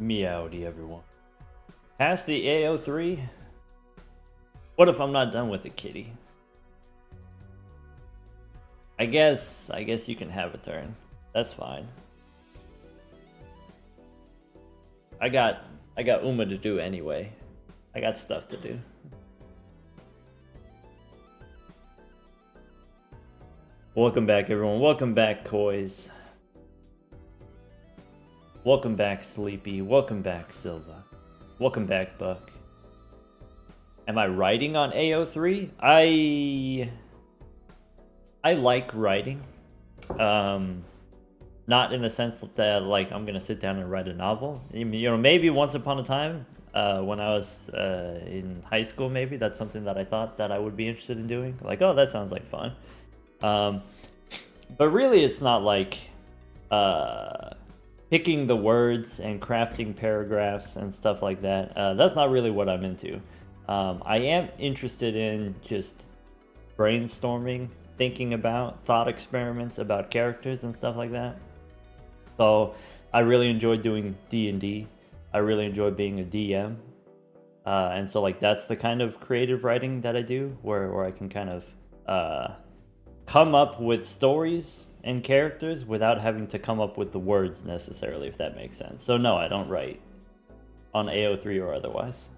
Meowdy, everyone. Past the AO3? What if I'm not done with it, kitty? I guess you can have a turn. That's fine. I got Uma to do anyway. I got stuff to do. Welcome back, everyone. Welcome back, Kois. Welcome back, Sleepy. Welcome back, Silva. Welcome back, Buck. Am I writing on AO3? I like writing. Not in the sense that like I'm gonna sit down and write a novel. You know, maybe once upon a time when I was in high school, maybe that's something that I thought that I would be interested in doing. Like, oh, that sounds like fun. But really, it's not like picking the words and crafting paragraphs and stuff like that. That's not really what I'm into. I am interested in just brainstorming, thinking about thought experiments about characters and stuff like that. So I really enjoy doing D&D. I really enjoy being a DM. And so like that's the kind of creative writing that I do, where I can kind of come up with stories and characters without having to come up with the words necessarily, if that makes sense. So no, I don't write on AO3 or otherwise.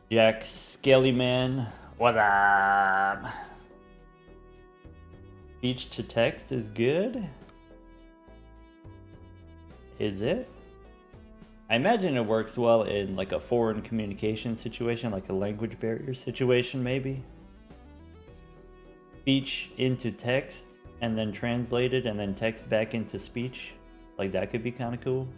Jack Skellyman, what up? Speech to text is good? Is it? I imagine it works well in like a foreign communication situation, like a language barrier situation, maybe. Speech into text and then translated and then text back into speech. Like that could be kind of cool.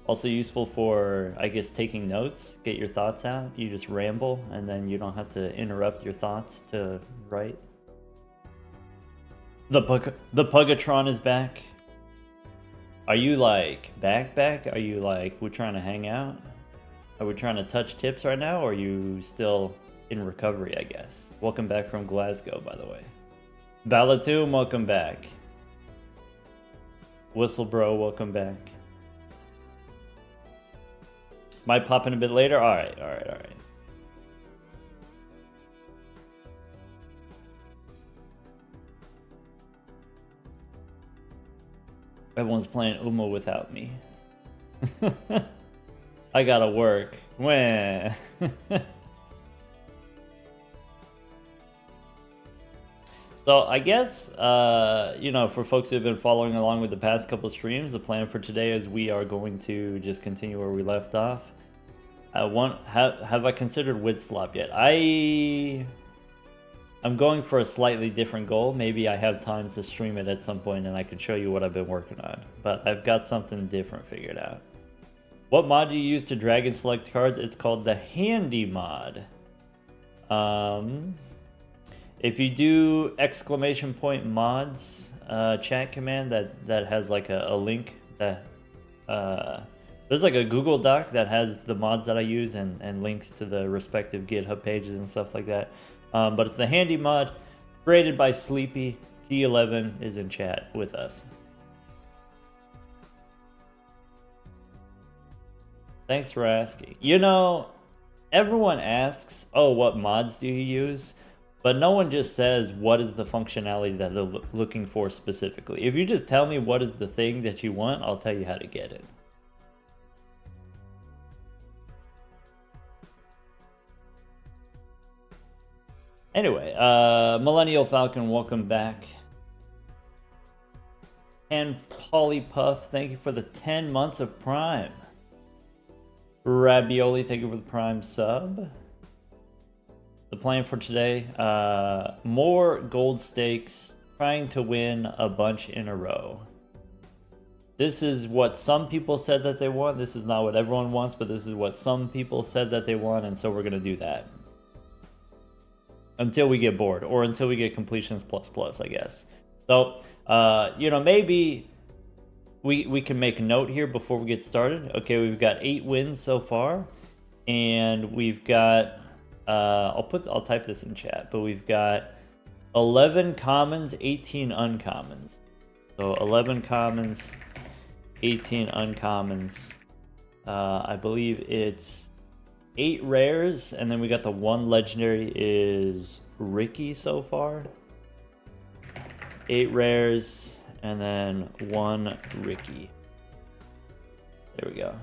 Also useful for, I guess, taking notes, get your thoughts out. You just ramble and then you don't have to interrupt your thoughts to write. The Pugatron is back. Are you like back? Are you like, we're trying to hang out? Are we trying to touch tips right now? Or are you still in recovery, I guess? Welcome back from Glasgow, by the way. Balatum, welcome back. Whistlebro, welcome back. Might pop in a bit later? Alright. Everyone's playing Uma without me. I gotta work. Wah. So I guess, you know, for folks who have been following along with the past couple streams, the plan for today is we are going to just continue where we left off. Have I considered Widslop yet? I'm going for a slightly different goal. Maybe I have time to stream it at some point and I can show you what I've been working on. But I've got something different figured out. What mod do you use to drag and select cards? It's called the Handy mod. If you do !mods chat command that has like a link that there's like a Google Doc that has the mods that I use and links to the respective GitHub pages and stuff like that. But it's the Handy mod, created by Sleepy. G11 is in chat with us. Thanks for asking. You know, everyone asks, oh, what mods do you use? But no one just says what is the functionality that they're looking for specifically. If you just tell me what is the thing that you want, I'll tell you how to get it. Anyway, Millennial Falcon, welcome back. And Polypuff, thank you for the 10 months of Prime. Ravioli, thank you for the Prime sub. The plan for today, more gold stakes, trying to win a bunch in a row. This is what some people said that they want. This is not what everyone wants, but this is what some people said that they want, and so we're going to do that. Until we get bored, or until we get completions plus, I guess. So, you know, maybe we can make a note here before we get started. Okay, we've got 8 wins so far, and we've got, I'll type this in chat, but we've got 11 commons, 18 uncommons. So 11 commons, 18 uncommons. I believe it's 8 rares, and then we got the 1 legendary is Ricky so far. 8 rares, and then 1 Ricky. There we go.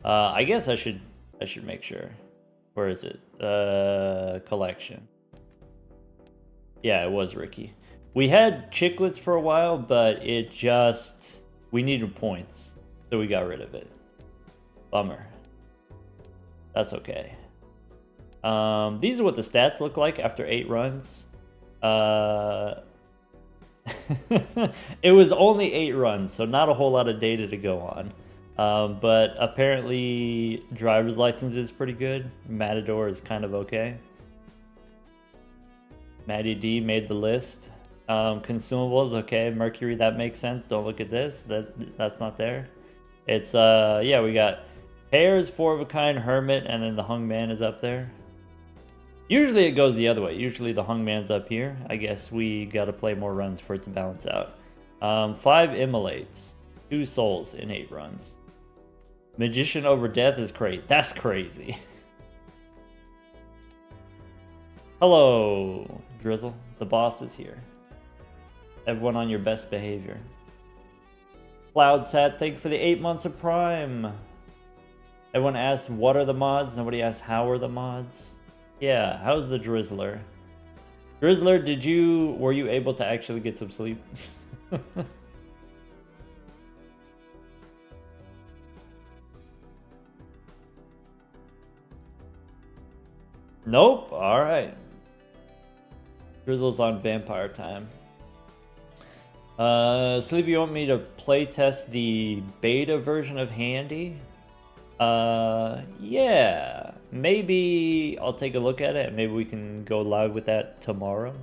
I guess I should make sure. Where is it? Collection. Yeah, it was Ricky. We had Chiclets for a while, but we needed points, so we got rid of it. Bummer. That's okay. These are what the stats look like after 8 runs. It was only 8 runs, so not a whole lot of data to go on. But apparently driver's license is pretty good. Matador is kind of okay. Matty D made the list. Consumables, okay. Mercury, that makes sense. Don't look at this. That's not there. It's yeah, we got Pairs, 4 of a kind, Hermit, and then the Hung Man is up there. Usually it goes the other way. Usually the Hung Man's up here. I guess we gotta play more runs for it to balance out. 5 Immolates, 2 souls in 8 runs. Magician over Death is crazy. That's crazy. Hello, Drizzle. The boss is here. Everyone on your best behavior. CloudSat, thank you for the 8 months of Prime. Everyone asked, what are the mods? Nobody asked, how are the mods? Yeah, how's the Drizzler? Drizzler, were you able to actually get some sleep? Nope, alright. Drizzle's on vampire time. Sleepy, you want me to play test the beta version of Handy? Yeah. Maybe I'll take a look at it and maybe we can go live with that tomorrow.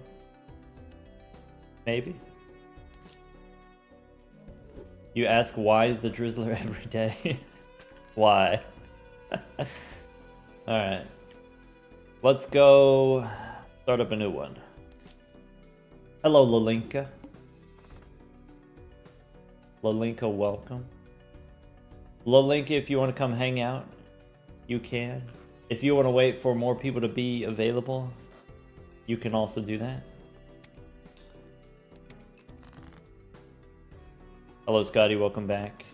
Maybe. You ask why is the Drizzler every day? Why? Alright. Let's go start up a new one. Hello, Lalinka. Lalinka, welcome. Lalinka, if you want to come hang out, you can. If you want to wait for more people to be available, you can also do that. Hello, Scotty, welcome back.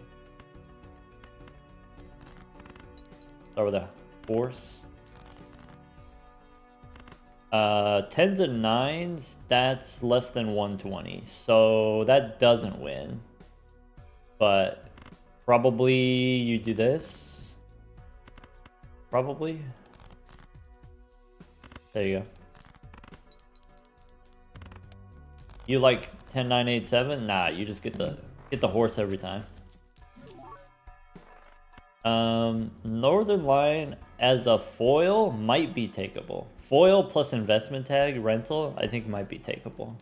Start with a horse. 10s and 9s, that's less than 120, so that doesn't win. But probably you do this. Probably. There you go. You like 10, 9, 8, 7? Nah, you just get the horse every time. Northern Lion as a foil might be takeable. Foil plus investment tag rental, I think might be takeable.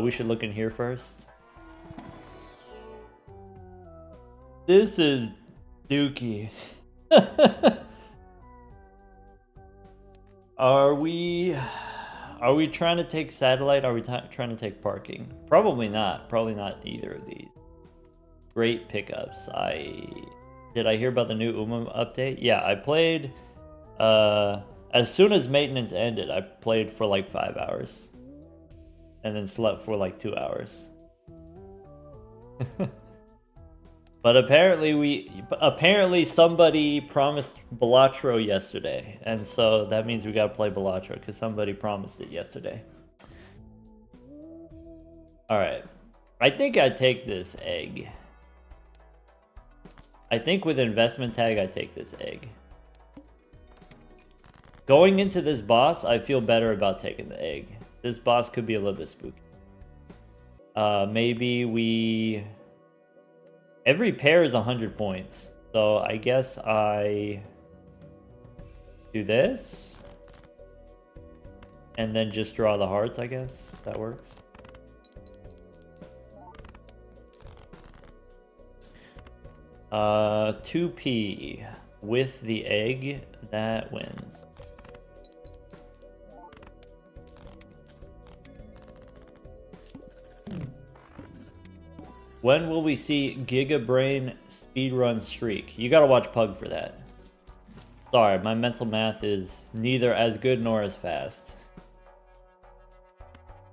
We should look in here first. This is Dookie. Are we trying to take satellite? Are we trying to take parking? Probably not. Probably not either of these. Great pickups. Did I hear about the new UMA update? Yeah, I played as soon as maintenance ended, I played for like 5 hours. And then slept for like 2 hours. But apparently somebody promised Balatro yesterday, and so that means we gotta play Balatro because somebody promised it yesterday. All right, I think I take this egg. I think with investment tag, I take this egg. Going into this boss, I feel better about taking the egg. This boss could be a little bit spooky. Maybe we. Every pair is 100 points. So I guess I do this. And then just draw the hearts, I guess. That works. Uh, 2p with the egg, that wins. When will we see Giga Brain speedrun streak? You gotta watch Pug for that. Sorry, my mental math is neither as good nor as fast.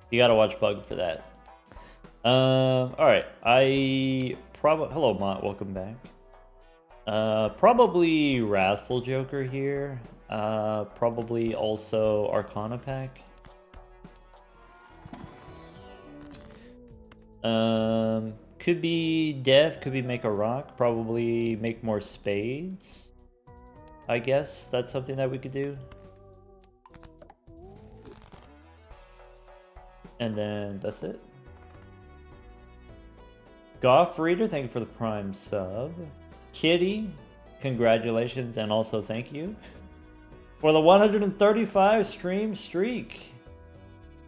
You gotta watch Pug for that. Alright. Hello, Mott. Welcome back. Probably Wrathful Joker here. Probably also Arcana pack. Could be Death, could be Make a Rock, probably make more spades. I guess that's something that we could do. And then that's it. Goff Reader, thank you for the Prime sub. Kitty, congratulations and also thank you for the 135 stream streak.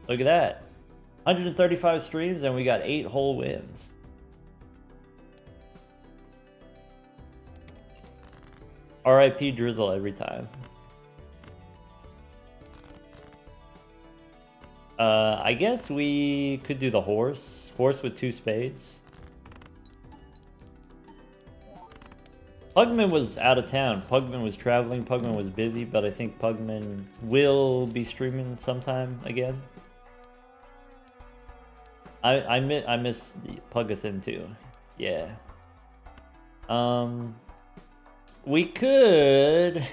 Look at that. 135 streams and we got 8 whole wins. RIP Drizzle every time. I guess we could do the horse. Horse with 2 spades. Pugman was out of town. Pugman was traveling. Pugman was busy, but I think Pugman will be streaming sometime again. I miss Pugathin too. Yeah. We could.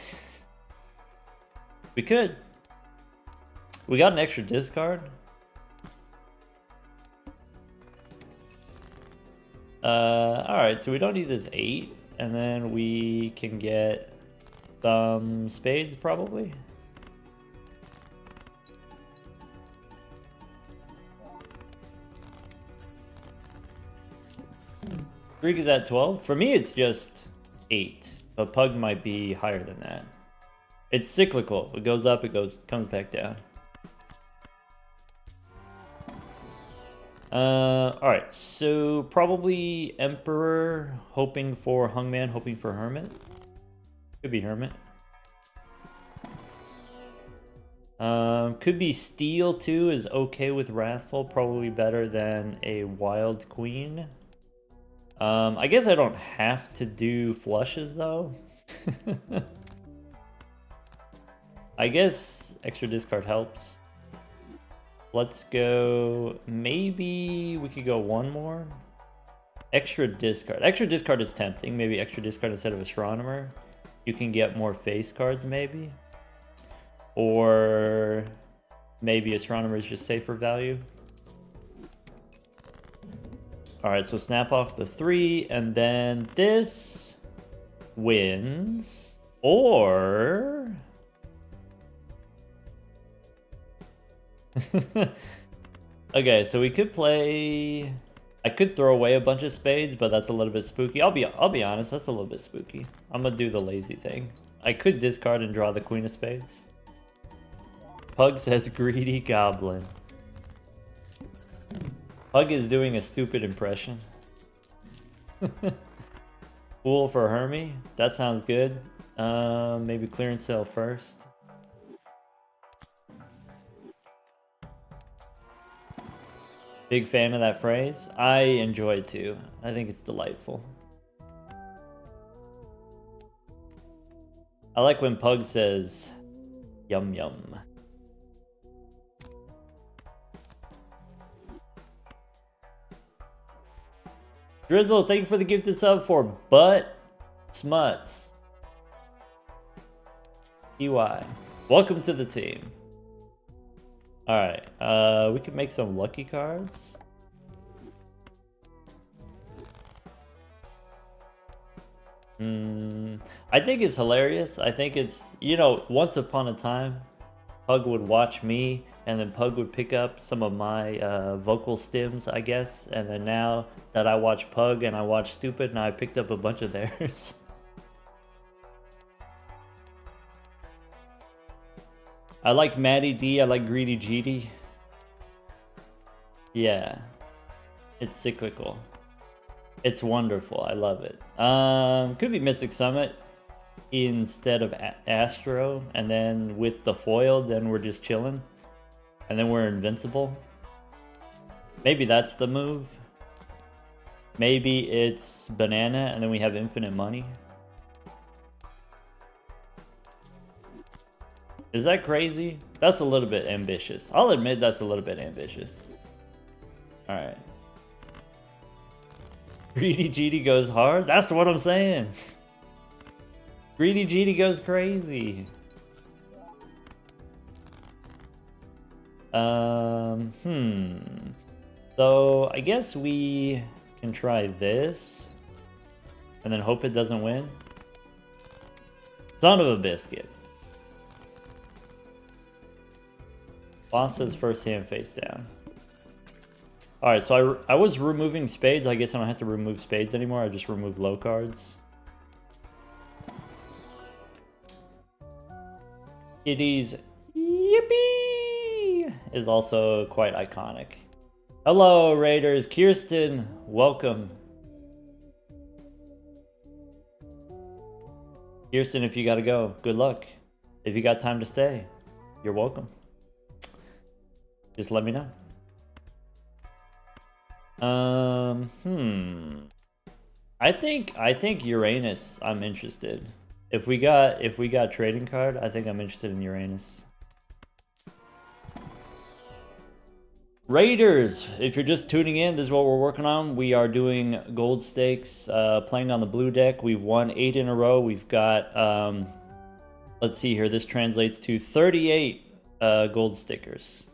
We could. We got an extra discard. Alright, so we don't need this 8. And then we can get some spades, probably. Greek is at 12. For me, it's just 8. But Pug might be higher than that. It's cyclical. It goes up, comes back down. Alright, so probably Emperor, hoping for Hungman, hoping for Hermit. Could be Hermit. Could be Steel too, is okay with Wrathful, probably better than a Wild Queen. I guess I don't have to do flushes though. I guess extra discard helps. Let's go, maybe we could go one more. Extra discard. Extra discard is tempting. Maybe extra discard instead of Astronomer. You can get more face cards maybe. Or maybe Astronomer is just safer value. Alright, so snap off the 3 and then this wins. Or... Okay, so we could play... I could throw away a bunch of spades, but that's a little bit spooky. I'll be honest, that's a little bit spooky. I'm gonna do the lazy thing. I could discard and draw the Queen of Spades. Pug says greedy goblin. Pug is doing a stupid impression. Fool for Hermie. That sounds good. Maybe clearance sale first. Big fan of that phrase. I enjoy it too. I think it's delightful. I like when Pug says, yum yum. Drizzle, thank you for the gifted sub for Butt Smuts. EY. Welcome to the team. Alright, we can make some lucky cards. I think it's hilarious. I think it's, you know, once upon a time, Pug would watch me, and then Pug would pick up some of my vocal stims, I guess. And then now that I watch Pug and I watch Stupid, now I picked up a bunch of theirs. I like Maddie D, I like Greedy GD. Yeah. It's cyclical. It's wonderful, I love it. Could be Mystic Summit instead of Astro, and then with the foil, then we're just chilling. And then we're invincible. Maybe that's the move. Maybe it's banana and then we have infinite money. Is that crazy? That's a little bit ambitious. I'll admit that's a little bit ambitious. Alright. Greedy GD goes hard? That's what I'm saying. Greedy GD goes crazy. So I guess we can try this and then hope it doesn't win. Son of a biscuit. Boss says first hand face down. Alright, so I was removing spades. I guess I don't have to remove spades anymore. I just remove low cards. Kitty's yippee is also quite iconic. Hello, Raiders. Kirsten, welcome. Kirsten, if you gotta go, good luck. If you got time to stay, you're welcome. Just let me know. I think Uranus, I'm interested. If we got trading card, I think I'm interested in Uranus. Raiders, if you're just tuning in, this is what we're working on. We are doing gold stakes, playing on the blue deck. We've won 8 in a row. We've got, let's see here. This translates to 38 gold stickers.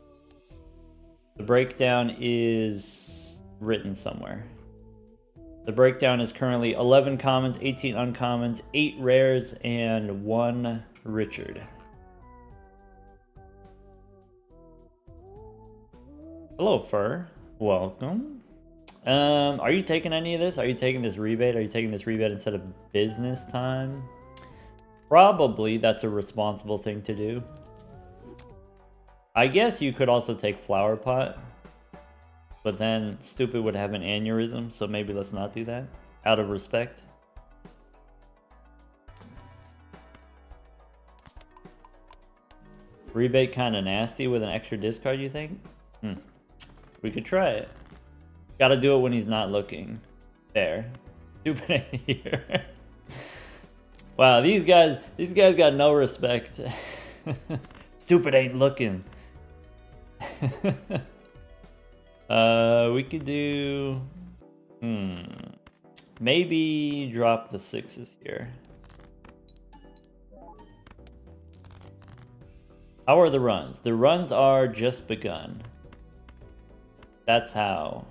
The breakdown is written somewhere. The breakdown is currently 11 commons, 18 uncommons, 8 rares, and 1 Richard. Hello, Fur. Welcome. Are you taking any of this? Are you taking this rebate? Are you taking this rebate instead of business time? Probably that's a responsible thing to do. I guess you could also take Flower Pot. But then Stupid would have an aneurysm, so maybe let's not do that. Out of respect. Rebate kind of nasty with an extra discard, you think? We could try it. Gotta do it when he's not looking. There. Stupid ain't here. Wow, these guys got no respect. Stupid ain't looking. We could do... Maybe drop the 6s here. How are the runs? The runs are just begun. That's how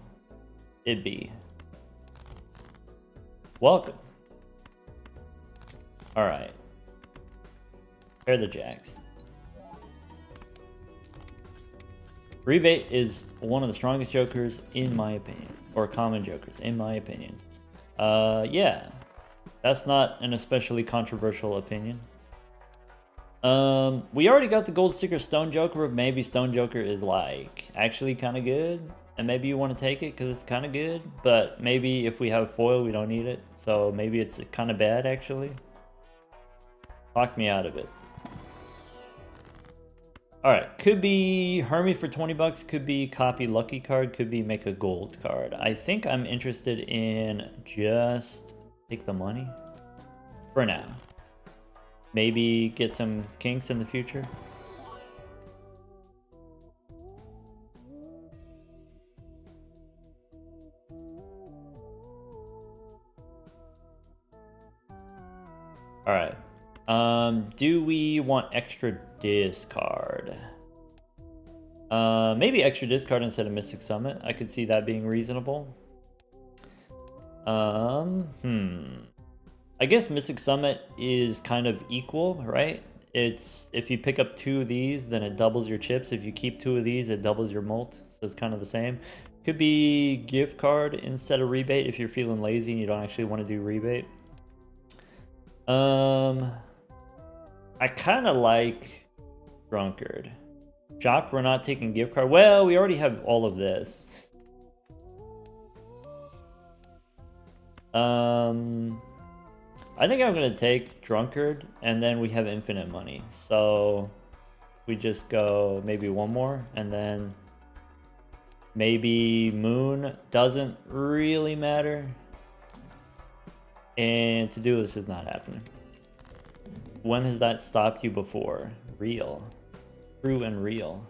it be. Welcome. Alright. Pair the jacks. Rebate is one of the strongest jokers in my opinion. Or common jokers, in my opinion. Yeah. That's not an especially controversial opinion. We already got the gold sticker Stone Joker, but maybe Stone Joker is like actually kind of good. And maybe you want to take it because it's kind of good. But maybe if we have foil, we don't need it. So maybe it's kind of bad actually. Lock me out of it. Alright, could be Hermie for 20 bucks, could be copy lucky card, could be make a gold card. I think I'm interested in just take the money for now. Maybe get some kinks in the future. Alright. Do we want extra discard? Maybe extra discard instead of Mystic Summit. I could see that being reasonable. I guess Mystic Summit is kind of equal, right? It's if you pick up 2 of these, then it doubles your chips. If you keep 2 of these, it doubles your mult. So it's kind of the same. Could be gift card instead of rebate if you're feeling lazy and you don't actually want to do rebate. I kind of like Drunkard. Shocked we're not taking gift card. Well, we already have all of this. I think I'm going to take Drunkard, and then we have infinite money. So we just go maybe one more, and then Maybe moon doesn't really matter. And to-do list is not happening. When has that stopped you before? Real. True and real.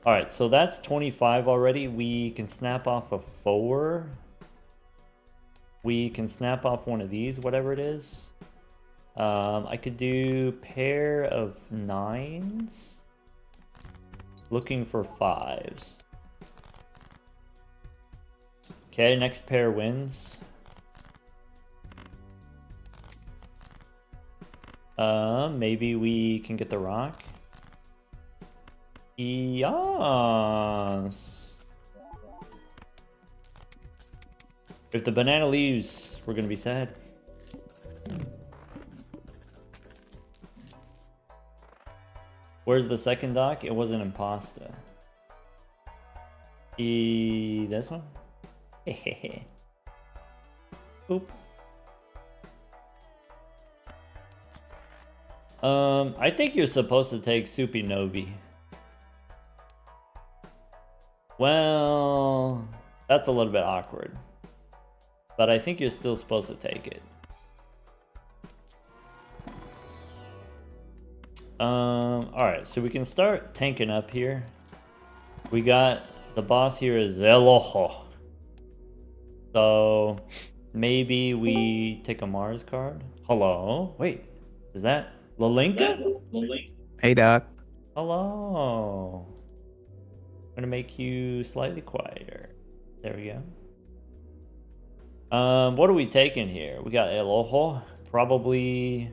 Alright, so that's 25 already. We can snap off a 4. We can snap off one of these, whatever it is. I could do pair of 9s. Looking for 5s. Okay, next pair wins. Maybe we can get the rock. Yes. If the banana leaves, we're gonna be sad. Where's the second dock? It wasn't in pasta. This one? Oop. I think you're supposed to take Soupy Novi. Well, that's a little bit awkward. But I think you're still supposed to take it. Alright, so we can start tanking up here. We got the boss here is Eloho. So maybe we take a Mars card. Hello? Wait, is that Lalinka? Hey, Doc. Hello. I'm gonna make you slightly quieter. There we go. What are we taking here? We got Eloho. Probably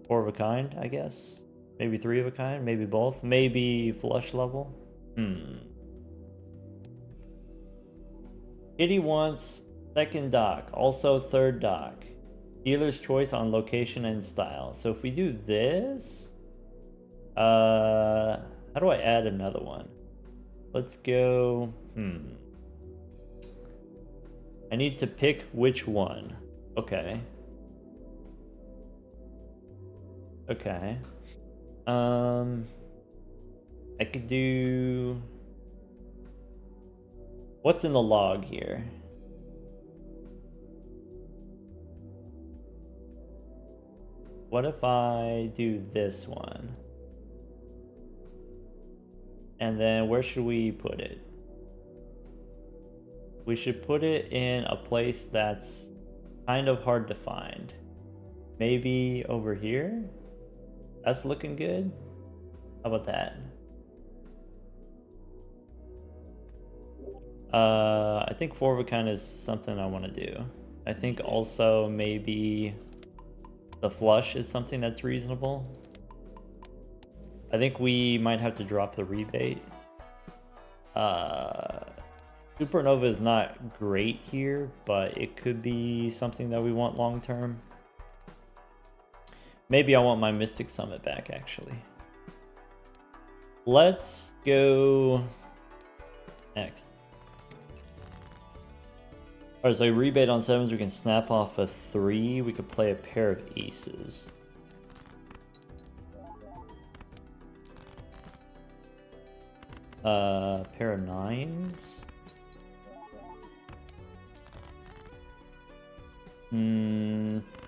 4 of a kind, I guess. Maybe 3 of a kind, maybe both. Maybe flush level. Kitty wants second dock, also third dock. Dealer's choice on location and style. So if we do this, how do I add another one? Let's go, I need to pick which one. Okay. Okay. I could do... What's in the log here? What if I do this one? And then where should we put it? We should put it in a place that's kind of hard to find. Maybe over here? That's looking good. How about that? I think 4 of a kind is something I want to do. I think also maybe the flush is something that's reasonable. I think we might have to drop the rebate. Supernova is not great here, but it could be something that we want long term. Maybe I want my Mystic Summit back, actually. Let's go next. Alright, so rebate on 7s, we can snap off a 3. We could play a pair of aces. Pair of 9s.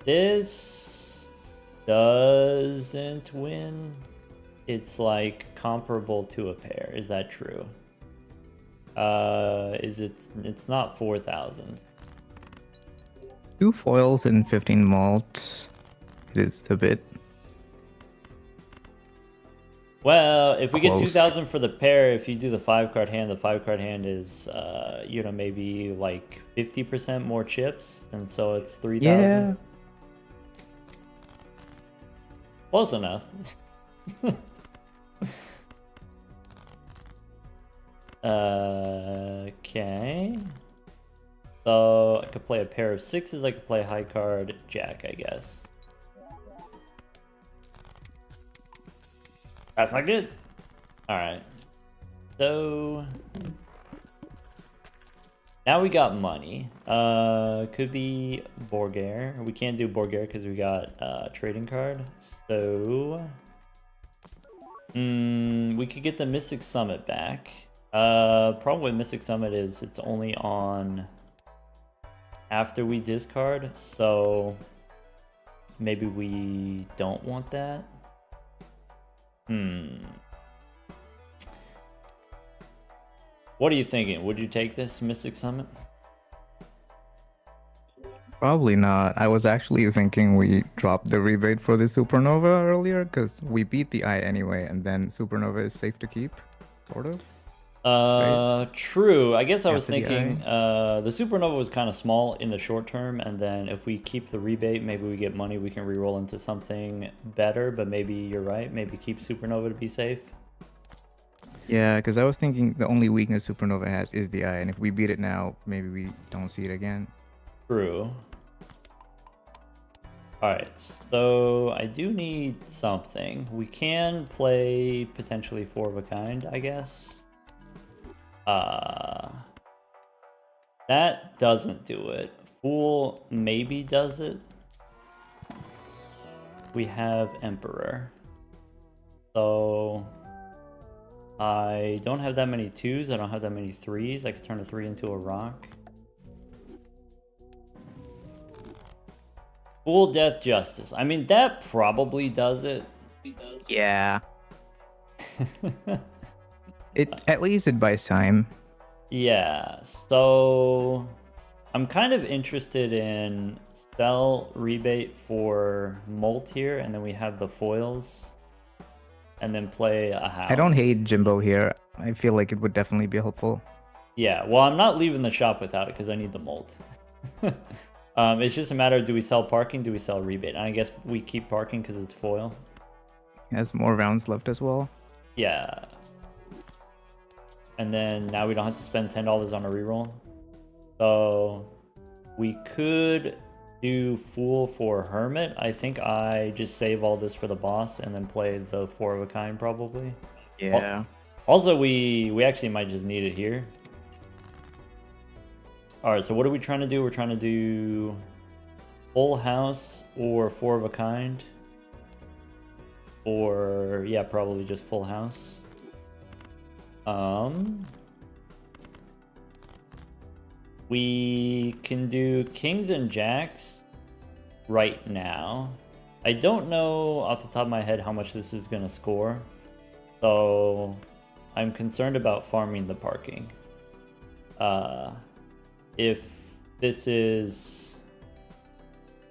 This doesn't win. It's like comparable to a pair. Is that true? It's not 4,000. 2 foils and 15 malt. It is a bit. Well, if we get Close. 2,000 for the pair, if you do the 5-card hand, the 5-card hand is, you know, maybe like 50% more chips, and so it's 3,000. Yeah. Close enough. Okay. So I could play a pair of 6s. I could play a high card jack, I guess. That's not good. All right. So now we got money. Could be Borgare. We can't do Borgare because we got trading card. So We could get the Mystic Summit back. Problem with Mystic Summit is it's only on after we discard, so maybe we don't want that. What are you thinking? Would you take this Mystic Summit? Probably not. I was actually thinking we dropped the rebate for the Supernova earlier because we beat the eye anyway, and then Supernova is safe to keep, sort of. True. I guess I was After the thinking the Supernova was kind of small in the short term, and then if we keep the rebate, maybe we get money we can re-roll into something better, but maybe you're right. Maybe keep Supernova to be safe. Yeah, because I was thinking the only weakness Supernova has is the eye, and if we beat it now, maybe we don't see it again. True. Alright, so I do need something. We can play potentially Four of a Kind, I guess. That doesn't do it. Fool maybe does it. We have Emperor. So I don't have that many 2s, I don't have that many 3s. I could turn a 3 into a rock. Fool, Death, Justice. I mean, that probably does it. Yeah. At least it buys time. Yeah, so I'm kind of interested in sell rebate for Molt here, and then we have the foils, and then play a house. I don't hate Jimbo here. I feel like it would definitely be helpful. Yeah, well, I'm not leaving the shop without it because I need the Molt. It's just a matter of, do we sell parking, do we sell rebate? And I guess we keep parking because it's foil. It has more rounds left as well. Yeah. And then now we don't have to spend $10 on a reroll. So we could do Fool for Hermit. I think I just save all this for the boss and then play the Four of a Kind probably. Yeah. Also, we actually might just need it here. Alright, so what are we trying to do? We're trying to do Full House or Four of a Kind. Or, yeah, probably just Full House. We can do Kings and Jacks right now. I don't know off the top of my head how much this is going to score. So I'm concerned about farming the parking. If this is...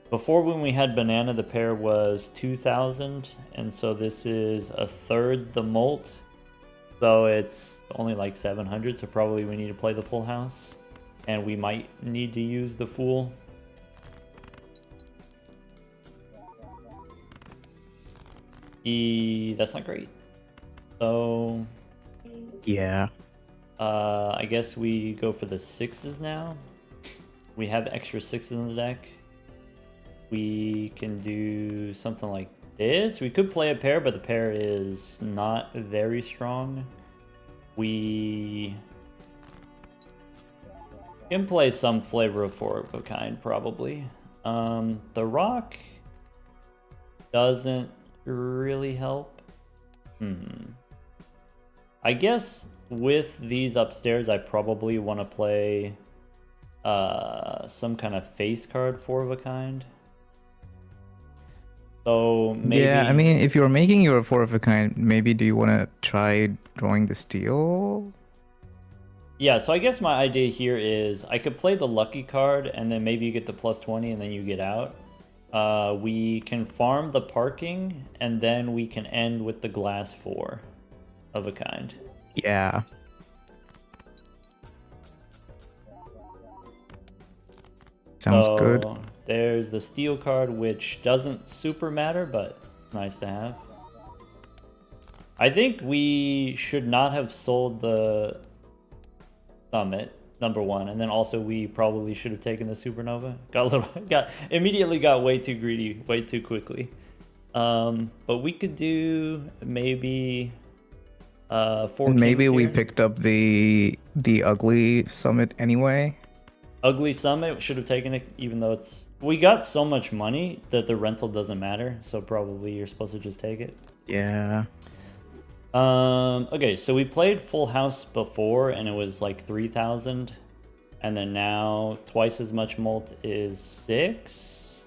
Before, when we had Banana, the pair was 2,000. And so this is a third the Molt. So it's only like 700, so probably we need to play the Full House. And we might need to use the Fool. That's not great. So... Yeah. I guess we go for the 6s now. We have extra 6s in the deck. We can do something like this. We could play a pair, but the pair is not very strong. We can play some flavor of Four of a Kind, probably. The rock doesn't really help. I guess with these upstairs, I probably want to play some kind of face card Four of a Kind. So maybe... Yeah, I mean, if you're making your Four of a Kind, maybe do you want to try drawing the steel? Yeah, so I guess my idea here is I could play the lucky card, and then maybe you get the +20, and then you get out. We can farm the parking, and then we can end with the glass Four of a Kind. Yeah. Sounds good. There's the steel card, which doesn't super matter, but it's nice to have. I think we should not have sold the Summit, number one, and then also we probably should have taken the Supernova. Immediately got way too greedy, way too quickly. But we could do maybe 4 Maybe kings we here. picked up the ugly Summit anyway. Ugly Summit, should have taken it, even though it's... We got so much money that the rental doesn't matter, so probably you're supposed to just take it. Yeah. Okay, so we played Full House before and it was like 3,000. And then now twice as much mult is 6.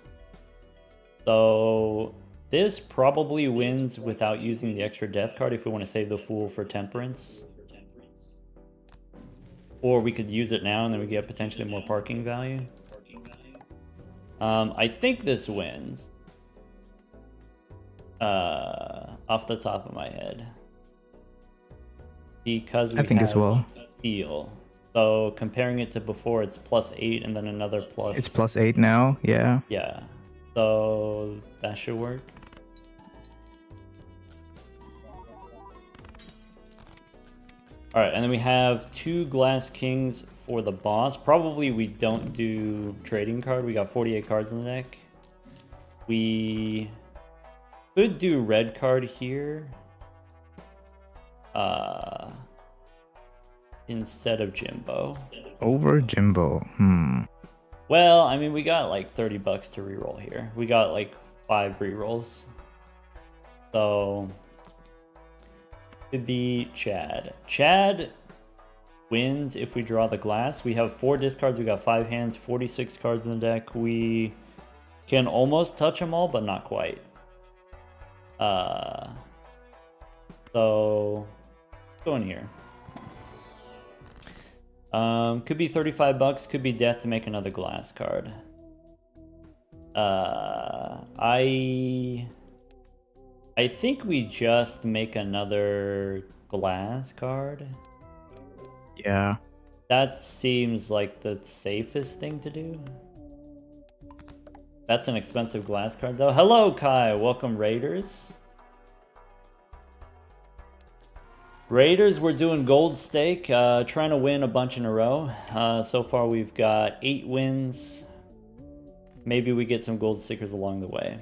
So this probably wins without using the extra death card if we want to save the Fool for Temperance. Or we could use it now and then we get potentially more parking value. I think this wins. Off the top of my head. Because we I think as well. Heal. So comparing it to before, it's +8 and then another plus. It's +8 now, yeah. Yeah. So that should work. Alright, and then we have 2 Glass Kings for the boss. Probably we don't do trading card. We got 48 cards in the deck. We could do red card here. Instead of Jimbo. Over Jimbo. Well, I mean, we got like 30 bucks to reroll here. We got like 5 rerolls. So could be Chad. Chad wins if we draw the glass. We have 4 discards. We got 5 hands, 46 cards in the deck. We can almost touch them all, but not quite. So go in here. Could be 35 bucks, could be death to make another glass card. I think we just make another glass card. Yeah. That seems like the safest thing to do. That's an expensive glass card though. Hello Kai, welcome Raiders. Raiders, we're doing gold stake, trying to win a bunch in a row. So far we've got 8 wins. Maybe we get some gold stickers along the way.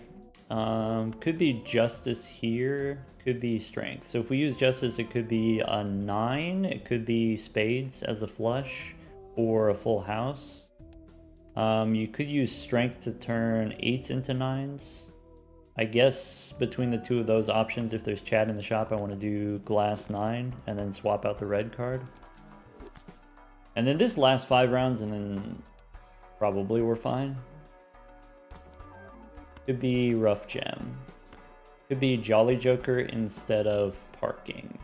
Could be justice here, could be strength. So if we use justice, it could be a 9. It could be spades as a flush or a full house. You could use strength to turn 8s into 9s. I guess between the 2 of those options, if there's Chad in the shop, I want to do glass 9 and then swap out the red card. And then this lasts 5 rounds and then probably we're fine. Could be rough gem. Could be Jolly Joker instead of parking.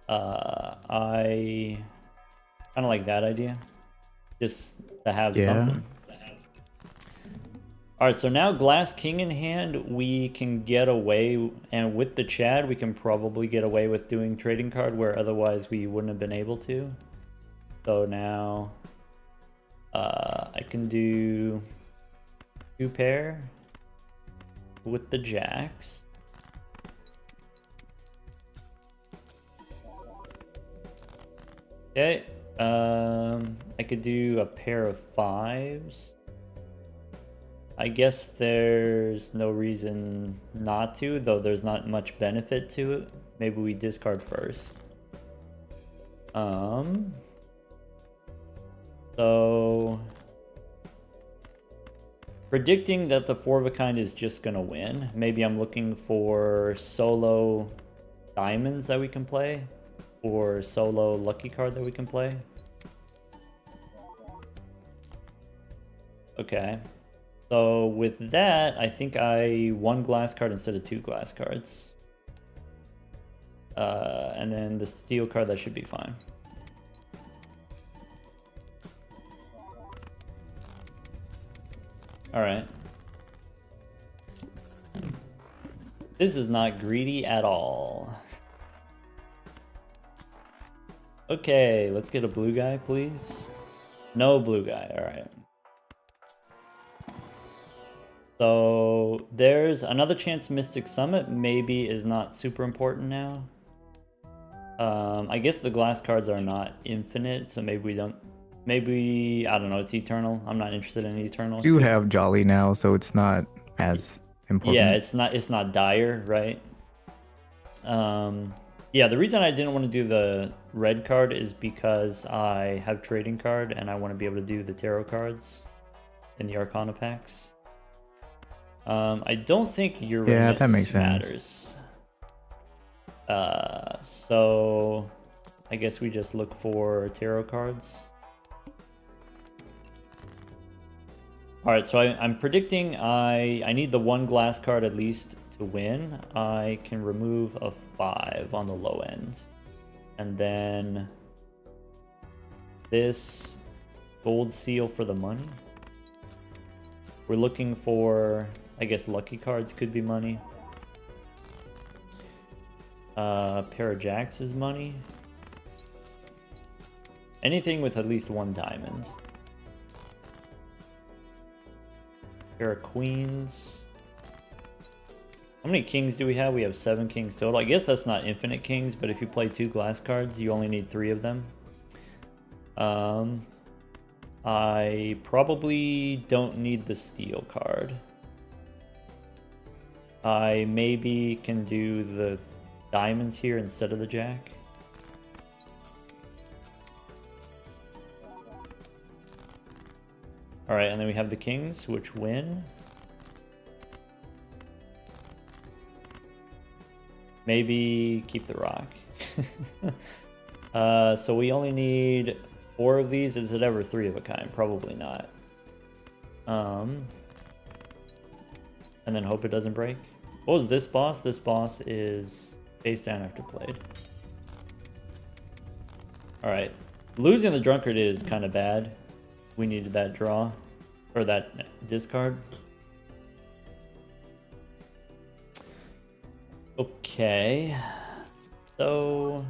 I kind of like that idea. Just to have something. Alright, so now Glass King in hand, we can get away, and with the Chad, we can probably get away with doing trading card where otherwise we wouldn't have been able to. So now, I can do 2 pair with the jacks. Okay, I could do a pair of 5s. I guess there's no reason not to, though there's not much benefit to it. Maybe we discard first. So predicting that the 4 of a kind is just gonna win. Maybe I'm looking for solo diamonds that we can play, or solo lucky card that we can play. Okay. So with that, I think I 1 glass card instead of 2 glass cards. And then the steel card, that should be fine. Alright. This is not greedy at all. Okay, let's get a blue guy, please. No blue guy, alright. So there's another chance Mystic Summit maybe is not super important now. I guess the glass cards are not infinite, so maybe we don't. Maybe, I don't know, it's eternal. I'm not interested in eternal. You have Jolly now, so it's not as important. Yeah, it's not dire, right? Yeah, the reason I didn't want to do the red card is because I have trading card and I want to be able to do the tarot cards in the Arcana packs. I don't think Uranus that makes sense. matters. So I guess we just look for tarot cards. Alright, so I'm predicting I need the 1 glass card at least to win. I can remove a 5 on the low end. And then this gold seal for the money. We're looking for, I guess, lucky cards could be money. Pair of jacks is money. Anything with at least 1 diamond. Pair of queens. How many kings do we have? We have 7 kings total. I guess that's not infinite kings, but if you play 2 glass cards, you only need 3 of them. I probably don't need the steel card. I maybe can do the diamonds here instead of the jack. Alright, and then we have the kings, which win. Maybe keep the rock. So we only need 4 of these. Is it ever 3 of a kind? Probably not. And then hope it doesn't break. What was this boss? This boss is face down after played. Alright. Losing the drunkard is kind of bad. We needed that draw. Or that discard. Okay. So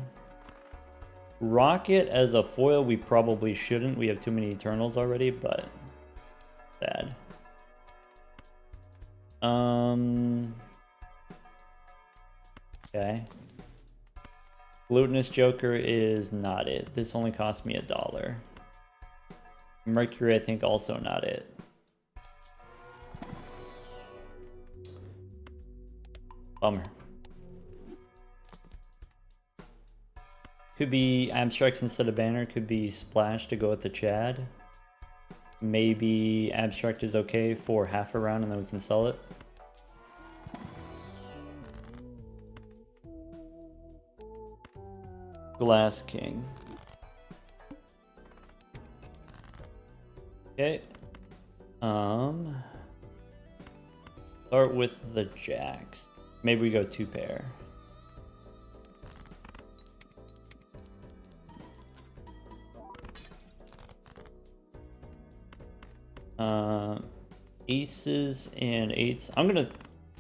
Rocket as a foil we probably shouldn't. We have too many Eternals already, but bad. Okay. Glutinous Joker is not it. This only cost me $1. Mercury, I think, also not it. Bummer. Could be Abstract instead of Banner. Could be Splash to go with the Chad. Maybe Abstract is okay for half a round and then we can sell it. Glass King. Okay. Start with the jacks. Maybe we go 2 pair. Aces and 8s. I'm gonna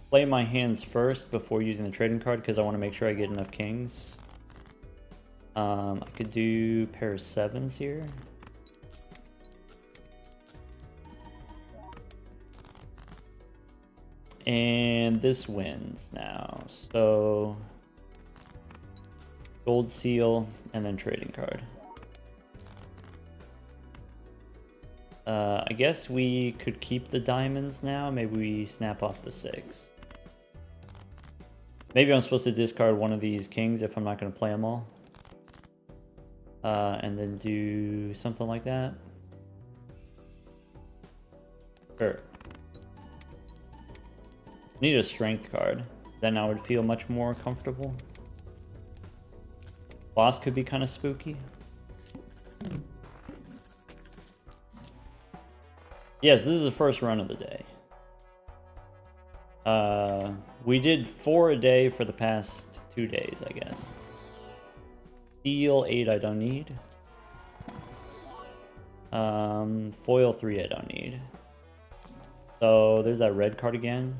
play my hands first before using the trading card because I want to make sure I get enough kings. I could do pair of 7s here. And this wins now. So gold seal and then trading card. I guess we could keep the diamonds now. Maybe we snap off the 6. Maybe I'm supposed to discard one of these kings if I'm not going to play them all. And then do something like that. Sure. Need a strength card. Then I would feel much more comfortable. Boss could be kind of spooky. Yes, this is the first run of the day. We did 4 a day for the past 2 days, I guess. Steel 8 I don't need. Foil 3 I don't need. So there's that red card again.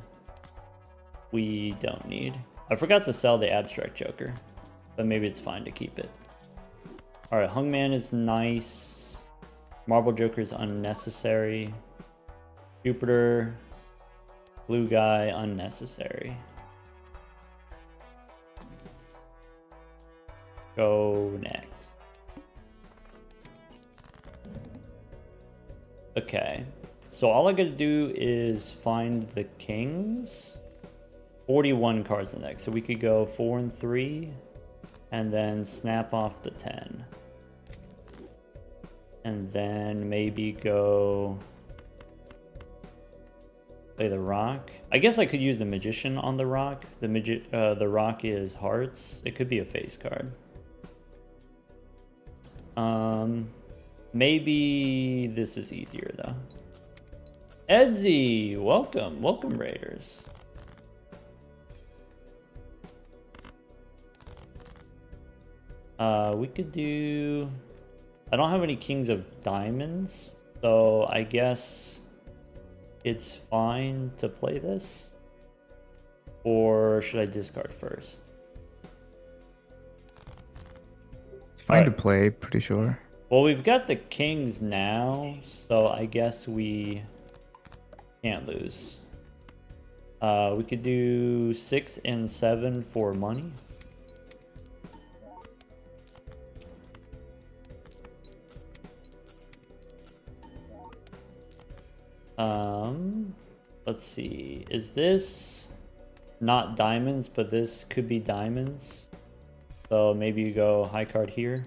We don't need. I forgot to sell the Abstract Joker, but maybe it's fine to keep it. Alright, Hungman is nice. Marble Joker is unnecessary. Jupiter, blue guy, unnecessary. Go next. Okay, so all I gotta do is find the kings. 41 cards in the deck, so we could go 4 and 3, and then snap off the 10. And then maybe go Play the rock. I guess I could use the magician on the rock. The rock is hearts. It could be a face card. Maybe this is easier though. Edsy, welcome Raiders. We could do. I don't have any kings of diamonds, so I guess it's fine to play this. Or should I discard first? It's fine to play, pretty sure. Well, we've got the kings now, so I guess we can't lose. We could do 6 and 7 for money. Let's see. Is this not diamonds, but this could be diamonds? So maybe you go high card here.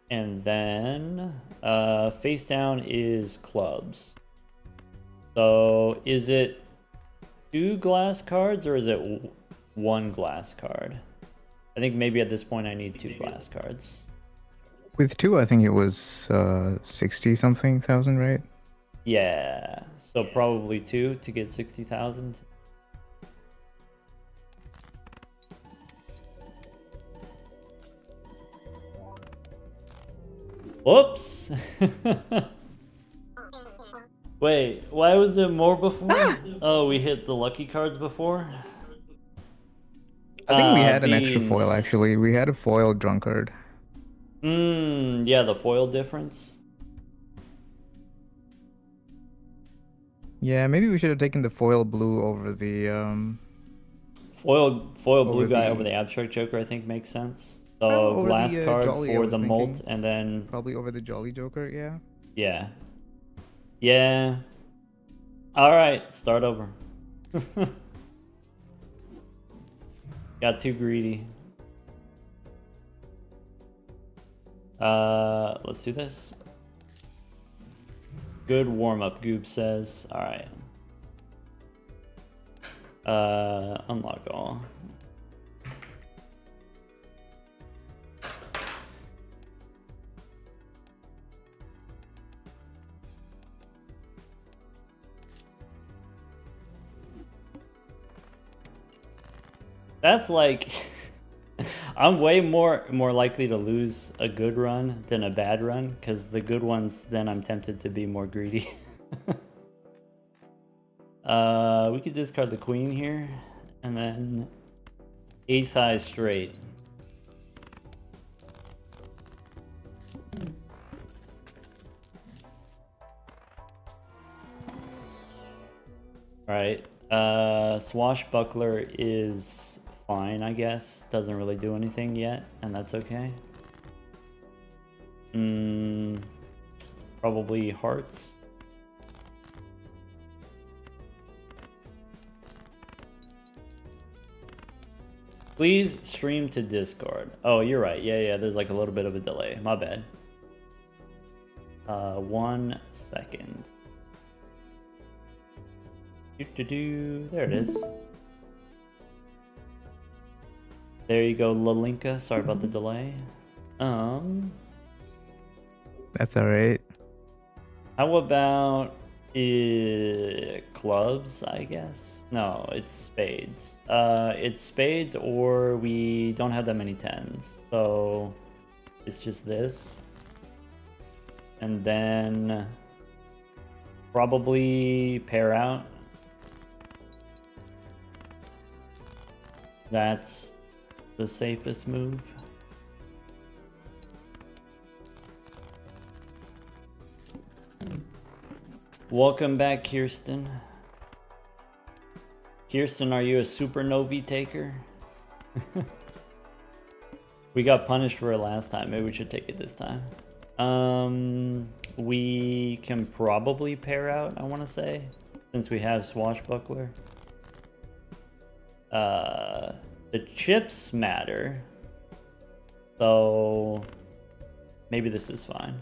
And then face down is clubs. So is it 2 glass cards or is it 1 glass card? I think maybe at this point I need 2 glass cards. With 2, I think it was 60 something thousand, right? Yeah, so probably 2 to get 60,000. Whoops. Wait, why was it more before? Oh, we hit the lucky cards before? I think we had an extra foil, actually. We had a foil drunkard. Yeah, the foil difference. Yeah, maybe we should have taken the foil blue over the foil blue guy over the abstract joker. I think makes sense. So glass card Jolly, for the molt, and then probably over the Jolly Joker. Yeah. All right, start over. Got too greedy. Let's do this. Good warm-up, Goob says. Alright. Unlock all. That's like... I'm way more likely to lose a good run than a bad run, because the good ones, then I'm tempted to be more greedy. We could discard the queen here, and then ace high straight. Alright, swashbuckler is fine, I guess. Doesn't really do anything yet, and that's okay. Probably hearts. Please stream to Discord. Oh, you're right. Yeah, there's like a little bit of a delay. My bad. 1 second. There it is. There you go, Lalinka. Sorry about the delay. That's alright. How about clubs, I guess? No, it's spades. It's spades, or we don't have that many tens. So it's just this. And then probably pair out. That's the safest move. Welcome back, Kirsten. Kirsten, are you a supernovae taker? We got punished for it last time. Maybe we should take it this time. We can probably pair out, I want to say, since we have swashbuckler. The chips matter, so maybe this is fine.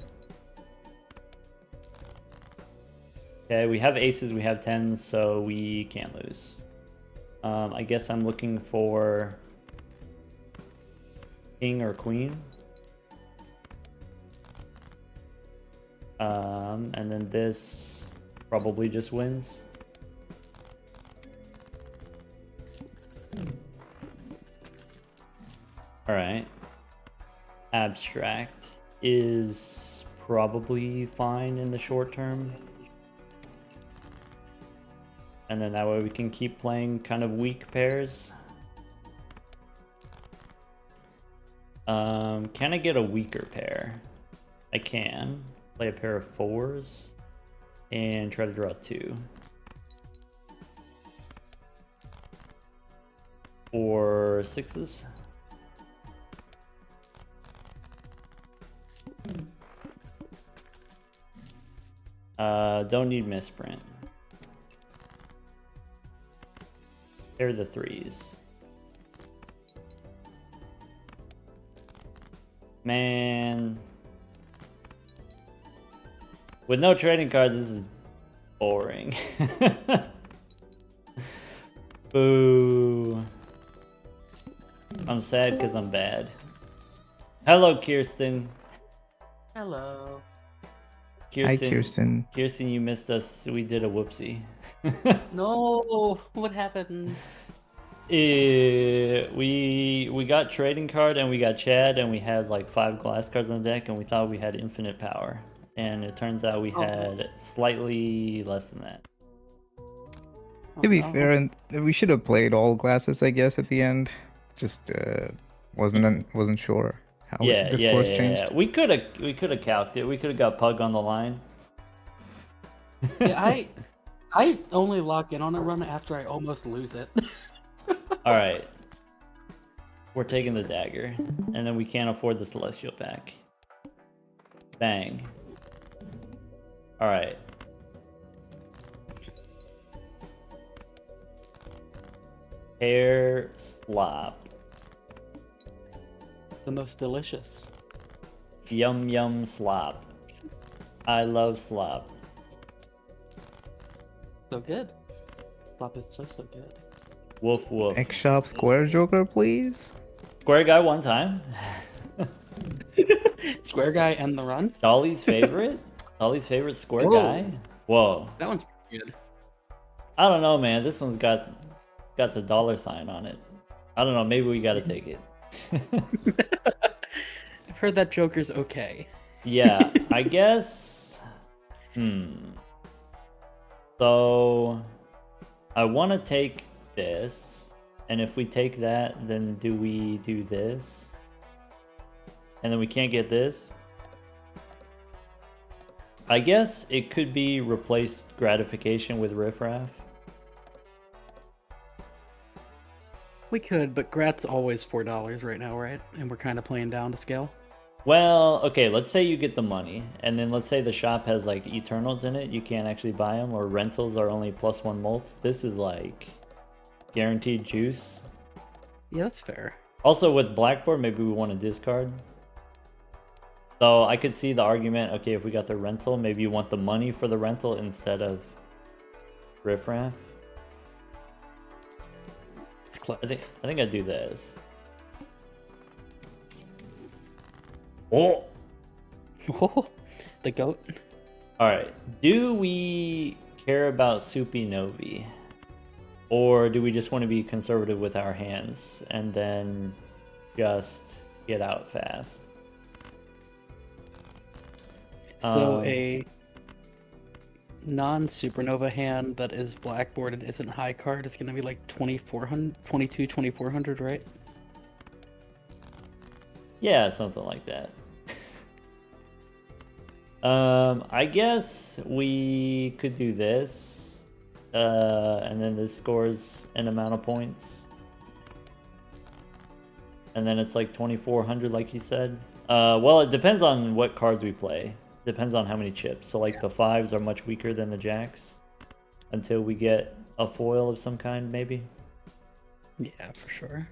Okay, we have aces, we have tens, so we can't lose. I guess I'm looking for king or queen. And then this probably just wins. All right. Abstract is probably fine in the short term. And then that way we can keep playing kind of weak pairs. Can I get a weaker pair? I can. Play a pair of fours and try to draw two. Or sixes. Don't need misprint. They're the threes. Man. With no trading card, this is boring. Boo. I'm sad because I'm bad. Hello, Kirsten. Hello. Hi, Kirsten. Kirsten, you missed us. We did a whoopsie. No, what happened? We got trading card and we got Chad and we had like 5 glass cards on the deck and we thought we had infinite power. And it turns out we had slightly less than that. To be fair, and we should have played all glasses, I guess, at the end. Just wasn't sure how the scores changed. Yeah. We could have calced it. We could have got Pug on the line. Yeah, I only lock in on a run after I almost lose it. All right. We're taking the dagger, and then we can't afford the celestial pack. Bang. All right. Hair slop. The most delicious. Yum yum slop. I love slop. So good. Slop is just so good. Woof woof. X shop square joker, please. Square guy one time. Square guy and the run. Dolly's favorite? Dolly's favorite square Whoa. guy? Whoa. That one's pretty good. I don't know, man. This one's got the dollar sign on it. I don't know. Maybe we gotta take it. I've heard that Joker's okay. Yeah, I guess. So I want to take this, and if we take that, then do we do this? And then we can't get this. I guess it could be replaced gratification with riffraff. We could, but Grat's always $4 right now, right? And we're kind of playing down to scale. Well, okay, let's say you get the money, and then let's say the shop has like Eternals in it, you can't actually buy them, or rentals are only +1 molt. This is like guaranteed juice. Yeah, that's fair. Also with Blackboard, maybe we want to discard. So I could see the argument, okay, if we got the rental, maybe you want the money for the rental instead of riffraff. It's close. I think I'd do this. Oh! Oh, the goat. Alright, do we care about Soupy Novi? Or do we just want to be conservative with our hands and then just get out fast? So a non-supernova hand that is blackboard and isn't high card is going to be like 2400, right? Yeah, something like that. I guess we could do this. And then this scores an amount of points. And then it's like 2400 like you said. Well, it depends on what cards we play. Depends on how many chips. So like the 5s are much weaker than the jacks. Until we get a foil of some kind, maybe. Yeah, for sure.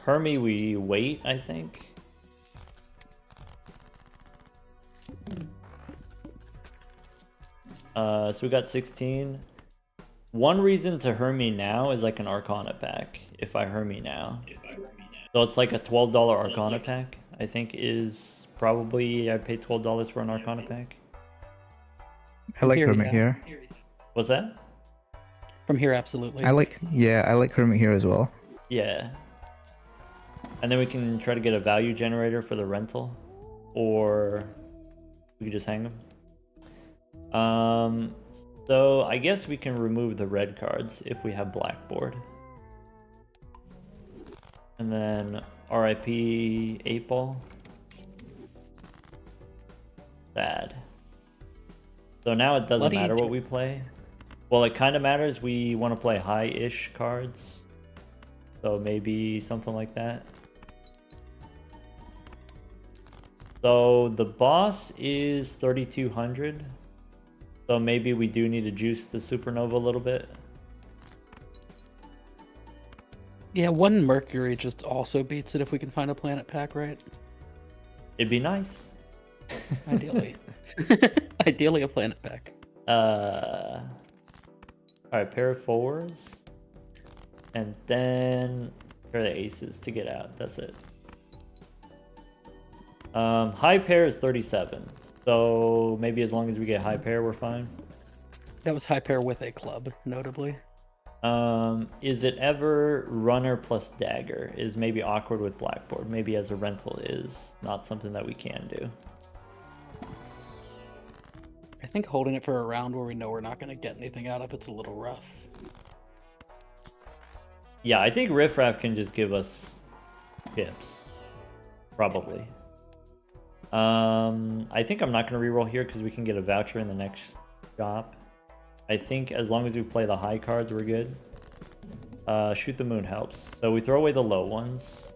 Hermie, we wait, I think. So we got 16. One reason to Hermie now is like an Arcana pack, if I Hermie now. So it's like a $12 Arcana pack, I think is probably, I paid $12 for an Arcana pack. I like Here, Hermit yeah. here. What's that? From here, absolutely. I like Hermit here as well. Yeah. And then we can try to get a value generator for the rental, or we could just hang them. So I guess we can remove the red cards if we have blackboard. And then RIP 8-ball. Sad. So now it doesn't matter what we play. Well, it kind of matters. We want to play high-ish cards. So maybe something like that. So the boss is 3,200. So maybe we do need to juice the Supernova a little bit. Yeah, one Mercury just also beats it if we can find a planet pack, right? It'd be nice. Ideally. Ideally a planet pack. Alright, pair of 4s. And then pair of aces to get out. That's it. High pair is 37. So maybe as long as we get high pair, we're fine. That was high pair with a club, notably. Is it ever runner plus dagger? Is maybe awkward with blackboard. Maybe as a rental is not something that we can do. I think holding it for a round where we know we're not going to get anything out of it's a little rough. Yeah, I think Riffraff can just give us tips. Probably. I think I'm not going to reroll here because we can get a voucher in the next shop. I think as long as we play the high cards, we're good. Shoot the moon helps. So we throw away the low ones.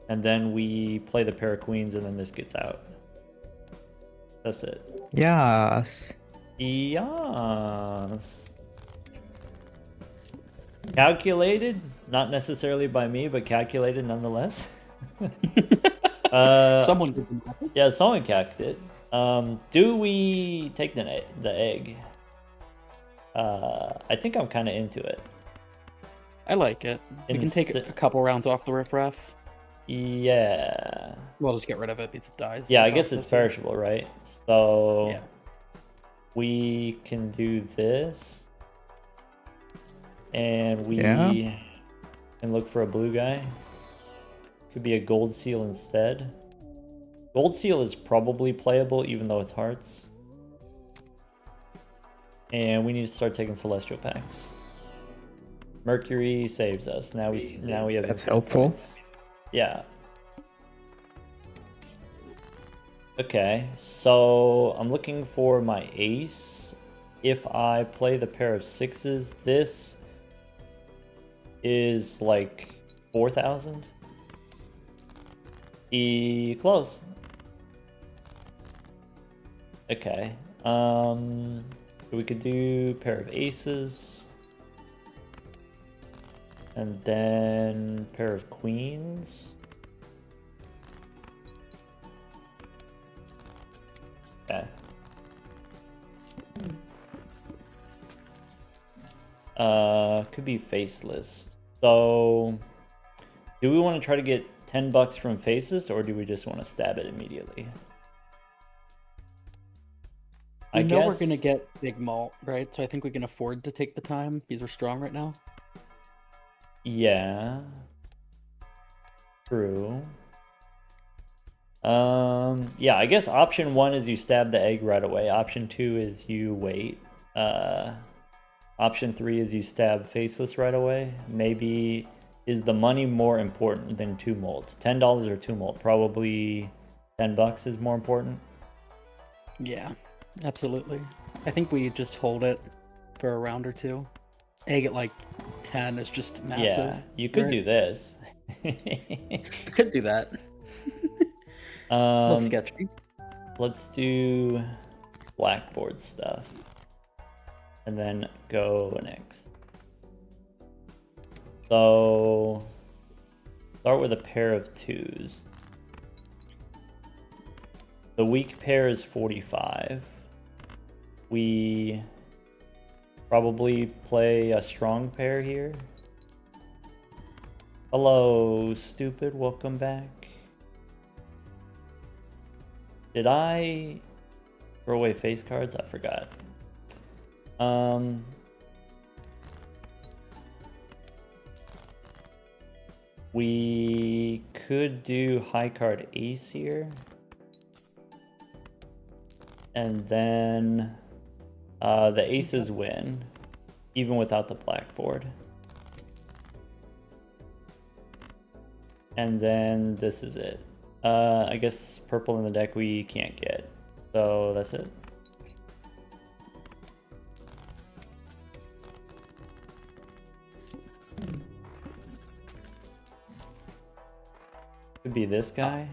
And then we play the pair of queens and then this gets out. That's it. Yes. Yes. Calculated, not necessarily by me, but calculated nonetheless. Someone did the math. Yeah, someone calced it. Do we take the egg? I think I'm kind of into it. I like it. We can take a couple rounds off the riffraff. Yeah. We'll just get rid of it because it dies. Yeah, I guess it's perishable, right? So yeah. We can do this. And we can look for a blue guy. Could be a gold seal instead. Gold seal is probably playable even though it's hearts. And we need to start taking celestial packs. Mercury saves us. Now we have. That's helpful. Points. Yeah. Okay, so I'm looking for my ace. If I play the pair of sixes, this is like 4,000. Close. Okay. We could do pair of aces. And then pair of queens. Okay. Could be faceless. So, do we want to try to get $10 from faces, or do we just want to stab it immediately? I know we're gonna get big malt, right? So I think we can afford to take the time because we're strong right now. Yeah. True. Yeah, I guess option 1 is you stab the egg right away. Option 2 is you wait. Option 3 is you stab faceless right away. Maybe is the money more important than 2 molds? $10 or 2 mold? Probably $10 is more important. Yeah, absolutely. I think we just hold it for a round or two. Egg at like 10 is just massive. Yeah, you could do this. Could do that. A little sketchy. Let's do blackboard stuff. And then go next. So start with a pair of 2s. The weak pair is 45. we probably play a strong pair here. Hello, stupid. Welcome back. Did I throw away face cards? I forgot. We could do high card ace here. And then the aces win, even without the blackboard. And then this is it. I guess purple in the deck we can't get. So that's it. Could be this guy.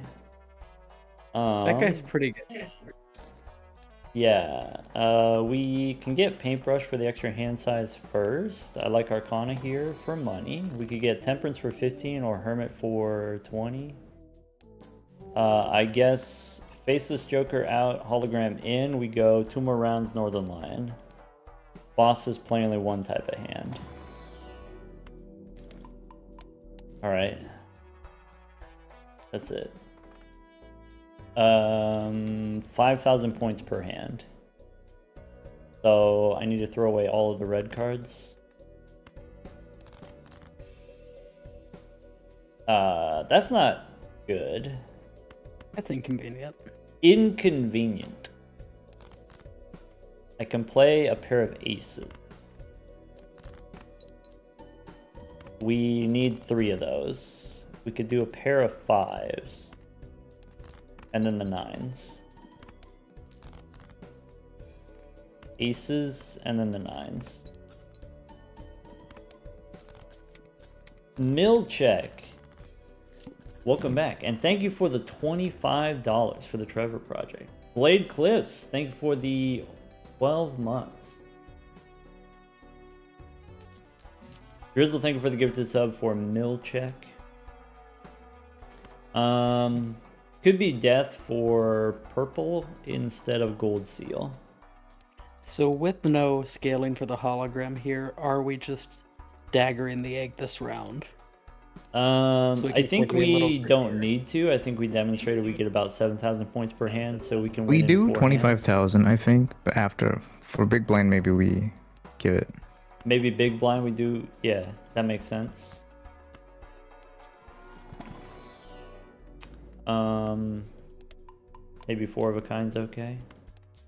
That guy's pretty good. Yeah, we can get Paintbrush for the extra hand size first. I like Arcana here for money. We could get Temperance for 15 or Hermit for 20. I guess Faceless Joker out, Hologram in. We go 2 more rounds, Northern Lion. Boss is playing only one type of hand. Alright. That's it. 5,000 points per hand. So I need to throw away all of the red cards. That's not good. That's inconvenient. Inconvenient. I can play a pair of aces. We need 3 of those. We could do a pair of 5s. And then the 9s. Aces, and then the 9s. Milchek. Welcome back, and thank you for the $25 for the Trevor Project. Blade Cliffs, thank you for the 12 months. Drizzle, thank you for the gifted sub for Milchek. Could be death for purple instead of gold seal. So with no scaling for the hologram here, are we just daggering the egg this round? I think we don't need to. I think we demonstrated we get about 7,000 points per hand, so we can win. We do in 4 25,000, I think, but after for big blind maybe we give it. Maybe big blind we do. Yeah, that makes sense. Maybe 4 of a kind's okay.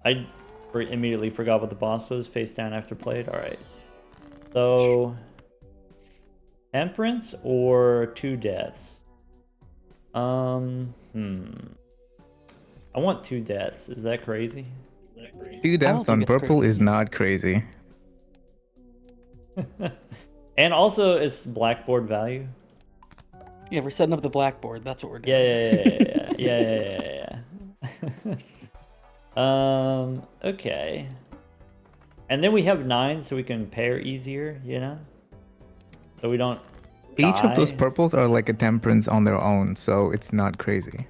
I immediately forgot what the boss was. Face down after played. All right. So Temperance or 2 deaths. I want 2 deaths. Is that crazy? 2 deaths on purple crazy. is not crazy. And also it's blackboard value. Yeah, we're setting up the blackboard. That's what we're doing. Yeah. Okay. And then we have 9, so we can pair easier, you know? So we don't Each die. of those purples are like a temperance on their own, so it's not crazy.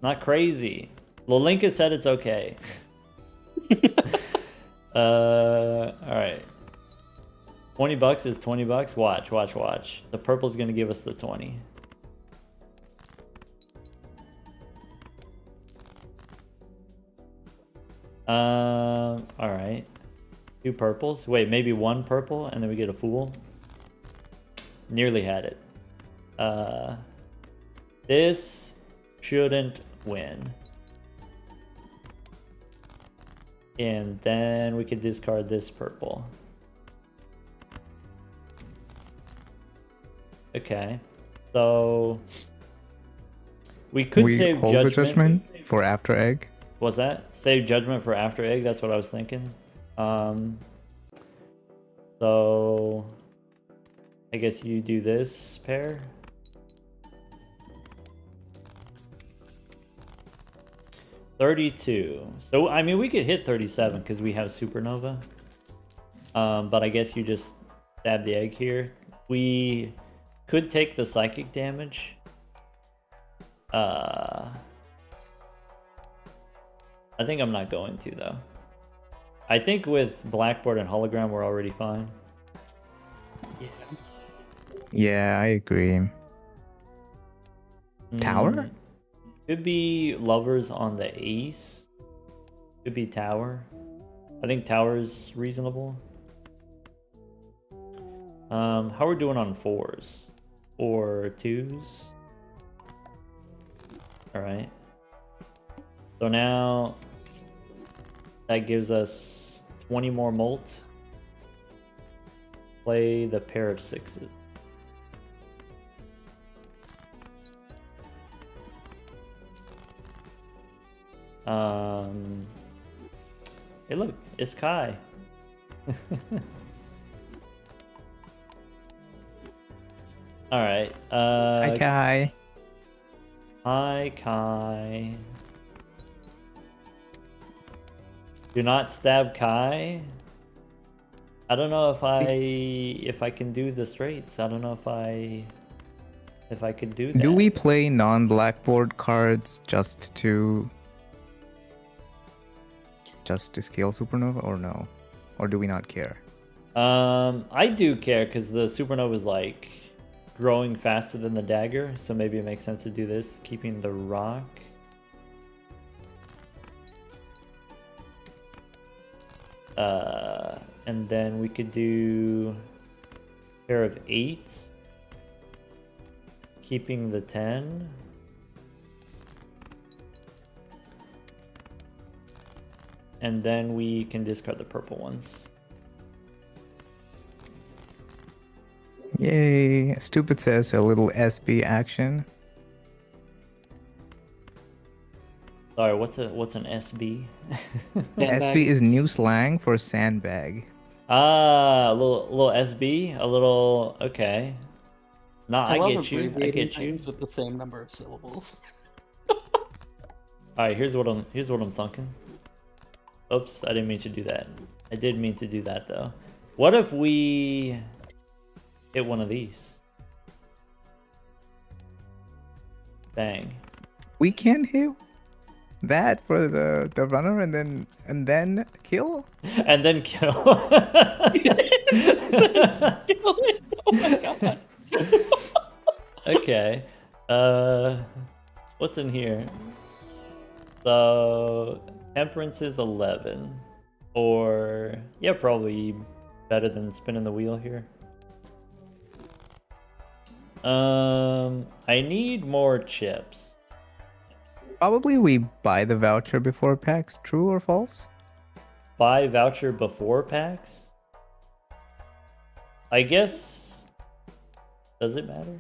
Not crazy. Lolinka said it's okay. Alright. $20 is $20. Watch. The purple's gonna give us the 20. Alright. 2 purples. Wait, maybe 1 purple and then we get a fool. Nearly had it. This shouldn't win. And then we could discard this purple. Okay. So we could save hold judgment. the judgment for after egg. What's that? Save judgment for after egg. That's what I was thinking. So I guess you do this pair. $32. So I mean we could hit 37 because we have supernova. But I guess you just stab the egg here. We could take the psychic damage. I think I'm not going to though. I think with Blackboard and Hologram, we're already fine. Yeah. Yeah, I agree. Tower? Mm, could be lovers on the ace. Could be tower. I think tower is reasonable. How are we doing on fours? Or twos? Alright. So now that gives us 20 more molt. Play the pair of sixes. Hey look, it's Kai. Alright, Hi, Kai. hi Kai. Do not stab Kai. I don't know if I can do the straights. I don't know if I could do that. Do we play non-blackboard cards just to scale Supernova or no? Or do we not care? I do care because the supernova is like growing faster than the dagger, so maybe it makes sense to do this, keeping the rock. And then we could do pair of eights, keeping the 10. And then we can discard the purple ones. Yay! Stupid says a little SB action. Sorry, what's an SB? SB is new slang for sandbag. Ah, a little SB, a little okay. Nah, I love get you. I abbreviating get you. things with the same number of syllables. All right, here's what I'm thinking. Oops, I didn't mean to do that. I did mean to do that though. What if we hit one of these? Bang. We can hit that for the runner and then kill. And then kill. Oh my god. Okay. What's in here? So temperance is 11. Or yeah, probably better than spinning the wheel here. I need more chips. Probably we buy the voucher before packs. True or false? Buy voucher before packs? I guess. Does it matter?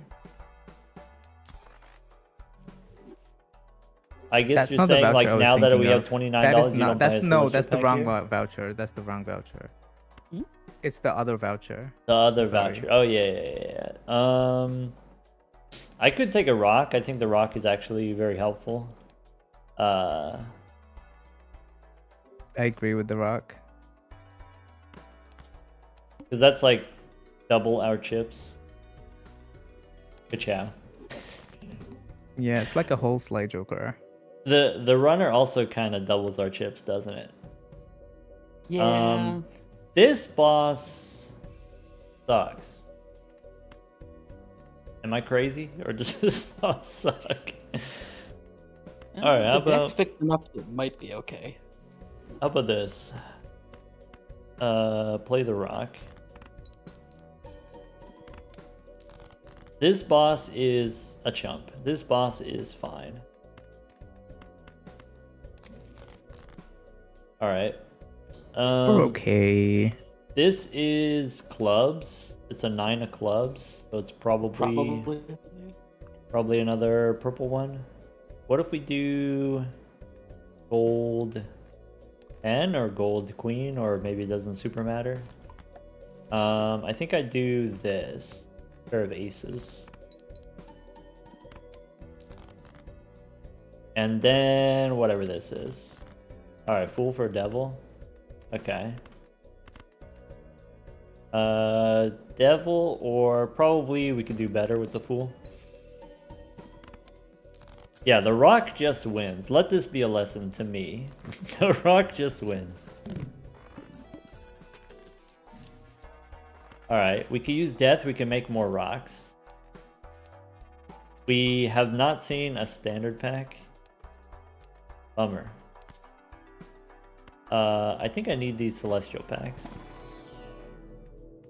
I guess That's you're not the saying voucher like I was now that we thinking have of. $29, That is you not. don't That's buy a no. Celestial That's the pack wrong here? voucher. That's the wrong voucher. Hmm? It's the other voucher. The other Sorry. voucher. Oh yeah. I could take a rock. I think the rock is actually very helpful. I agree with the rock. Because that's like double our chips. Ka-chow. Yeah, it's like a whole slide joker. The runner also kind of doubles our chips, doesn't it? Yeah. This boss sucks. Am I crazy, or does this boss suck? Alright, how the deck's about fixed enough that it might be okay. how about this? Play the rock. This boss is a chump. This boss is fine. Alright. We're okay. This is clubs. It's a 9 of clubs, so it's probably another purple one. What if we do gold 10 or gold queen, or maybe it doesn't super matter? I think I do this pair of aces, and then whatever this is. All right, fool for devil. Okay. Devil, or probably we could do better with the fool. Yeah, the rock just wins. Let this be a lesson to me. The rock just wins. Alright, we could use death, we can make more rocks. We have not seen a standard pack. Bummer. I think I need these celestial packs.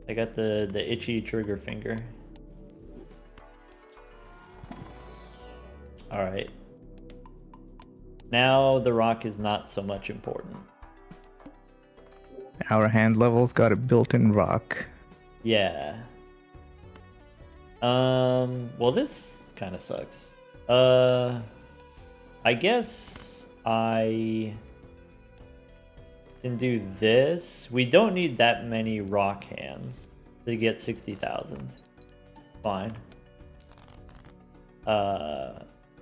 I got the itchy trigger finger. Alright. Now the rock is not so much important. Our hand level's got a built-in rock. Yeah. Well, this kind of sucks. I guess I can do this. We don't need that many rock hands to get 60,000. Fine.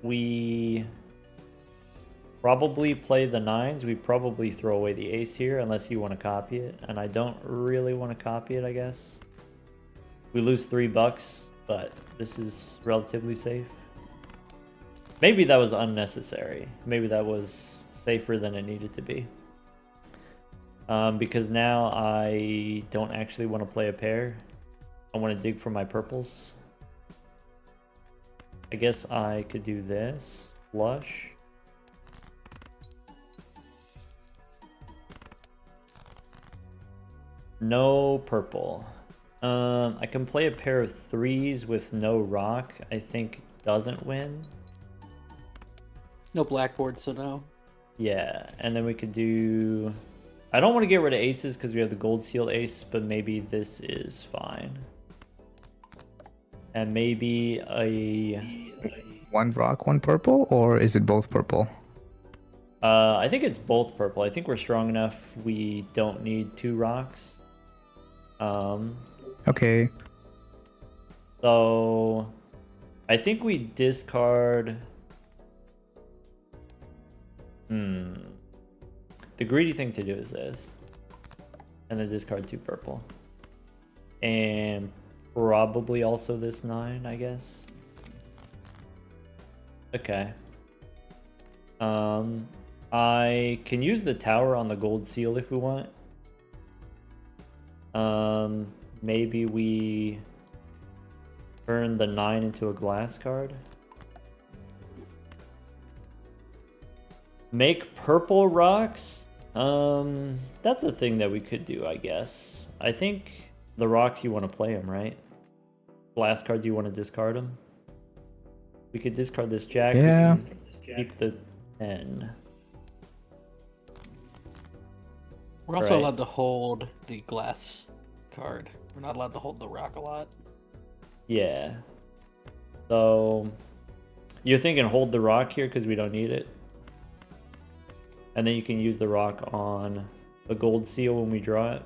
We probably play the 9s. We probably throw away the ace here unless you want to copy it. And I don't really want to copy it, I guess. We lose $3, but this is relatively safe. Maybe that was unnecessary. Maybe that was safer than it needed to be. Because now I don't actually want to play a pair. I want to dig for my purples. I guess I could do this. Flush. No purple. I can play a pair of 3s with no rock. I think doesn't win. No blackboard, so no. Yeah, and then we could do... I don't want to get rid of aces because we have the gold seal ace, but maybe this is fine. And maybe a... One rock, one purple, or is it both purple? I think it's both purple. I think we're strong enough. We don't need 2 rocks. Okay. So I think we discard... The greedy thing to do is this. And then discard 2 purple. And probably also this 9, I guess. Okay. I can use the tower on the gold seal if we want. Maybe we turn the 9 into a glass card. Make purple rocks? That's a thing that we could do, I guess. I think the rocks, you want to play them, right? Glass cards, you want to discard them? We could discard this jack. Yeah. Keep the 10. We're also Right. allowed to hold the glass card. We're not allowed to hold the rock a lot. Yeah. So you're thinking hold the rock here because we don't need it. And then you can use the rock on the gold seal when we draw it.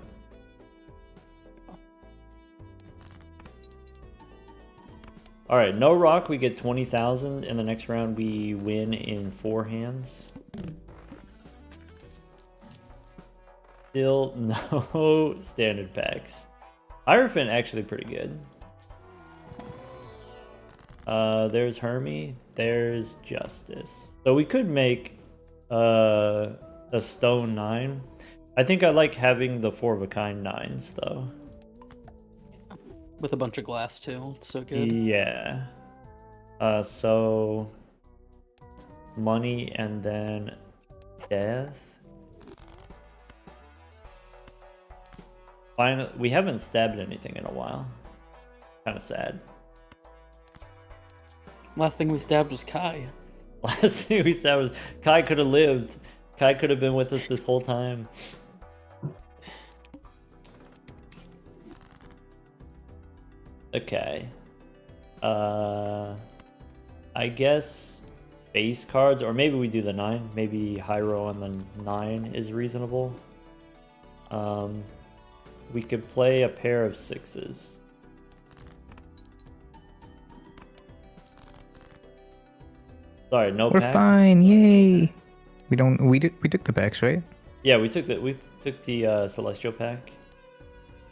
Alright, no rock, we get 20,000. In the next round, we win in 4 hands. Still no standard packs. Hierophant actually pretty good. There's Hermie. There's Justice. So we could make a stone 9. I think I like having the 4 of a kind 9s though. With a bunch of glass too. It's so good. Yeah. So money and then death. Finally, we haven't stabbed anything in a while. Kind of sad. Last thing we stabbed was Kai. Last thing we said was Kai could have lived. Kai could have been with us this whole time. Okay. I guess base cards, or maybe we do the 9. Maybe Hyro on the 9 is reasonable. We could play a pair of 6s. Sorry, no We're pack? fine, yay! We took the packs, right? Yeah, we took the celestial pack.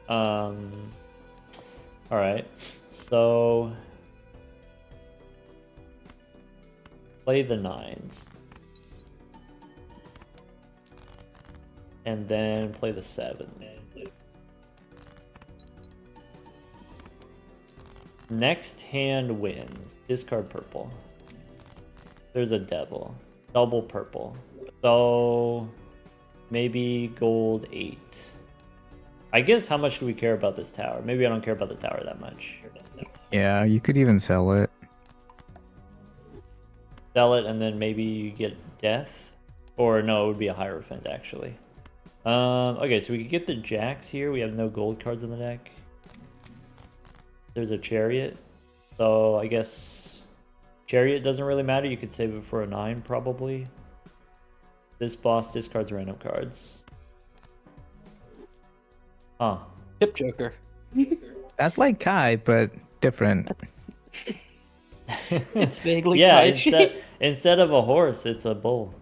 All right, so play the 9s, and then play the 7s. Next hand wins. Discard purple. There's a devil. Double purple. So maybe gold 8. I guess how much do we care about this tower? Maybe I don't care about the tower that much. Yeah, you could even sell it. Sell it and then maybe you get death. Or no, it would be a Hierophant actually. Okay, so we could get the jacks here. We have no gold cards in the deck. There's a chariot. So I guess chariot doesn't really matter. You could save it for a 9 probably. This boss discards random cards. Huh. Chip Joker. That's like Kai, but different. It's vaguely Yeah, Taichi. instead of a horse, it's a bull.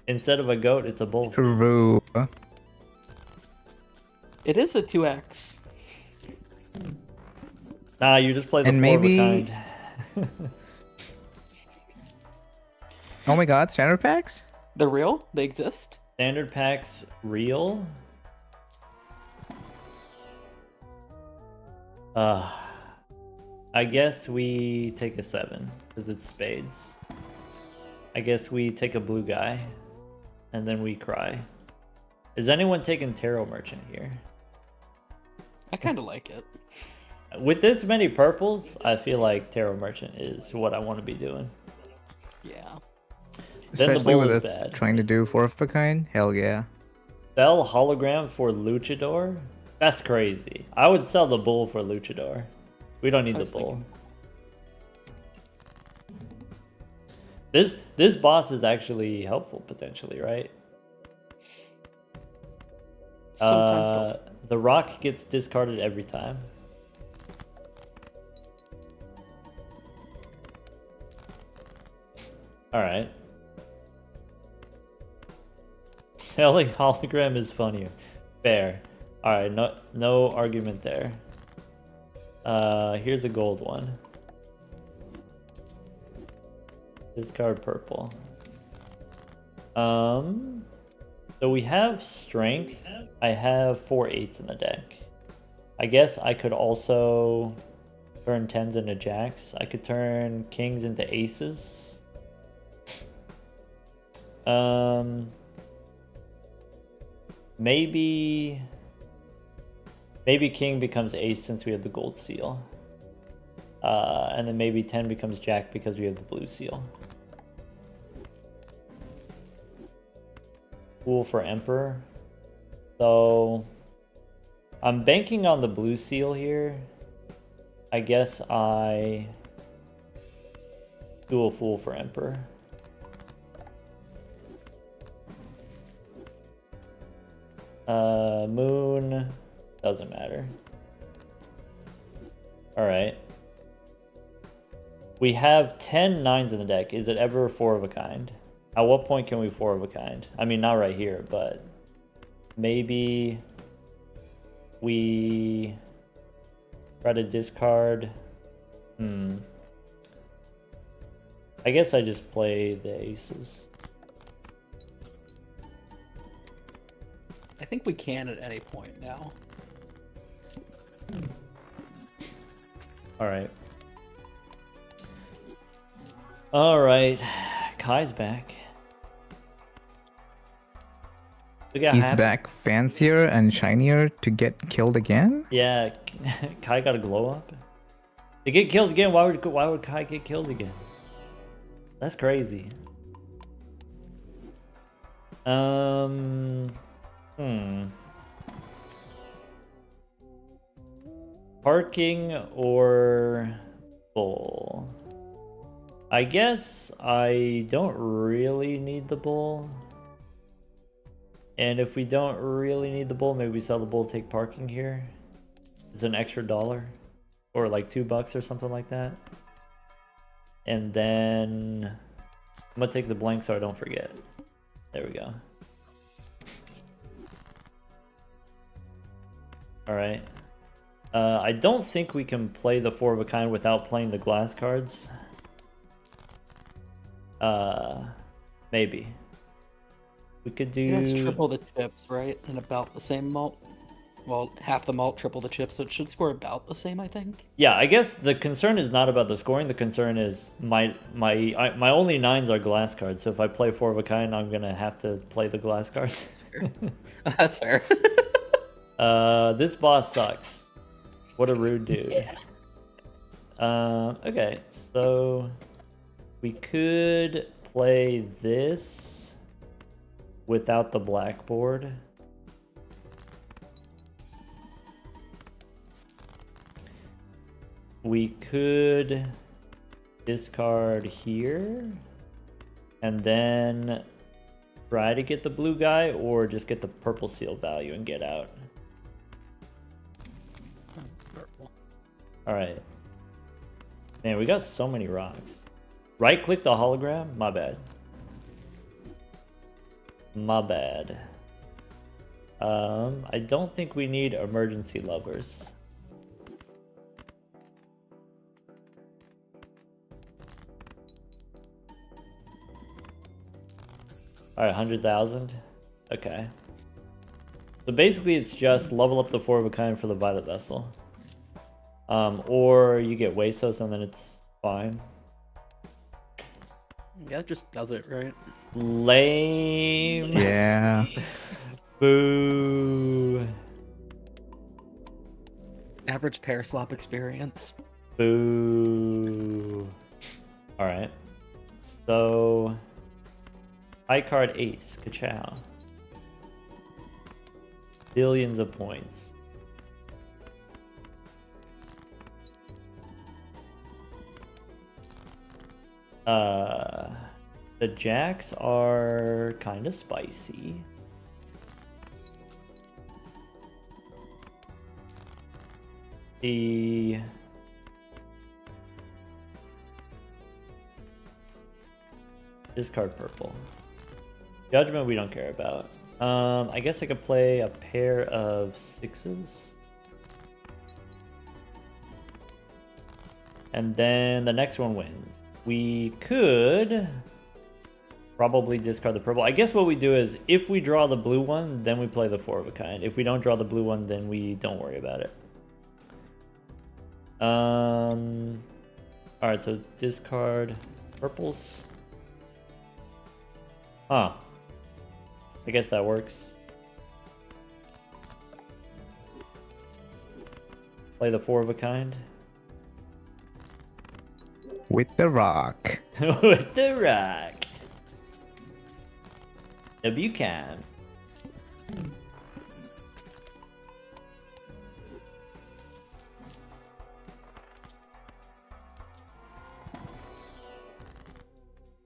Instead of a goat, it's a bull. True. It is a 2x. Nah, you just play the And four of a maybe- kind. Oh my god, standard packs? They're real? They exist? Standard packs real? I guess we take a 7 because it's spades. I guess we take a blue guy and then we cry. Is anyone taking Tarot Merchant here? I kind of like it. With this many purples, I feel like Tarot Merchant is what I want to be doing. Yeah. Then the Especially bull with is us bad. trying to do 4 of a kind? Hell yeah. Sell hologram for Luchador? That's crazy. I would sell the bull for Luchador. We don't need I the was bull. thinking- This boss is actually helpful potentially, right? Sometimes don't. The rock gets discarded every time. Alright. Selling hologram is funnier. Fair. Alright, no argument there. Here's a gold one. Discard purple. So we have strength. I have 4 8s in the deck. I guess I could also turn 10s into jacks. I could turn kings into aces. Maybe king becomes ace since we have the gold seal. And then maybe 10 becomes jack because we have the blue seal. Fool for emperor. So I'm banking on the blue seal here. I guess I do a fool for emperor. Moon doesn't matter. All right. We have 10 9s in the deck. Is it ever 4 of a kind? At what point can we 4 of a kind? I mean, not right here, but maybe we try to discard. I guess I just play the aces. I think we can at any point now. All right. All right. Kai's back. We got He's happy. back fancier and shinier to get killed again? Yeah, Kai got a glow up. To get killed again, why would Kai get killed again? That's crazy. Parking or bull? I guess I don't really need the bull. And if we don't really need the bull, maybe we sell the bull, take parking here. It's an extra $1 or like $2 or something like that. And then I'm gonna take the blank so I don't forget. There we go. All right. I don't think we can play the 4 of a kind without playing the glass cards. Maybe. We could do... It has triple the chips, right? And about the same mult. well, half the malt, triple the chip, so it should score about the same, I think. Yeah, I guess the concern is not about the scoring. The concern is my only 9s are glass cards. So if I play 4 of a kind, I'm gonna have to play the glass cards. That's fair. This boss sucks. What a rude dude. Yeah. Okay, so we could play this without the blackboard. We could discard here and then try to get the blue guy, or just get the purple seal value and get out. Purple. All right. Man, we got so many rocks. Right click the hologram? My bad. My bad. I don't think we need emergency lovers. Alright, 100,000. Okay. So basically it's just level up the 4 of a kind for the Violet Vessel. Or you get Huesos and then it's fine. Yeah, it just does it, right? Lame. Yeah. Boo. Average pair slop experience. Boo. Alright. So... high card ace. Ka-chow. Billions of points. The jacks are kind of spicy. The discard purple. Judgment we don't care about. I guess I could play a pair of 6s. And then the next one wins. We could probably discard the purple. I guess what we do is, if we draw the blue one, then we play the 4 of a kind. If we don't draw the blue one, then we don't worry about it. Alright, so discard purples. Huh. I guess that works. Play the 4 of a kind. With the rock. With the rock. W cams.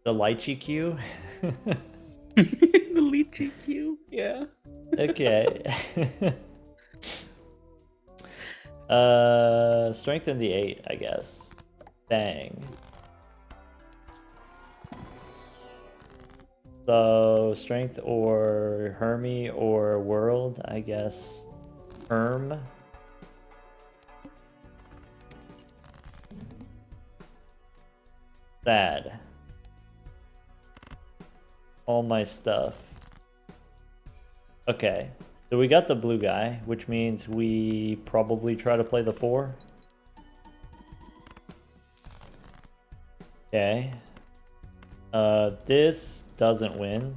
The lychee Q. The lychee Q. Yeah. Okay. Strengthen the 8, I guess. Bang. So strength or Hermie or world, I guess. Herm. Sad. All my stuff. Okay. So we got the blue guy, which means we probably try to play the 4. Okay. This doesn't win.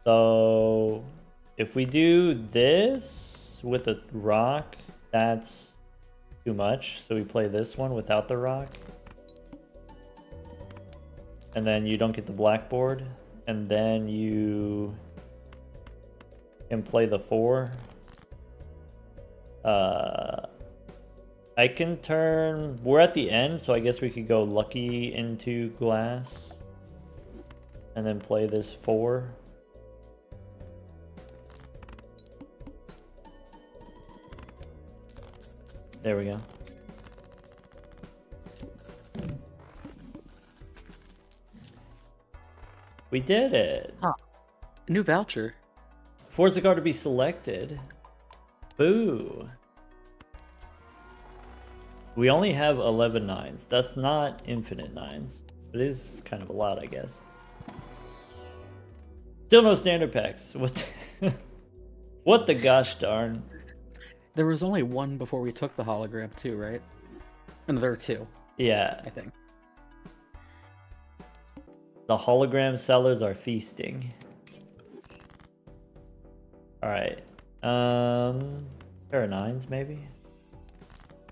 So if we do this with a rock, that's too much. So we play this one without the rock. And then you don't get the blackboard. And then you can play the 4. I can turn... we're at the end, so I guess we could go lucky into glass. And then play this 4. There we go. We did it! Huh. New voucher. Force a card to be selected. Boo! We only have 11 9s. That's not infinite 9s. It is kind of a lot, I guess. Still no standard packs. What? What the gosh darn? There was only one before we took the hologram too, right? And there were two, Yeah, I think. the hologram sellers are feasting. All right. Pair of nines, maybe.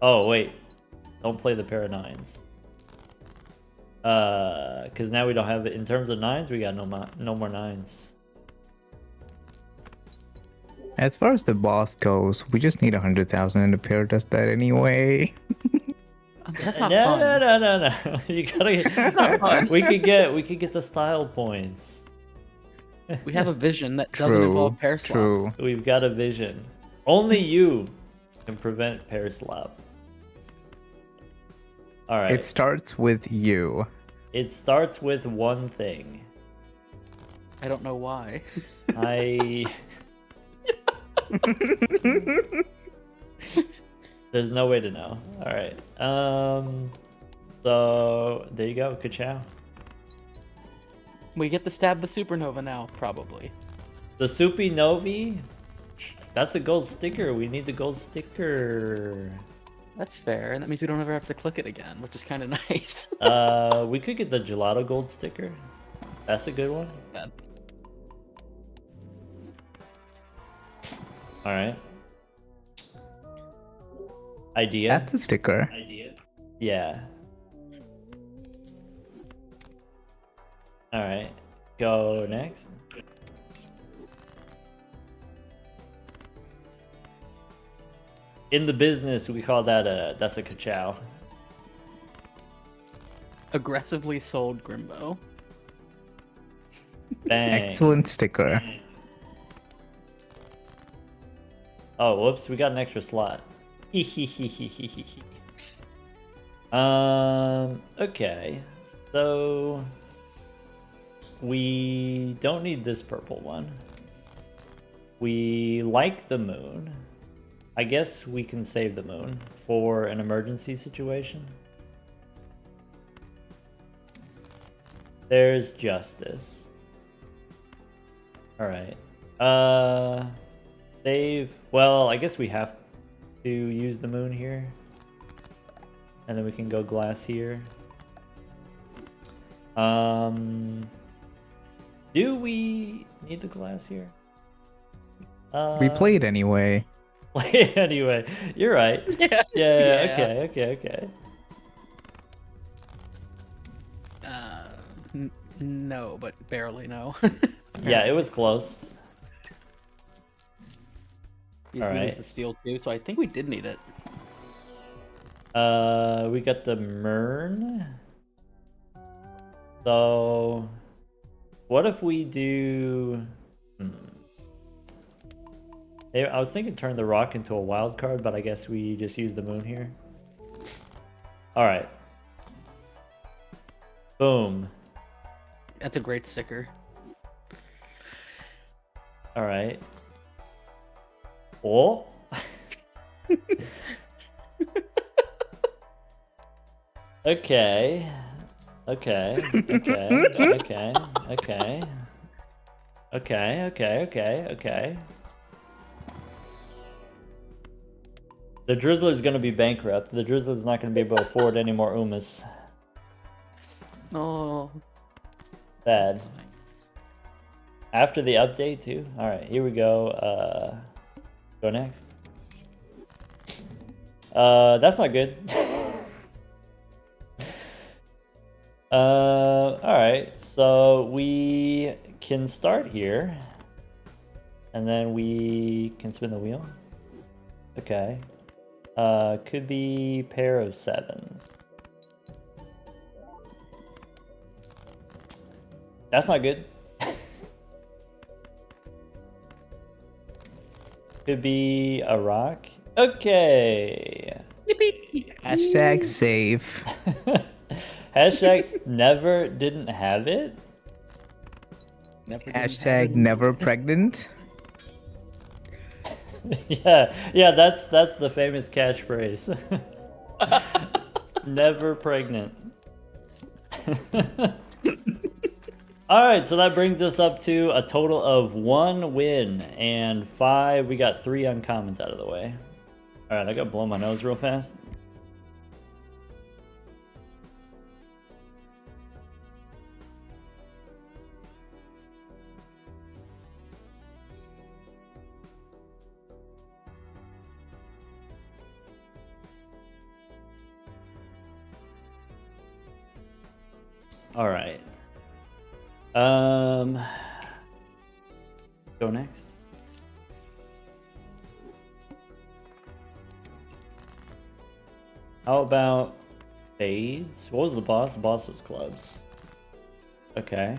Oh wait, don't play the pair of nines. Because now we don't have it in terms of nines. We got no more nines. As far as the boss goes, we just need 100,000 and the pair does that anyway. That's not no, fun. no. You gotta. That's not fun. we could get the style points. We have a vision that doesn't involve pair slap. True. We've got a vision. Only you can prevent pair slap. All right. It starts with you. It starts with one thing. I don't know why. There's no way to know. All right. So there you go, ka-chow. We get to stab the supernova now, probably. The Soupy Novi. That's a gold sticker. We need the gold sticker. That's fair, and that means we don't ever have to click it again, which is kind of nice. We could get the gelato gold sticker. That's a good one. Bad. All right. Idea. That's a sticker. Yeah. All right. Go next. In the business, we call that that's a ka-chow. Aggressively sold Grimbo. Bang. Excellent sticker. Oh, whoops, we got an extra slot. Okay. So we don't need this purple one. We like the moon. I guess we can save the moon for an emergency situation. There's justice. All right. Save. Well, I guess we have to use the moon here. And then we can go glass here. Do we need the glass here? We played anyway. Anyway, you're right. Yeah. Yeah. Okay. No, but barely no. Yeah, it was close. These All moons right. the steel too, so I think we did need it. We got the Mern. So, what if we do? I was thinking turn the rock into a wild card, but I guess we just use the moon here. All right. Boom. That's a great sticker. All right. Oh. Okay. The Drizzler's gonna be bankrupt. The Drizzler's not gonna be able to afford any more Umas. Oh. Bad. After the update too? Alright, here we go. Go next. That's not good. Alright, so we can start here. And then we can spin the wheel. Okay. Could be pair of sevens. That's not good. Could be a rock. Okay. Hashtag safe. Hashtag never didn't have it. Hashtag never pregnant. Yeah, that's the famous catchphrase. Never pregnant. All right, so that brings us up to a total of 1 win and 5. We got 3 uncommons out of the way. All right, I gotta blow my nose real fast. All right. Go next. How about spades? What was the boss? The boss was clubs. Okay.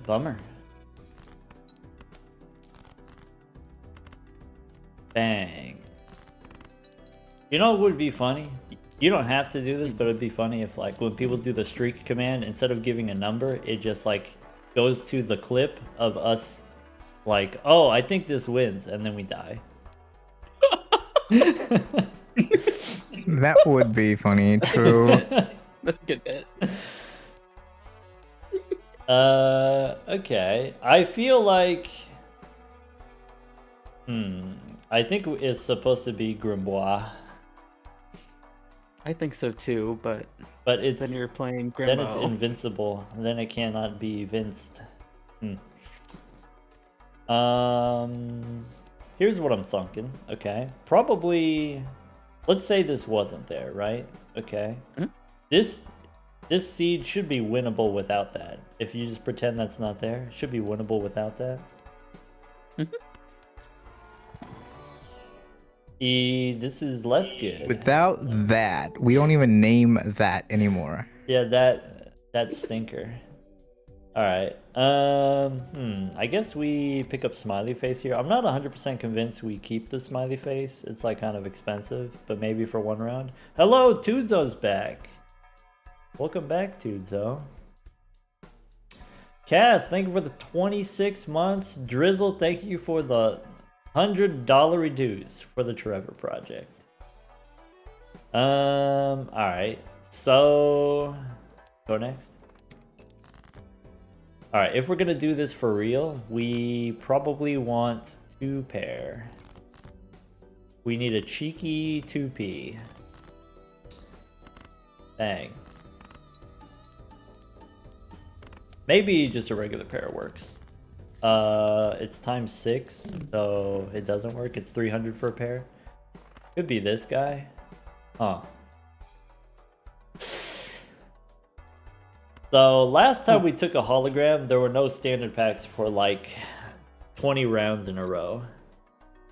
Bummer. Bang. You know what would be funny? You don't have to do this, but it'd be funny if, like, when people do the streak command, instead of giving a number, it just, like, goes to the clip of us, like, oh, I think this wins, and then we die. That would be funny, true. That's a good bit. Okay. I feel like... I think it's supposed to be Grimoire. I think so too, but it's... then you're playing Grimo. Then it's invincible. Then it cannot be evinced. Here's what I'm thinking. Okay. Probably... Let's say this wasn't there, right? Okay. Mhm. This seed should be winnable without that. If you just pretend that's not there, it should be winnable without that. This is less good. Without that, we don't even name that anymore. Yeah, that stinker. All right. I guess we pick up smiley face here. I'm not 100% convinced we keep the smiley face. It's like kind of expensive, but maybe for 1 round. Hello, Tuzo's back. Welcome back, Tuzo. Cass, thank you for the 26 months. Drizzle, thank you for the $100 dues for the Trevor Project. All right. So, go next. All right. If we're gonna do this for real, we probably want 2 pair. We need a cheeky 2p. Dang. Maybe just a regular pair works. It's times 6, so it doesn't work. It's 300 for a pair. Could be this guy. Huh. So last time we took a hologram, there were no standard packs for like 20 rounds in a row.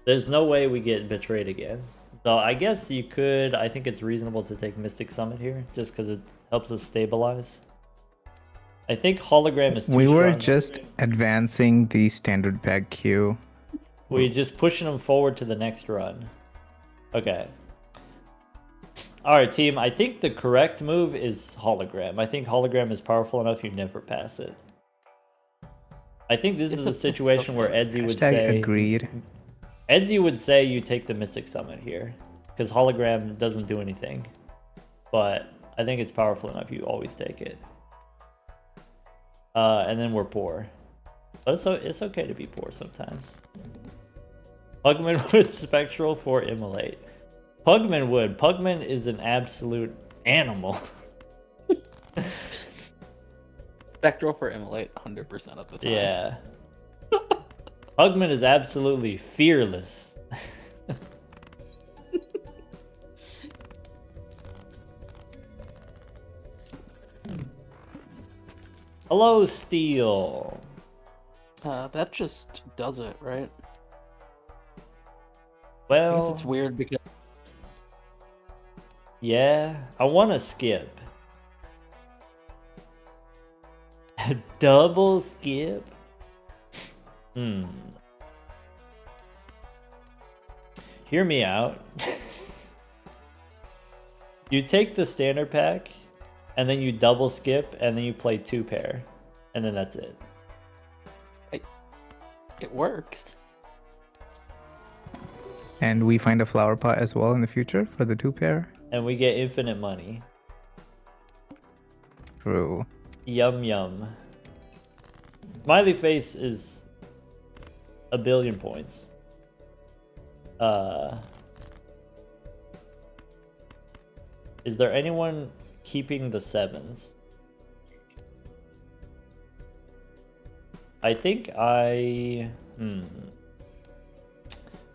There's no way we get betrayed again. So I guess you could, I think it's reasonable to take Mystic Summit here, just because it helps us stabilize. I think hologram is too We were strong. just advancing the standard pack queue. We're just pushing them forward to the next run. Okay. Alright, team. I think the correct move is hologram. I think hologram is powerful enough you never pass it. I think this is a situation where Edsy would Hashtag say... agreed. Edsy would say you take the Mystic Summit here. Because hologram doesn't do anything. But I think it's powerful enough you always take it. And then we're poor. But it's okay to be poor sometimes. Pugman would Spectral for Immolate. Pugman would. Pugman is an absolute animal. Spectral for Immolate 100% of the time. Yeah. Pugman is absolutely fearless. Hello, Steel. That just does it, right? I Well, guess it's weird because yeah, I want to skip. Double skip? Hear me out. You take the standard pack, and then you double skip, and then you play 2 pair. And then that's it. it works. And we find a flower pot as well in the future for the 2 pair. And we get infinite money. True. Yum yum. Smiley face is a billion points. Is there anyone keeping the 7s? I think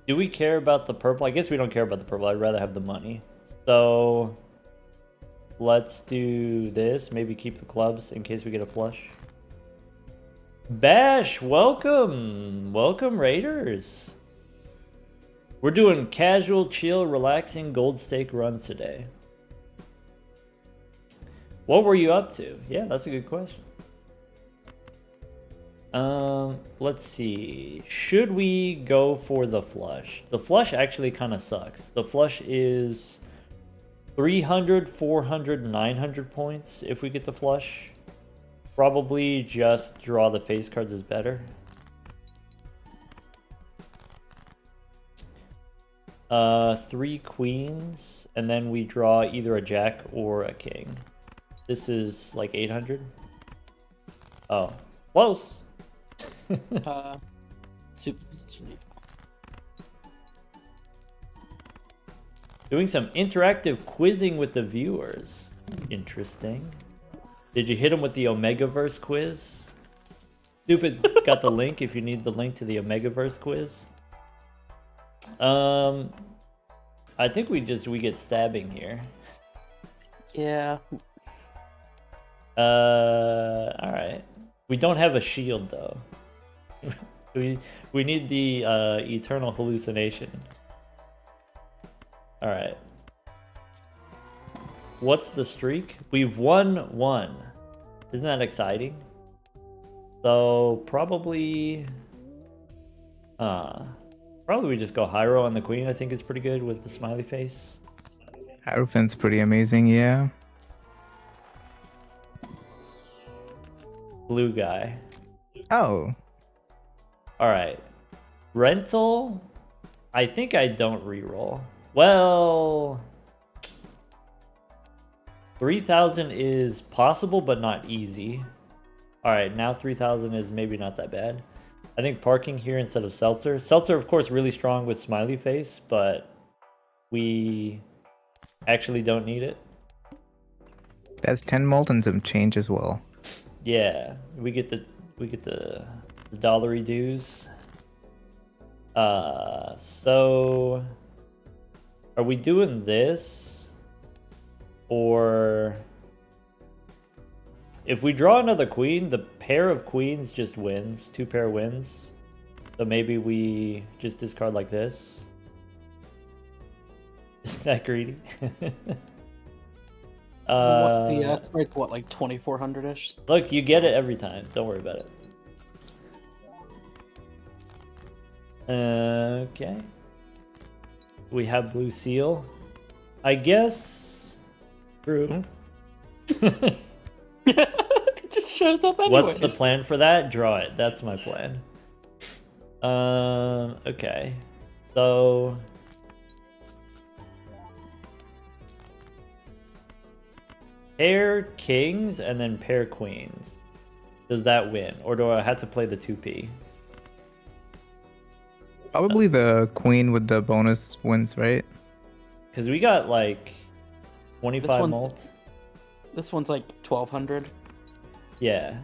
do we care about the purple? I guess we don't care about the purple. I'd rather have the money. So let's do this. Maybe keep the clubs in case we get a flush. Bash, welcome. Welcome, Raiders. We're doing casual, chill, relaxing gold stake runs today. What were you up to? Yeah, that's a good question. Let's see. Should we go for the flush? The flush actually kind of sucks. The flush is 300, 400, 900 points if we get the flush. Probably just draw the face cards is better. Three queens, and then we draw either a jack or a king. This is like 800. Oh, close. Doing some interactive quizzing with the viewers. Interesting. Did you hit him with the Omegaverse quiz? Stupid got the link if you need the link to the Omegaverse quiz. I think we get stabbing here. Yeah. Alright. We don't have a shield though. we need the eternal hallucination. Alright. What's the streak? We've won 1. Isn't that exciting? So probably we just go Hyro on the queen. I think is pretty good with the smiley face. Hierophant's pretty amazing, yeah. Blue guy. Oh. Alright. Rental? I think I don't reroll. Well, 3,000 is possible, but not easy. Alright, now 3,000 is maybe not that bad. I think parking here instead of Seltzer. Seltzer, of course, really strong with smiley face, but we actually don't need it. That's 10 mult and some change as well. Yeah, we get the dollary dues. So are we doing this? Or if we draw another queen, the pair of queens just wins. 2 pair wins. So maybe we just discard like this. Isn't that greedy? The spread's what, like 2,400-ish? Look, you get it every time. Don't worry about it. Okay. We have blue seal. I guess. True. It just shows up anyway. What's the plan for that? Draw it. That's my plan. Okay. So pair kings and then pair queens. Does that win? Or do I have to play the 2p? Probably the queen with the bonus wins, right? Because we got like 25 mult. This one's like 1,200. Yeah.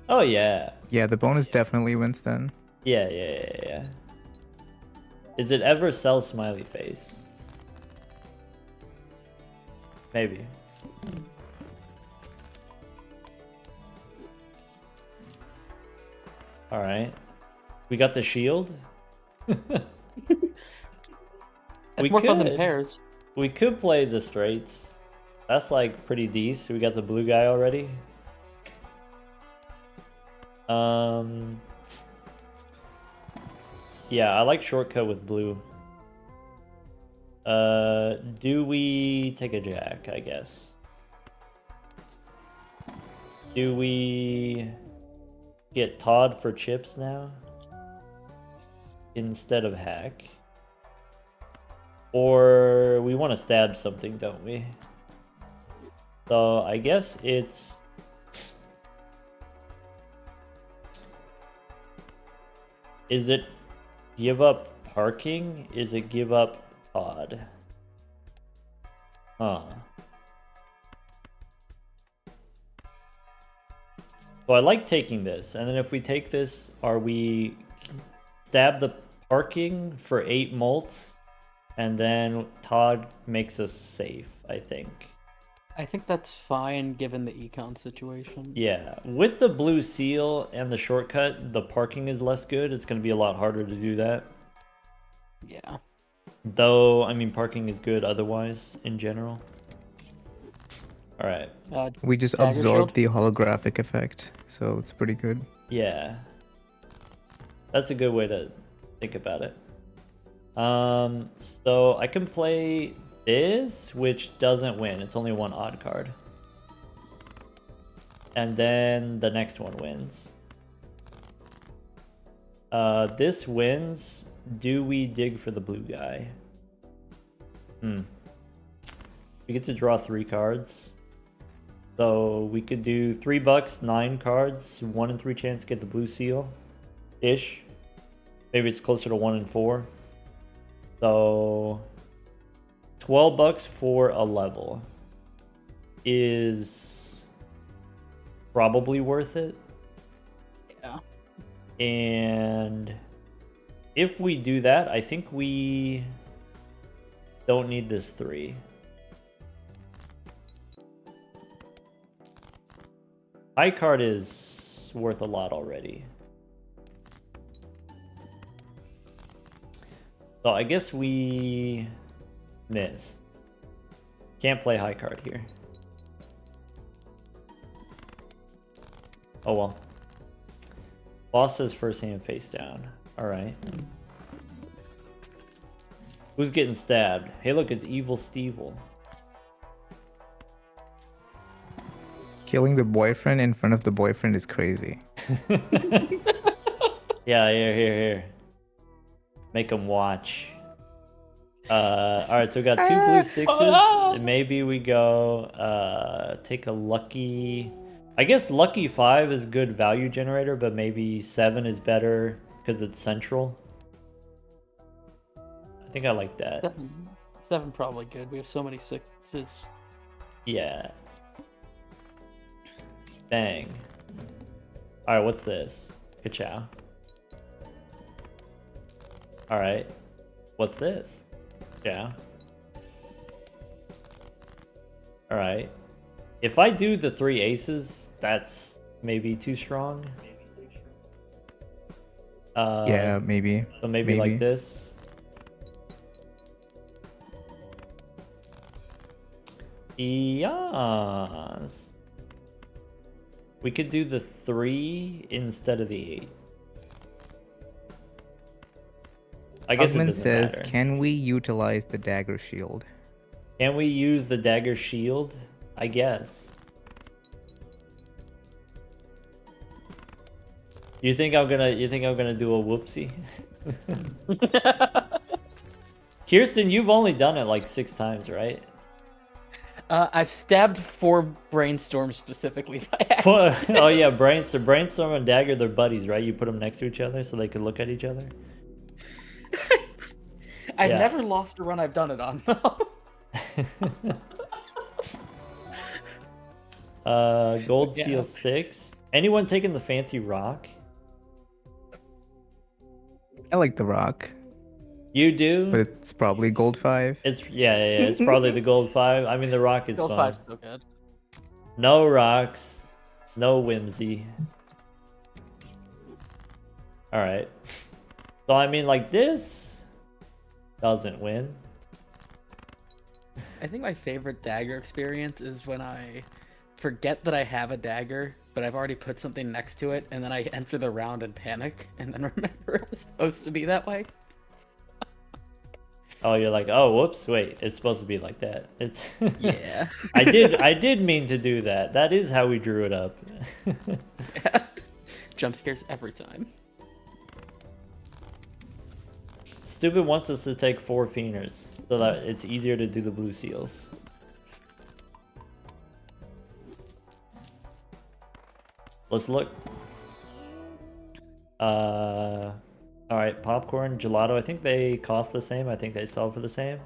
Oh, yeah. Yeah, the bonus definitely wins then. Yeah. Is it ever sell smiley face? Maybe. Alright. We got the shield? It's more fun than pairs. We could play the straights. That's like pretty decent. We got the blue guy already. Yeah, I like shortcut with blue. Do we take a jack, I guess? Do we get Todd for chips now? Instead of hack? Or we want to stab something, don't we? So I guess it's... Is it give up parking? Is it give up Todd? Huh. So I like taking this, and then if we take this, are we stab the parking for 8 molt, and then Todd makes us safe, I think. I think that's fine given the econ situation. Yeah, with the blue seal and the shortcut, the parking is less good. It's going to be a lot harder to do that. Yeah. Though, I mean, parking is good otherwise, in general. Alright. We just Dagger absorbed shield? the holographic effect, so it's pretty good. Yeah. That's a good way to think about it. So I can play this, which doesn't win. It's only one odd card. And then the next one wins. This wins. Do we dig for the blue guy? We get to draw 3 cards. So we could do $3, 9 cards, 1 in 3 chance to get the blue seal, ish. Maybe it's closer to 1 in 4. So $12 for a level is probably worth it. Yeah. And if we do that, I think we don't need this 3. High card is worth a lot already. So I guess we missed. Can't play high card here. Oh well. Boss says first hand face down. Alright. Who's getting stabbed? Hey look, it's Evil Stevel. Killing the boyfriend in front of the boyfriend is crazy. Yeah, here. Make him watch. Alright, so we got 2 blue 6s. Maybe we go take a lucky... I guess lucky 5 is good value generator, but maybe 7 is better because it's central. I think I like that. 7 probably good. We have so many 6s. Yeah. Bang. Alright, what's this? Ka-chow. Alright. What's this? Yeah. Alright. If I do the 3 aces, that's maybe too strong. Yeah, maybe. So maybe like this. Yes. We could do the 3 instead of the 8. I guess it Hugman doesn't says, matter. can we utilize the dagger shield? Can we use the dagger shield? I guess. You think I'm gonna do a whoopsie? Kirsten, you've only done it like 6 times, right? I've stabbed 4 brainstorms specifically by accident. Oh yeah, brainstorm and dagger, they're buddies, right? You put them next to each other so they could look at each other. I've Yeah. never lost a run I've done it on, though. Gold Yeah. seal 6. Anyone taking the fancy rock? I like the rock, You do? but it's probably gold 5. It's it's probably the gold 5. I mean the rock is Gold fun. 5's so good. No rocks. No whimsy. Alright. So I mean like this doesn't win. I think my favorite dagger experience is when I forget that I have a dagger, but I've already put something next to it, and then I enter the round and panic, and then remember it was supposed to be that way. Oh, you're like, oh whoops, wait, it's supposed to be like that. It's Yeah. I did mean to do that. That is how we drew it up. Yeah. Jump scares every time. Stupid wants us to take 4 Fienders so that it's easier to do the blue seals. Let's look. All right, popcorn, gelato. I think they cost the same. I think they sell for the same.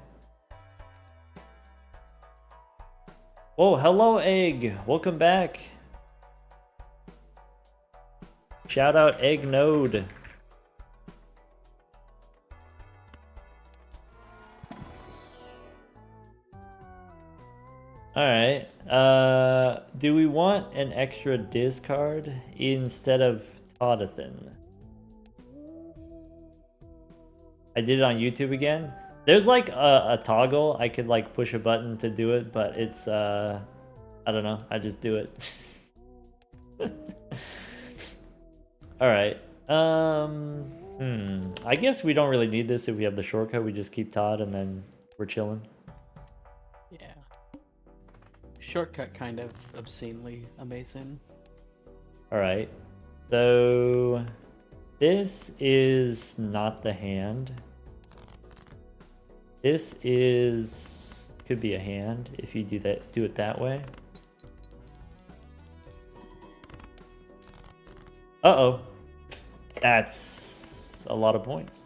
Oh, hello, Egg. Welcome back. Shout out Egg Node. All right. Do we want an extra discard instead of Taudathan? I did it on YouTube again. There's like a toggle. I could like push a button to do it, but it's I don't know. I just do it. All right. I guess we don't really need this if we have the shortcut. We just keep Todd and then we're chilling. Yeah. Shortcut kind of obscenely amazing. All right. So this is not the hand. This is could be a hand if you do it that way. Uh-oh. That's a lot of points.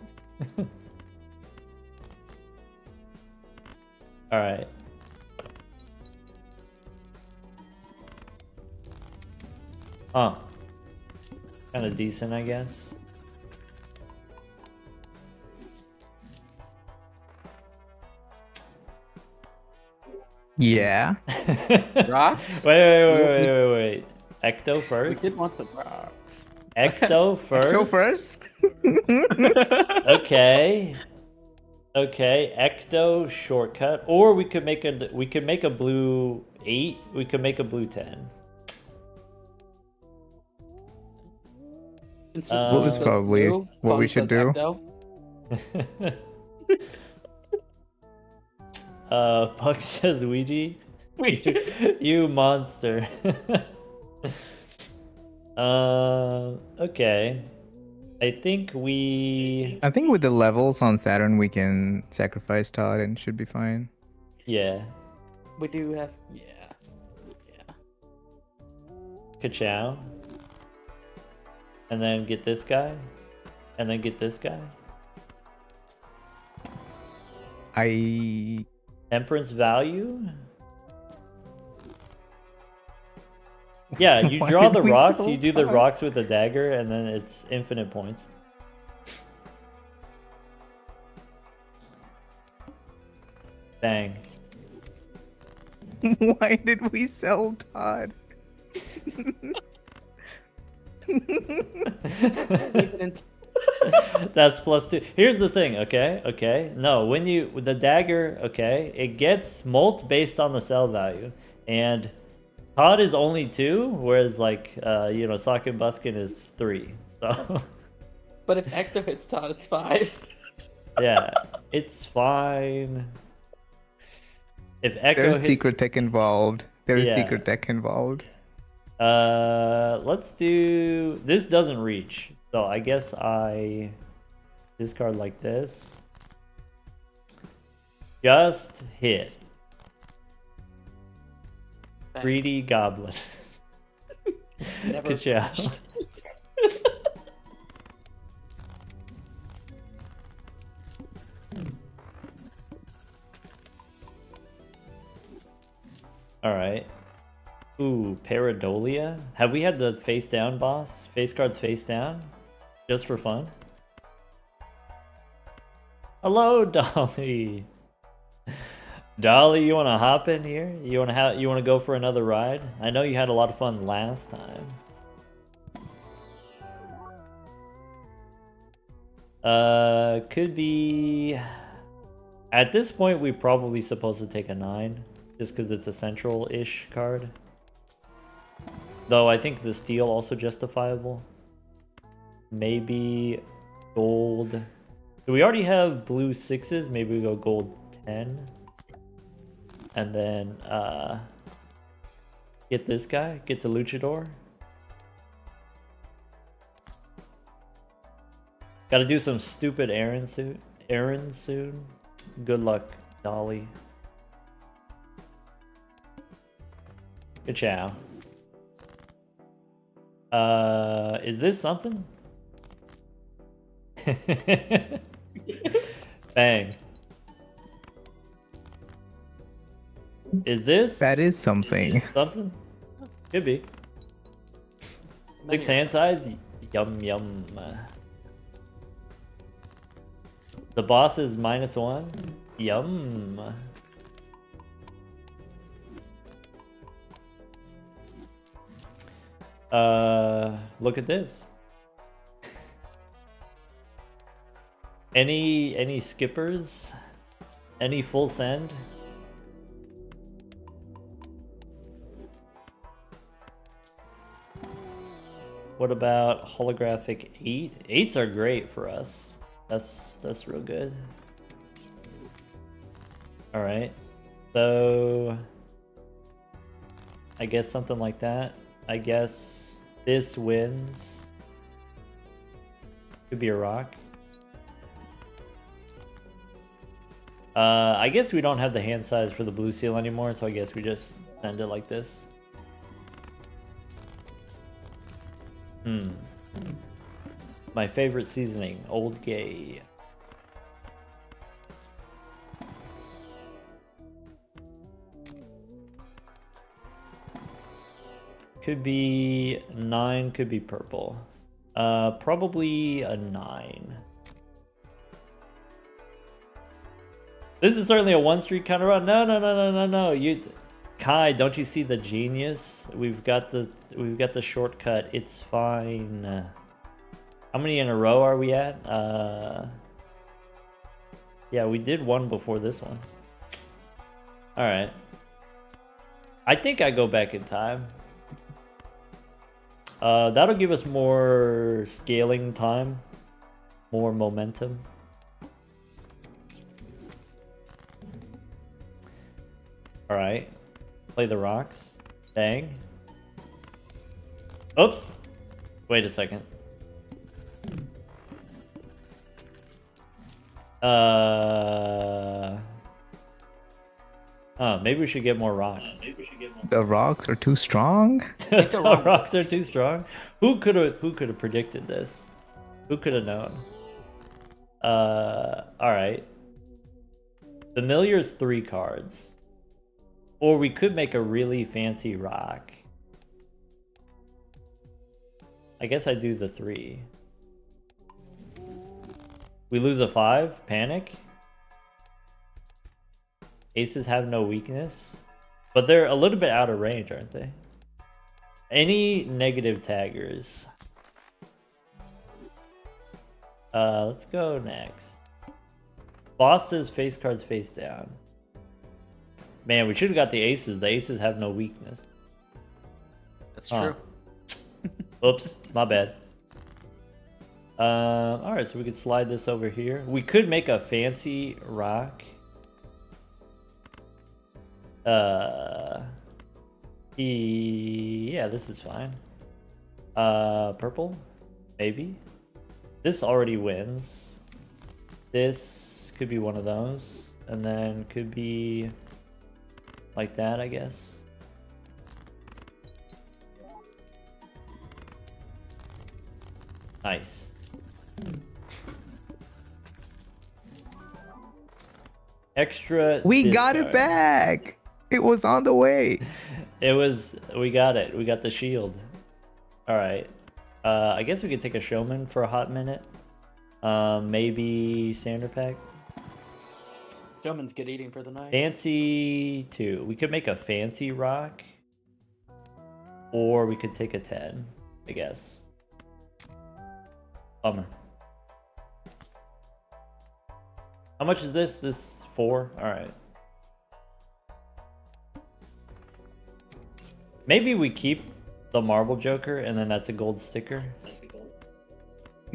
All right. Huh. Kind of decent, I guess. Yeah. Rocks? Wait. Ecto We first? did want some rocks. Ecto first? Go first. Okay. Okay, Ecto shortcut. Or we could make a blue 8. We could make a blue 10. Consistency This is says probably blue, what we Fun should says do. Ecto. Puck says Ouija. You monster. Okay. I think with the levels on Saturn, we can sacrifice Todd and should be fine. yeah. We do have, yeah. Ka-chow. And then get this guy. And then get this guy. Temperance value? Yeah, you Why draw did the we rocks, sell you do the Todd? rocks with a dagger, and then it's infinite points. Bang. Why did we sell Todd? That's +2. Here's the thing, okay? No, when you with the dagger, okay, it gets molt based on the sell value, and Todd is only 2, whereas like Sock and Buskin is 3. So But if Ecto hits Todd, it's 5. yeah, it's fine. If Echo There's hit, secret tech involved. There's Yeah. secret tech involved. let's do this. Doesn't reach, so I guess I discard like this. Just hit. Greedy goblin. Never Good job. finished. All right. Ooh, Paradolia. Have we had the face down boss? Face cards face down? Just for fun? Hello, Dolly. Dolly, you want to hop in here? You want to go for another ride? I know you had a lot of fun last time. Could be. At this point, we're probably supposed to take a 9, just because it's a central-ish card. Though I think the steel also justifiable. Maybe gold. Do we already have blue 6s? Maybe we go gold 10. And then get this guy. Get to Luchador. Gotta do some stupid errands soon. Good luck, Dolly. Good chow. Is this something? Bang. Is this? That is something. Something? Could be. Many 6 hand size? Yum yum. The boss is -1? Yum. Look at this. Any skippers? Any full send? What about holographic 8? 8s are great for us. That's real good. All right. So I guess something like that. I guess this wins. Could be a rock. I guess we don't have the hand size for the blue seal anymore, so I guess we just send it like this. My favorite seasoning, Old Gay. Could be 9, could be purple. Probably a 9. This is certainly a 1 streak kind of run. No. You, Kai, don't you see the genius? We've got the shortcut. It's fine. How many in a row are we at? Yeah, we did one before this one. All right. I think I go back in time. That'll give us more scaling time, more momentum. All right, play the rocks. Bang. Oops. Wait a second. Oh, maybe we should get more rocks. The rocks are too strong. The rocks are too strong. Who could have predicted this? Who could have known? All right. Familiar's 3 cards. Or we could make a really fancy rock. I guess I do the 3. We lose a 5. Panic. Aces have no weakness. But they're a little bit out of range, aren't they? Any negative taggers? Let's go next. Boss says face cards face down. Man, we should have got the aces. The aces have no weakness. That's true. Oops, my bad. Alright, so we could slide this over here. We could make a fancy rock. Yeah, this is fine. Purple? Maybe? This already wins. This could be one of those. And then could be like that, I guess. Nice. Extra. We got discard. it back. It was on the way. We got it. We got the shield. All right. I guess we could take a showman for a hot minute. Maybe standard pack. Showman's good eating for the night. Fancy 2. We could make a fancy rock. Or we could take a 10, I guess. Bummer. How much is this? This 4? Alright. Maybe we keep the marble joker and then that's a gold sticker.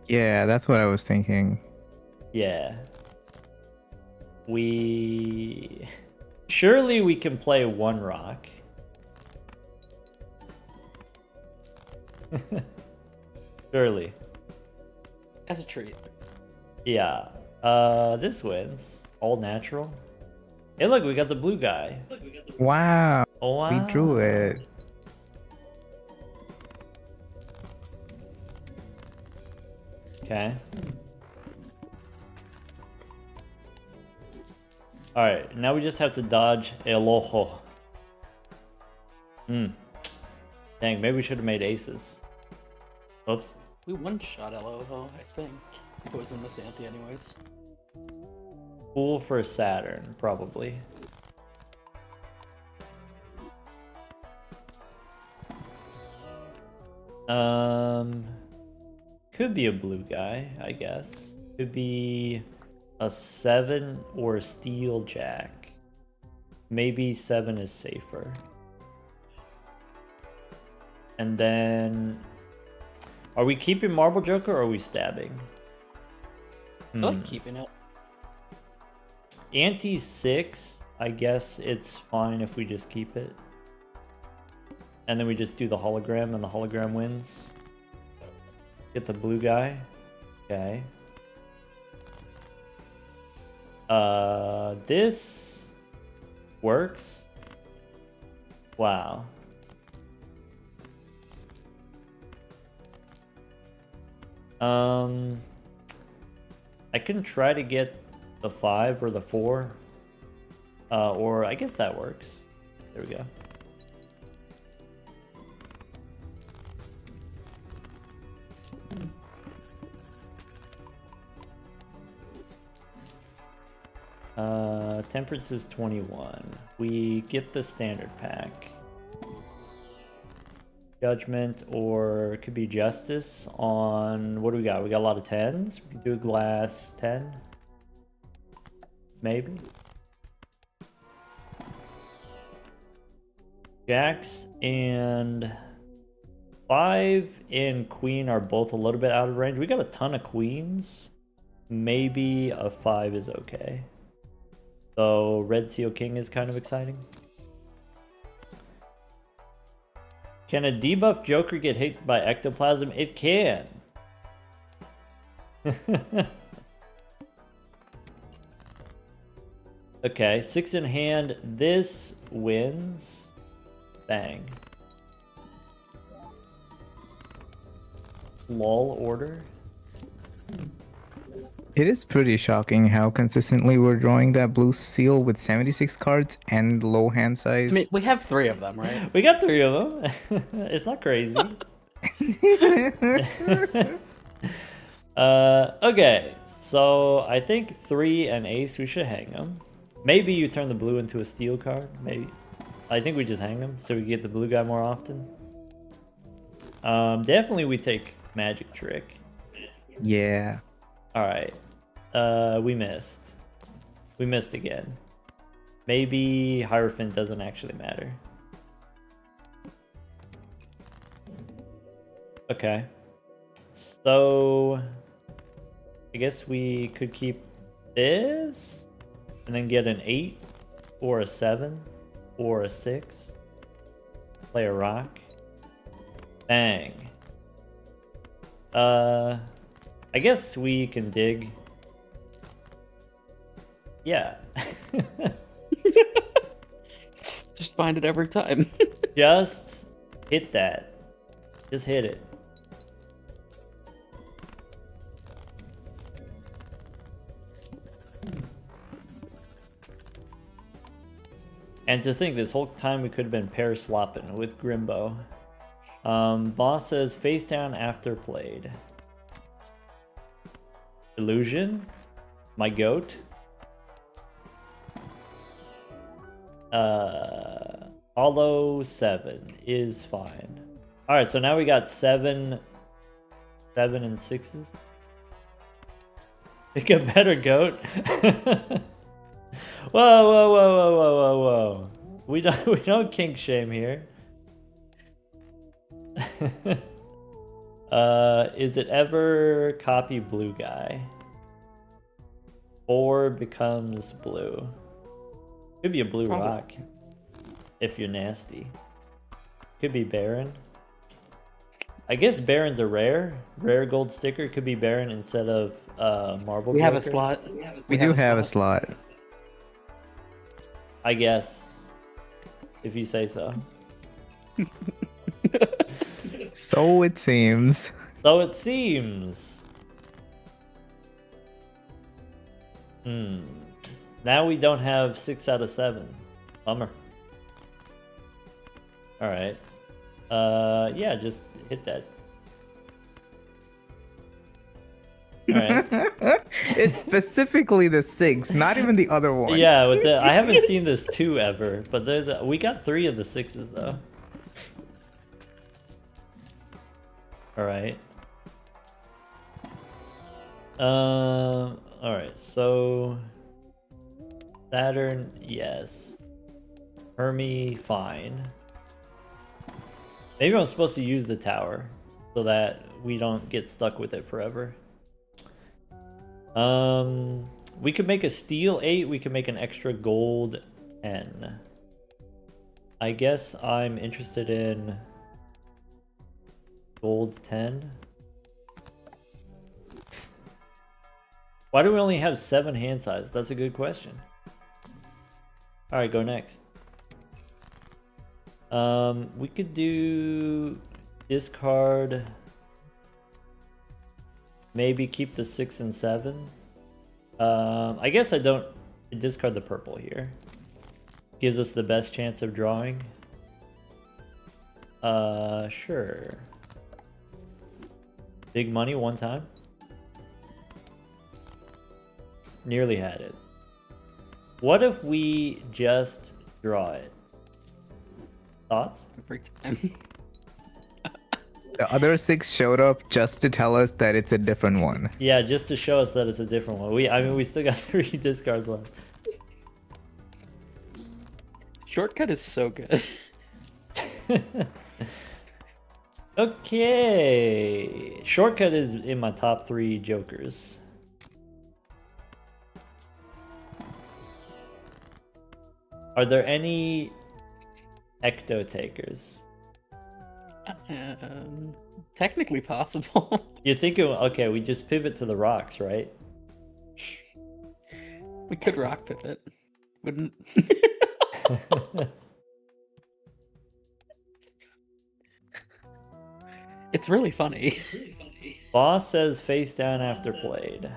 Yeah, that's what I was thinking. Yeah. Surely we can play 1 rock. Surely. As a treat. Yeah. This wins. All natural. Hey, look, we got the blue guy. Wow. Oh, wow. We drew it. Okay. Alright, now we just have to dodge El Ojo. Hmm. Dang, maybe we should have made aces. Oops. We one-shot Elovo, I think. If it was in this ante anyways. Fool for Saturn, probably. Could be a blue guy, I guess. Could be a 7 or a steel jack. Maybe 7 is safer. And then... Are we keeping Marble Joker or are we stabbing? I like keeping it. Ante 6, I guess it's fine if we just keep it. And then we just do the hologram and the hologram wins. Get the blue guy. Okay. This works. Wow. I can try to get the 5 or the 4. Or I guess that works. There we go. Temperance is 21. We get the standard pack. Judgment, or it could be Justice on... What do we got? We got a lot of 10s. We can do a glass 10. Maybe. Jacks and 5 and Queen are both a little bit out of range. We got a ton of Queens. Maybe a 5 is okay. So Red Seal King is kind of exciting. Can a debuff Joker get hit by Ectoplasm? It can. Okay, 6 in hand. This wins. Bang. Lol order. It is pretty shocking how consistently we're drawing that blue seal with 76 cards and low hand size. I mean, we have 3 of them, right? We got 3 of them. It's not crazy. Okay, so I think 3 and ace, we should hang them. Maybe you turn the blue into a steel card. Maybe. I think we just hang them so we get the blue guy more often. Definitely we take Magic Trick. Yeah. Alright. We missed. We missed again. Maybe Hierophant doesn't actually matter. Okay. So... I guess we could keep this. And then get an 8. Or a 7. Or a 6. Play a rock. Bang. I guess we can dig. Yeah. Just find it every time. Just hit that. Just hit it. And to think, this whole time we could have been pair slopping with Grimbo. Boss says face down after played. Illusion, my goat. Hollow 7 is fine. All right, so now we got 7 and 6s. Pick a better goat. Whoa. We don't kink shame here. Is it ever copy blue guy? 4 becomes blue. Could be a blue Probably. rock. If you're nasty. Could be Baron. I guess Baron's a rare. Rare gold sticker. Could be Baron instead of Marble We have a Broker. slot. We do have a slot. I guess. If you say so. So it seems. So it seems. Now we don't have 6 out of 7. Bummer. Alright. Yeah, just hit that. Alright. It's specifically the 6, not even the other one. Yeah, with the I haven't seen this 2 ever, but we got 3 of the 6s though. Alright. Alright, so Saturn, yes. Hermie, fine. Maybe I'm supposed to use the tower so that we don't get stuck with it forever. We could make a steel 8, we could make an extra gold 10. I guess I'm interested in gold 10. Why do we only have 7 hand size? That's a good question. Alright, go next. We could do discard. Maybe keep the 6 and 7. I guess I don't discard the purple here. Gives us the best chance of drawing. Sure. Big money one time. Nearly had it. What if we just draw it? Thoughts? Every time. The other 6 showed up just to tell us that it's a different one. Yeah, just to show us that it's a different one. I mean, we still got 3 discards left. Shortcut is so good. Okay. Shortcut is in my top 3 jokers. Are there any ecto takers? Technically possible. You're thinking, okay, we just pivot to the rocks, right? We could rock pivot. Wouldn't. It's really funny. Boss says face down after played.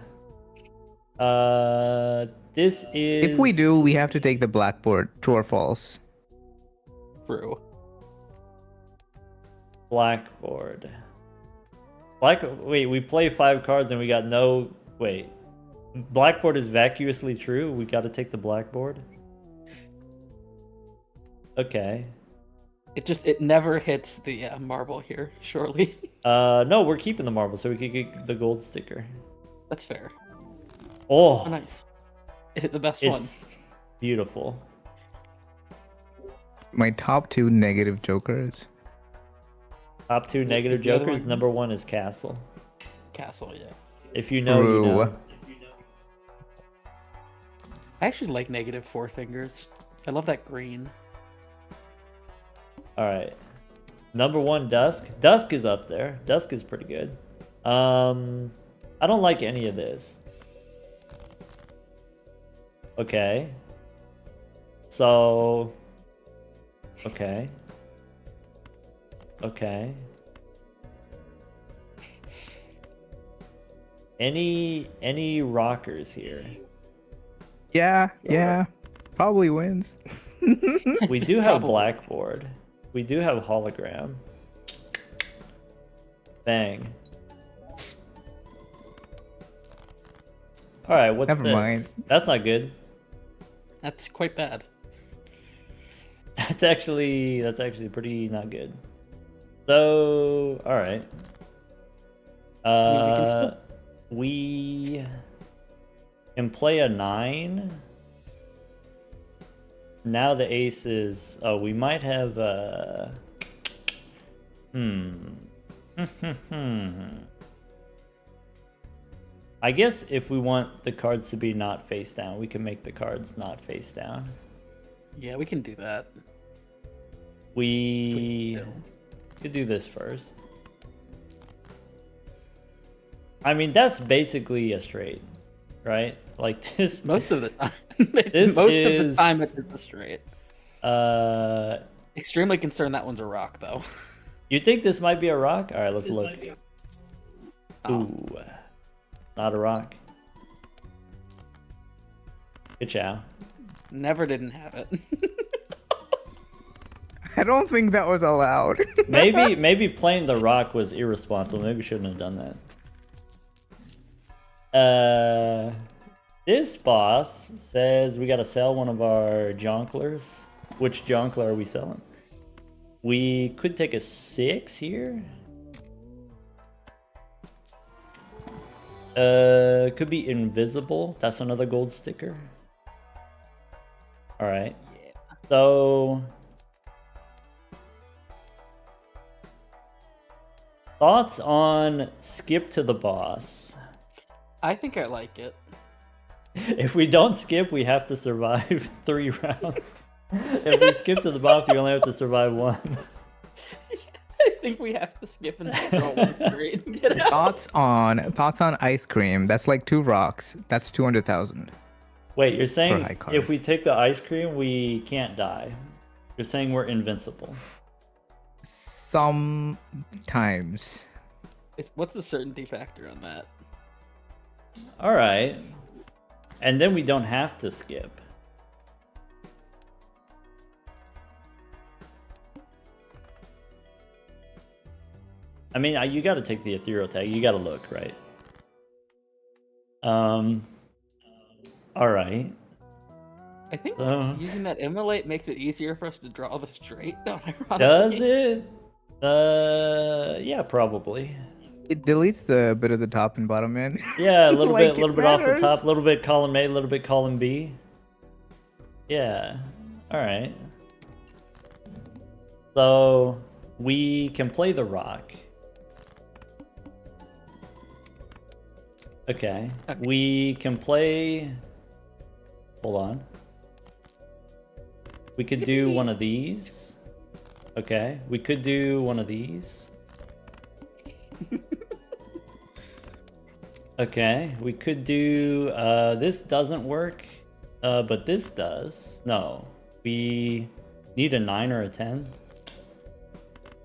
This is... If we do, we have to take the blackboard. True or false? True. Blackboard. Wait, we play 5 cards and we got no... Wait. Blackboard is vacuously true? We gotta take the blackboard? Okay. It never hits the marble here, surely. No, we're keeping the marble so we can get the gold sticker. That's fair. Oh, Oh, nice. It hit the best one. it's beautiful. My top 2 negative jokers. Top 2 negative is the other jokers. one? Number 1 is Castle. Castle, yeah. If you know, you True. know. I actually like negative 4 fingers. I love that green. All right. Number 1, Dusk. Dusk is up there. Dusk is pretty good. I don't like any of this. Okay. So. Okay. Okay. Any rockers here? Yeah. Probably wins. We Just do have probably. blackboard. We do have hologram. Bang. All right, what's Never this? mind. That's not good. That's quite bad. That's actually pretty not good. So, all right. mean, we can still- We can play a 9. Now the ace is. Oh, we might have. I guess if we want the cards to be not face down, we can make the cards not face down. Yeah, we can do that. We do. could do this first. I mean, that's basically a straight, right? Like this. Most of the time. This Most of the is- time it is the straight. Uh, Extremely concerned that one's a rock, though. you think this might be a rock? All right, let's look. Oh. Ooh, not a rock. Good chow. Never didn't have it. I don't think that was allowed. Maybe playing the rock was irresponsible. Maybe we shouldn't have done that. This boss says we gotta sell one of our jonklers. Which jonkler are we selling? We could take a 6 here. Could be invisible. That's another gold sticker. All right. Yeah. So, thoughts on skip to the boss? I think I like it. If we don't skip, we have to survive 3 rounds. If we skip to the boss, we only have to survive 1. I think we have to skip and roll one straight and get out. Thoughts on ice cream. That's like 2 rocks. That's 200,000. Wait, you're saying high card. if we take the ice cream, we can't die? You're saying we're invincible? Sometimes. What's the certainty factor on that? All right. And then we don't have to skip. I mean, you got to take the ethereal tag. You got to look, right? All right. I think So- using that immolate makes it easier for us to draw the straight down. Does it? Yeah, probably. It deletes the bit of the top and bottom end. Yeah, a little Like bit, it little bit off the matters. top, a little bit column A, a little bit column B. Yeah. All right. So we can play the rock. Okay. We can play. Hold on. We could do one of these. Okay. We could do one of these. Okay, we could do, this doesn't work, but this does. No, we need a 9 or a 10.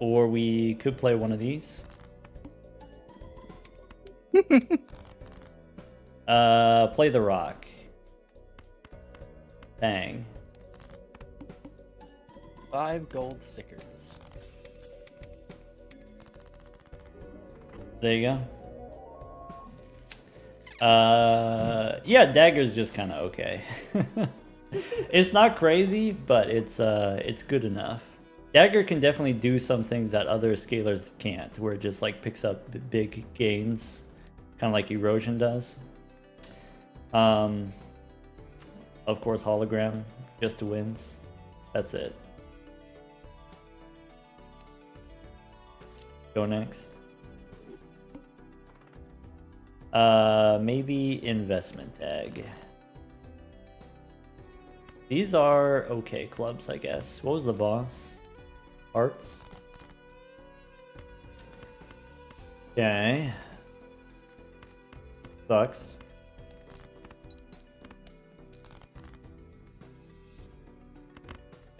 Or we could play one of these. Play the rock. Bang. 5 gold stickers. There you go. Yeah, dagger's just kind of okay. It's not crazy, but it's good enough. Dagger can definitely do some things that other scalars can't, where it just like picks up big gains, kind of like erosion does. Of course, hologram just wins. That's it. Go next. Maybe investment tag. These are okay clubs, I guess. What was the boss? Arts. Okay. Sucks.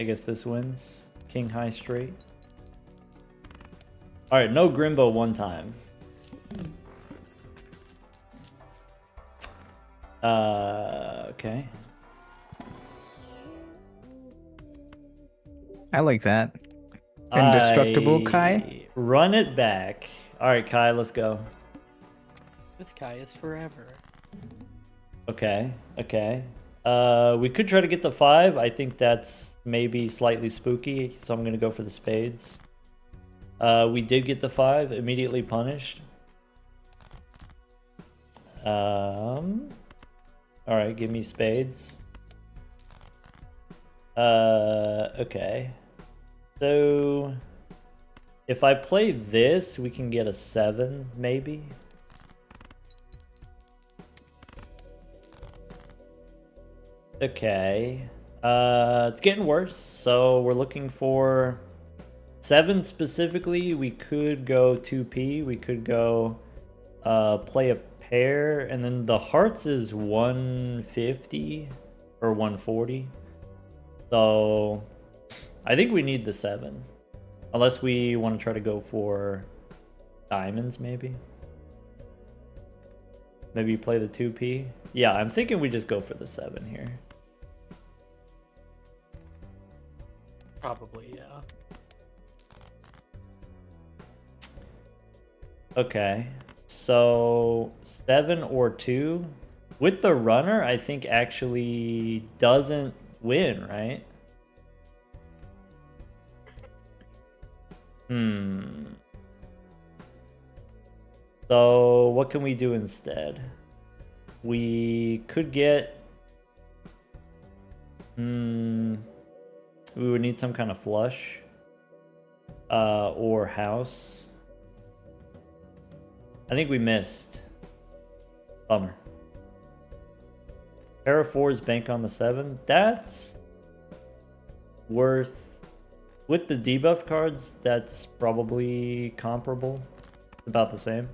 I guess this wins. King high straight. Alright, no Grimbo one time. Okay. I like that. Indestructible Kai? Run it back. Alright, Kai, let's go. This Kai is forever. Okay, okay. We could try to get the 5. I think that's maybe slightly spooky, so I'm gonna go for the spades. We did get the 5, immediately punished. Alright, give me spades. Okay. So if I play this, we can get a 7, maybe. Okay. It's getting worse, so we're looking for 7 specifically. We could go 2p. We could go play a pair, and then the hearts is 150 or 140. So I think we need the 7. Unless we want to try to go for diamonds, maybe. Maybe play the 2P. Yeah, I'm thinking we just go for the 7 here. Probably, yeah. Okay, so 7 or 2 with the runner, I think actually doesn't win, right? So what can we do instead? We could get we would need some kind of flush or house. I think we missed. Bummer. Pair of 4s, bank on the 7. That's worth... With the debuffed cards, that's probably comparable. About the same.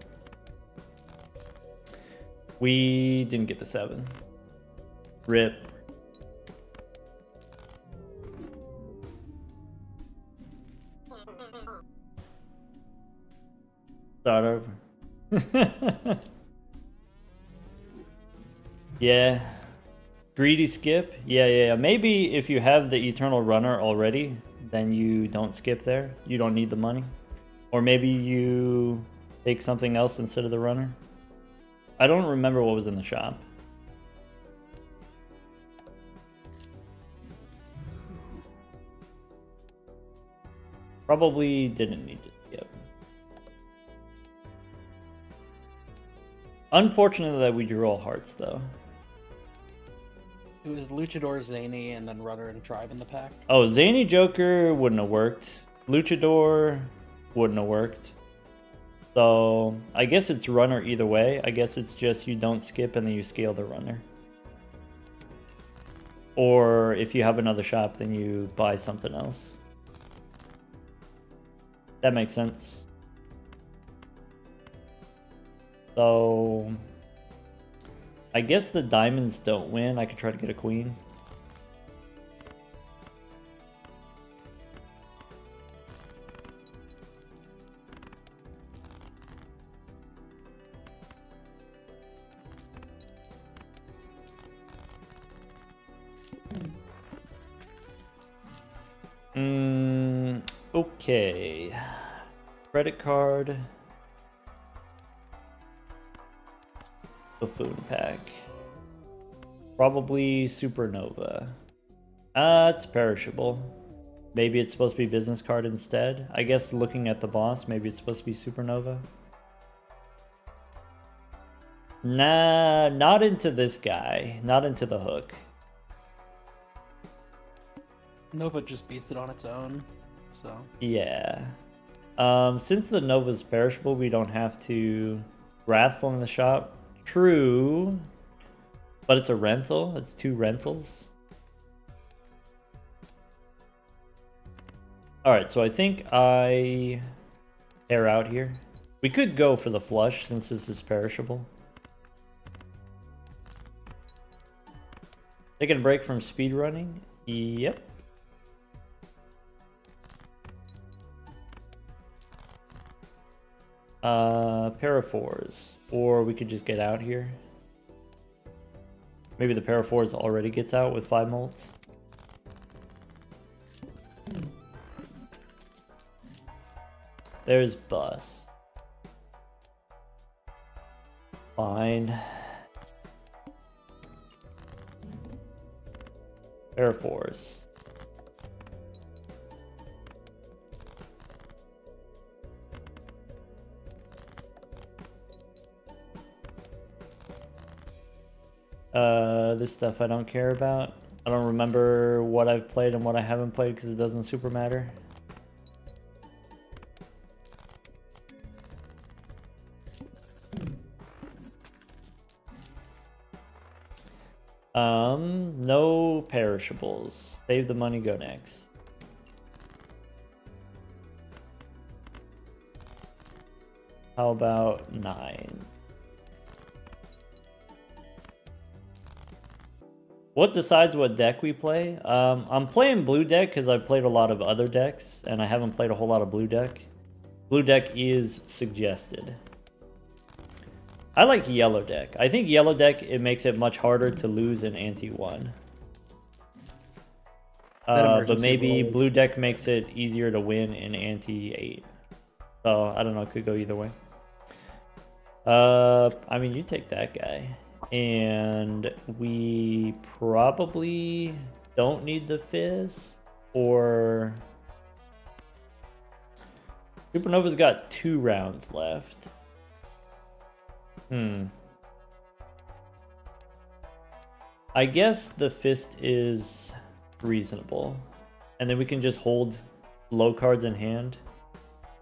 We didn't get the 7. Rip. Start over. Yeah. Greedy skip? Yeah. Maybe if you have the Eternal Runner already, then you don't skip there. You don't need the money. Or maybe you take something else instead of the runner. I don't remember what was in the shop. Probably didn't need to skip. Unfortunate that we drew all hearts, though. It was Luchador, Zany, and then Runner and Tribe in the pack. Oh, Zany Joker wouldn't have worked. Luchador wouldn't have worked. So, I guess it's runner either way. I guess it's just you don't skip and then you scale the runner. Or if you have another shop, then you buy something else. That makes sense. So, I guess the diamonds don't win. I could try to get a queen. Okay. Credit card. Buffoon pack. Probably Supernova. It's perishable. Maybe it's supposed to be business card instead. I guess looking at the boss, maybe it's supposed to be Supernova. Nah, not into this guy. Not into the hook. Nova just beats it on its own, so... Yeah. Since the Nova's perishable, we don't have to Wrathful in the shop. True. But it's a rental. It's 2 rentals. Alright, so I think I air out here. We could go for the flush since this is perishable. Taking a break from speedrunning? Yep. Pair of 4s. Or we could just get out here. Maybe the pair of 4s already gets out with 5 molts. There's bus. Fine. Pair of 4s. This stuff I don't care about. I don't remember what I've played and what I haven't played because it doesn't super matter. No perishables. Save the money, go next. How about 9? What decides what deck we play? I'm playing blue deck because I've played a lot of other decks, and I haven't played a whole lot of blue deck. Blue deck is suggested. I like yellow deck. I think yellow deck, it makes it much harder to lose in ante 1. But emergency maybe roll is- blue deck makes it easier to win in ante 8. So I don't know, it could go either way. I mean, you take that guy. And we probably don't need the fist, or Supernova's got 2 rounds left. I guess the fist is reasonable. And then we can just hold low cards in hand.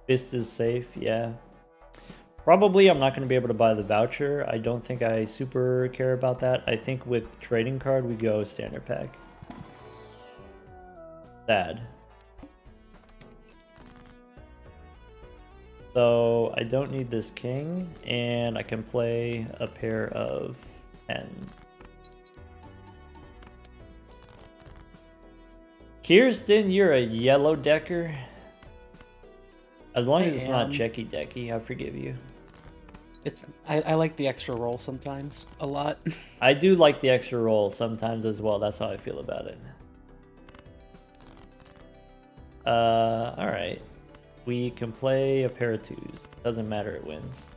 Fist is safe, yeah. Probably I'm not going to be able to buy the voucher. I don't think I super care about that. I think with trading card we go standard pack. Sad. So I don't need this king, and I can play a pair of 10. Kirsten, you're a yellow decker. As long as it's not checky decky, I forgive you. I like the extra roll sometimes a lot. I do like the extra roll sometimes as well. That's how I feel about it. Alright. We can play a pair of 2s. Doesn't matter, it wins.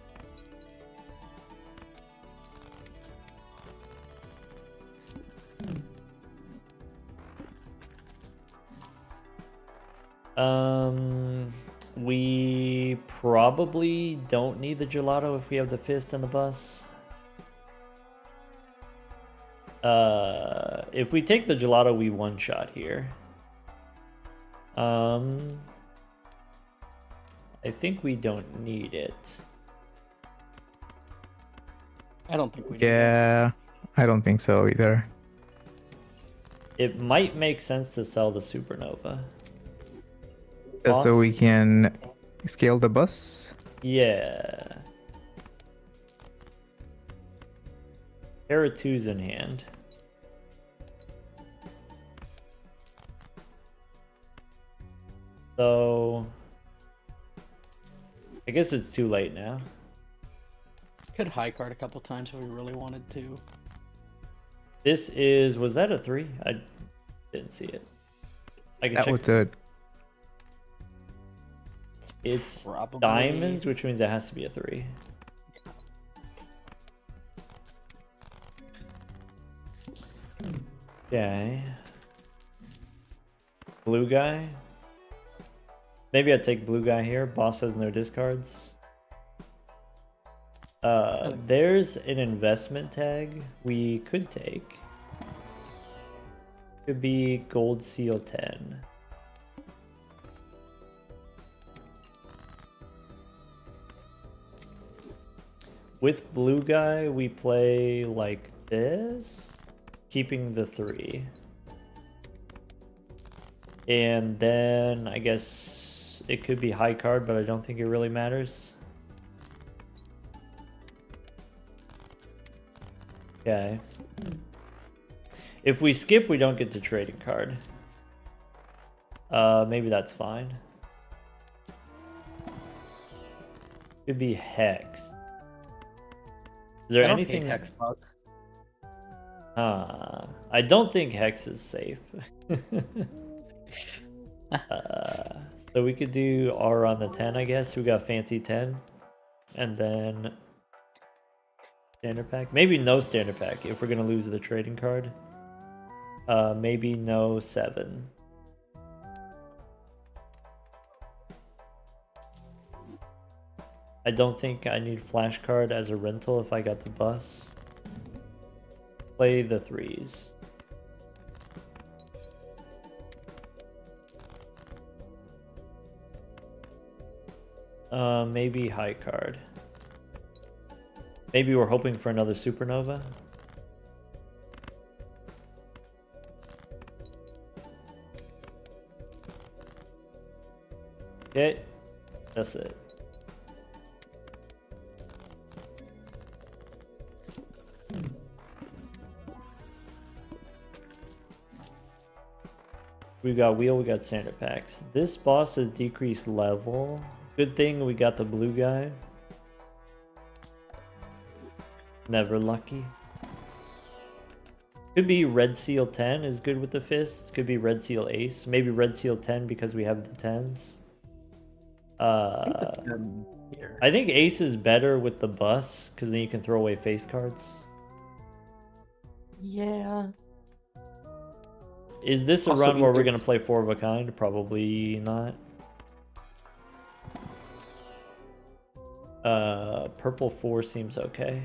We probably don't need the gelato if we have the fist and the bus. If we take the gelato, we one-shot here. I think we don't need it. I don't think we do. Yeah, I don't think so either. It might make sense to sell the Supernova. Just so we Boss? can scale the bus. Yeah. Pair of 2s in hand. So I guess it's too late now. Could high card a couple times if we really wanted to. This is, was that a 3? I didn't see it. I can That check. was a It's Probably. diamonds, which means it has to be a 3. Okay. Blue guy. Maybe I'd take blue guy here. Boss has no discards. There's an investment tag we could take. Could be gold seal 10. With blue guy, we play like this, keeping the 3. And then I guess it could be high card, but I don't think it really matters. Okay. If we skip, we don't get the trading card. Maybe that's fine. Could be Hex. Is there I don't anything? hate Hex Bus. I don't think Hex is safe. So we could do R on the 10, I guess. We got fancy 10. And then standard pack. Maybe no standard pack if we're going to lose the trading card. Maybe no 7. I don't think I need flash card as a rental if I got the bus. Play the 3s. Maybe high card. Maybe we're hoping for another Supernova. Okay, that's it. We got wheel, we got standard packs. This boss is decreased level. Good thing we got the blue guy. Never lucky. Could be Red Seal 10 is good with the fists. Could be Red Seal Ace. Maybe Red Seal 10 because we have the 10s. I think Ace is better with the bus because then you can throw away face cards. Yeah. Is this a Also, run where we're these going to play 4 of a kind? Probably not. Purple 4 seems okay.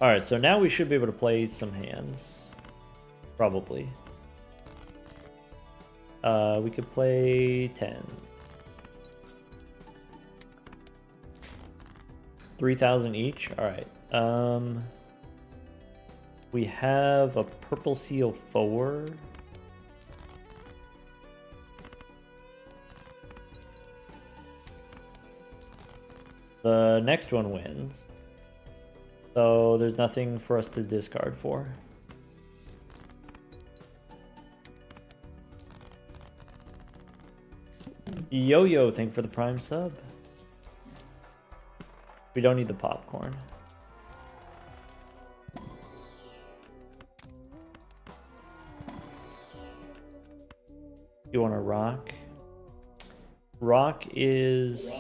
Alright, so now we should be able to play some hands. Probably. We could play 10. 3,000 each? Alright. We have a purple seal 4. The next one wins. So there's nothing for us to discard for. Yo-Yo, thank you for the prime sub. We don't need the popcorn. You want to rock? Rock is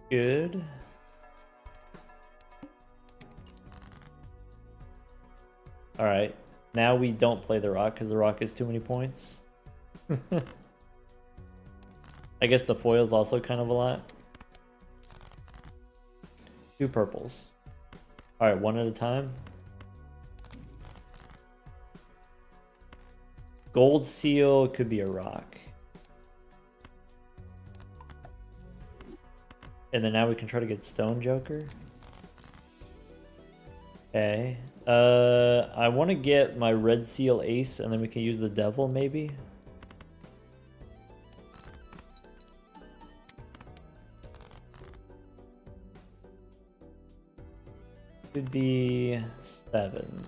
good. Alright, now we don't play the rock because the rock is too many points. I guess the foil's also kind of a lot. 2 purples. Alright, one at a time. Gold seal could be a rock. And then now we can try to get Stone Joker. Okay. I want to get my Red Seal Ace, and then we can use the Devil, maybe. Could be 7.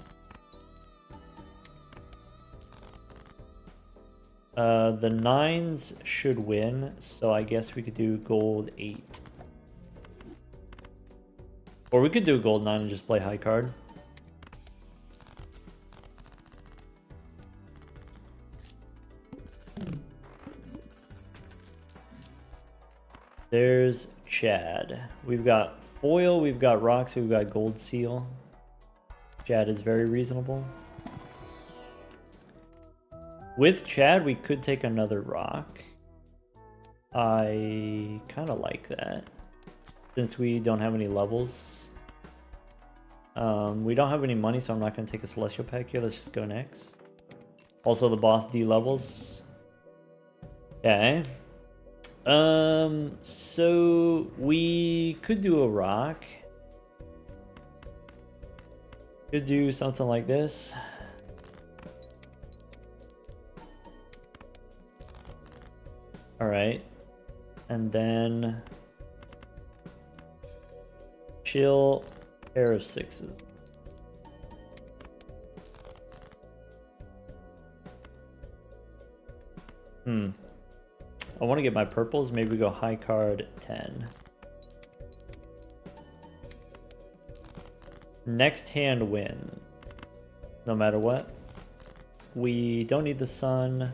The 9s should win, so I guess we could do gold 8. Or we could do a gold 9 and just play high card. There's Chad. We've got foil, we've got rocks, we've got gold seal. Chad is very reasonable. With Chad, we could take another rock. I kind of like that. Since we don't have any levels. We don't have any money, so I'm not going to take a Celestial Pack here. Let's just go next. Also, the boss D levels. Okay. So we could do a rock. Could do something like this. Alright. And then chill, pair of 6s. I want to get my purples. Maybe we go high card 10. Next hand win. No matter what. We don't need the sun.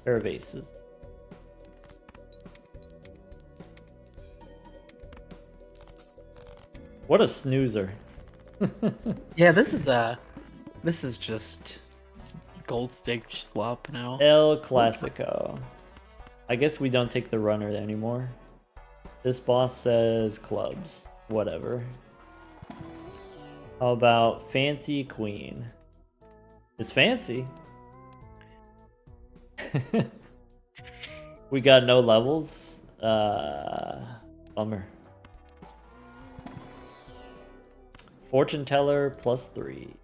Pair of aces. What a snoozer. Yeah, this is just gold stage flop now. El Clasico. I guess we don't take the runner anymore. This boss says clubs. Whatever. How about fancy queen? It's fancy. We got no levels. Bummer. Fortune teller +3.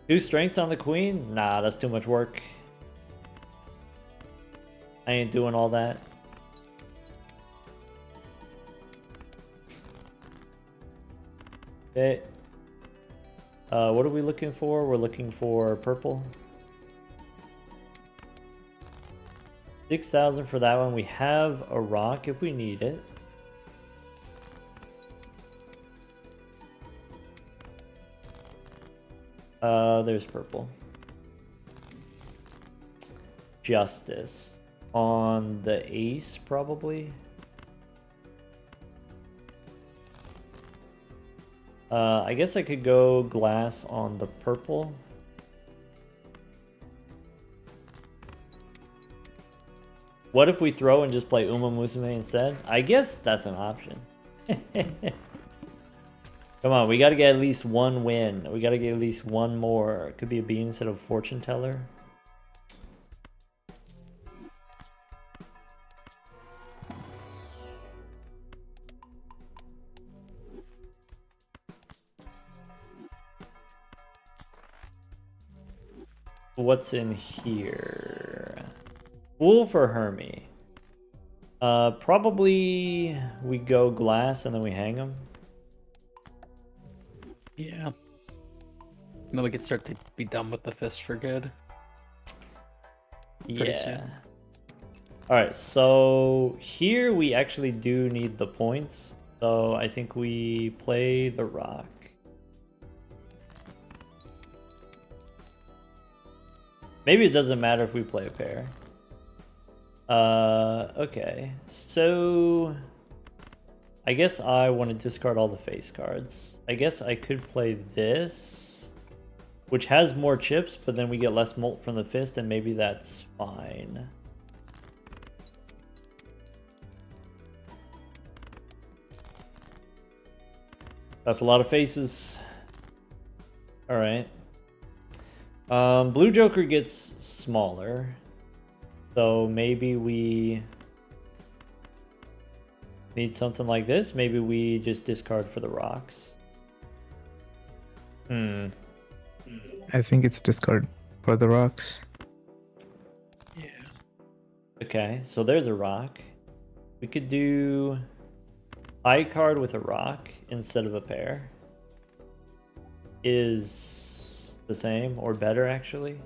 2 strengths on the queen? Nah, that's too much work. I ain't doing all that. Okay. What are we looking for? We're looking for purple. 6,000 for that one. We have a rock if we need it. There's purple. Justice. On the ace, probably. I guess I could go glass on the purple. What if we throw and just play Uma Musume instead? I guess that's an option. Come on, we gotta get at least one win. We gotta get at least one more. It could be a bean instead of fortune teller. What's in here? Fool for Hermie. Probably we go glass and then we hang him. Yeah. And then we could start to be done with the fist for good. Pretty soon. Alright, so here we actually do need the points. So I think we play the rock. Maybe it doesn't matter if we play a pair. Okay. So I guess I want to discard all the face cards. I guess I could play this, which has more chips, but then we get less molt from the fist, and maybe that's fine. That's a lot of faces. All right. Blue Joker gets smaller, so maybe we need something like this. Maybe we just discard for the rocks. I think it's discard for the rocks. Yeah. Okay, so there's a rock. We could do high card with a rock instead of a pair. Is the same or better, actually.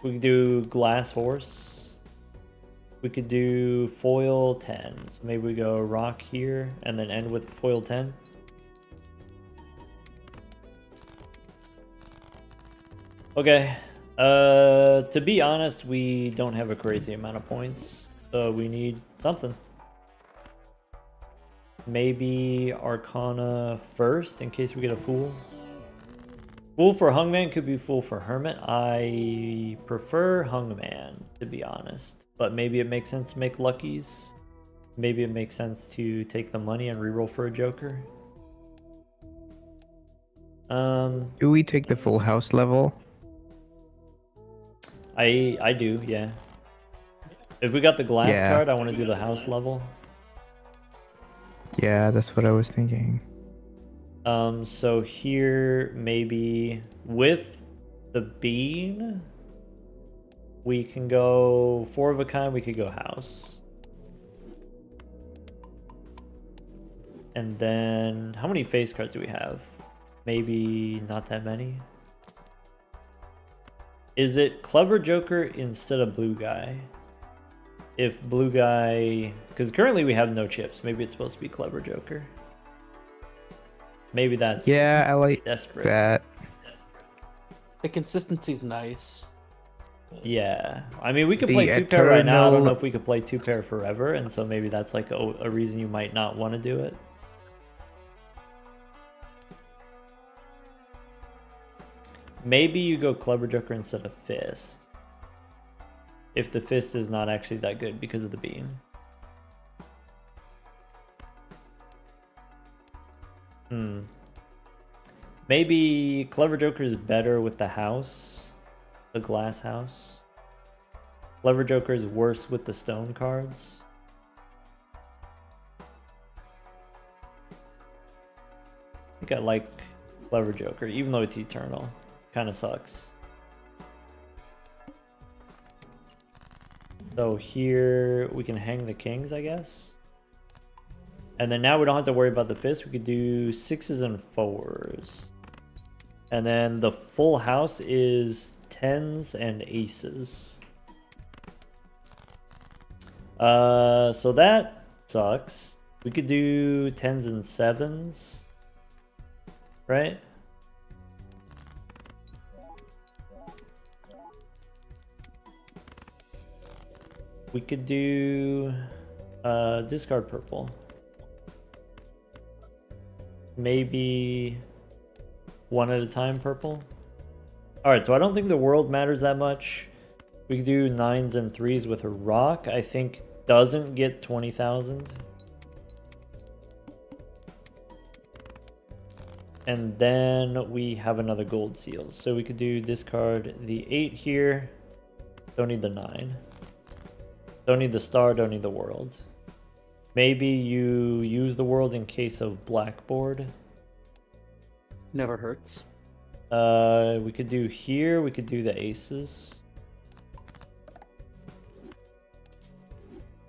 We could do glass horse. We could do foil 10. So maybe we go rock here and then end with foil 10. Okay. To be honest, we don't have a crazy amount of points, so we need something. Maybe Arcana first, in case we get a Fool. Fool for Hungman could be Fool for Hermit. I prefer Hungman, to be honest. But maybe it makes sense to make Luckies. Maybe it makes sense to take the money and reroll for a Joker. Do we take the full house level? I do, yeah. If we got the glass Yeah. card, I want to do the house level. Yeah, that's what I was thinking. So here, maybe with the bean, we can go 4 of a kind, we could go house. And then, how many face cards do we have? Maybe not that many. Is it Clever Joker instead of Blue Guy? If Blue Guy... Because currently we have no chips. Maybe it's supposed to be Clever Joker. Maybe that's Yeah, I like desperate. that. The consistency's nice. Yeah. I mean, we could The play 2-pair right now. I don't know eternal- if we could play 2-pair forever. And so maybe that's like a reason you might not want to do it. Maybe you go Clever Joker instead of Fist. If the Fist is not actually that good because of the beam. Maybe Clever Joker is better with the house. The glass house. Clever Joker is worse with the stone cards. I think I like Clever Joker, even though it's eternal. Kind of sucks. So here we can hang the kings, I guess. And then now we don't have to worry about the fist. We could do 6s and 4s. And then the full house is tens and aces. So that sucks. We could do tens and sevens, right? We could do discard purple. Maybe one at a time purple. Alright, so I don't think the world matters that much. We could do nines and threes with a rock. I think doesn't get 20,000. And then we have another gold seal. So we could do discard the 8 here. Don't need the 9. Don't need the star, don't need the world. Maybe you use the world in case of blackboard. Never hurts. We could do here, we could do the aces.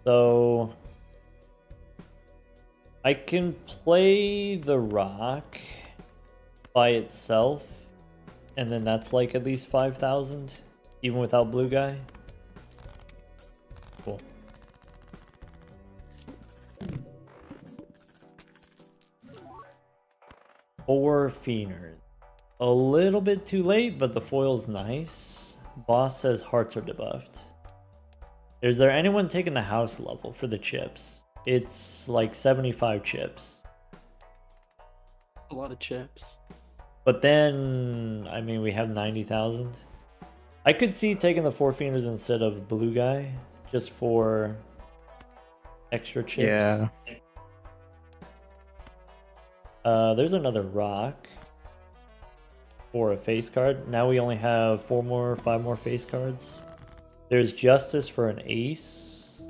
So I can play the rock by itself, and then that's like at least 5,000, even without blue guy. Cool. Four Fienders. A little bit too late, but the foil's nice. Boss says hearts are debuffed. Is there anyone taking the house level for the chips? It's like 75 chips. A lot of chips. But then, I mean, we have 90,000. I could see taking the Four Fienders instead of blue guy, just for extra chips. Yeah. There's another rock or a face card. Now we only have 5 more face cards. There's justice for an ace.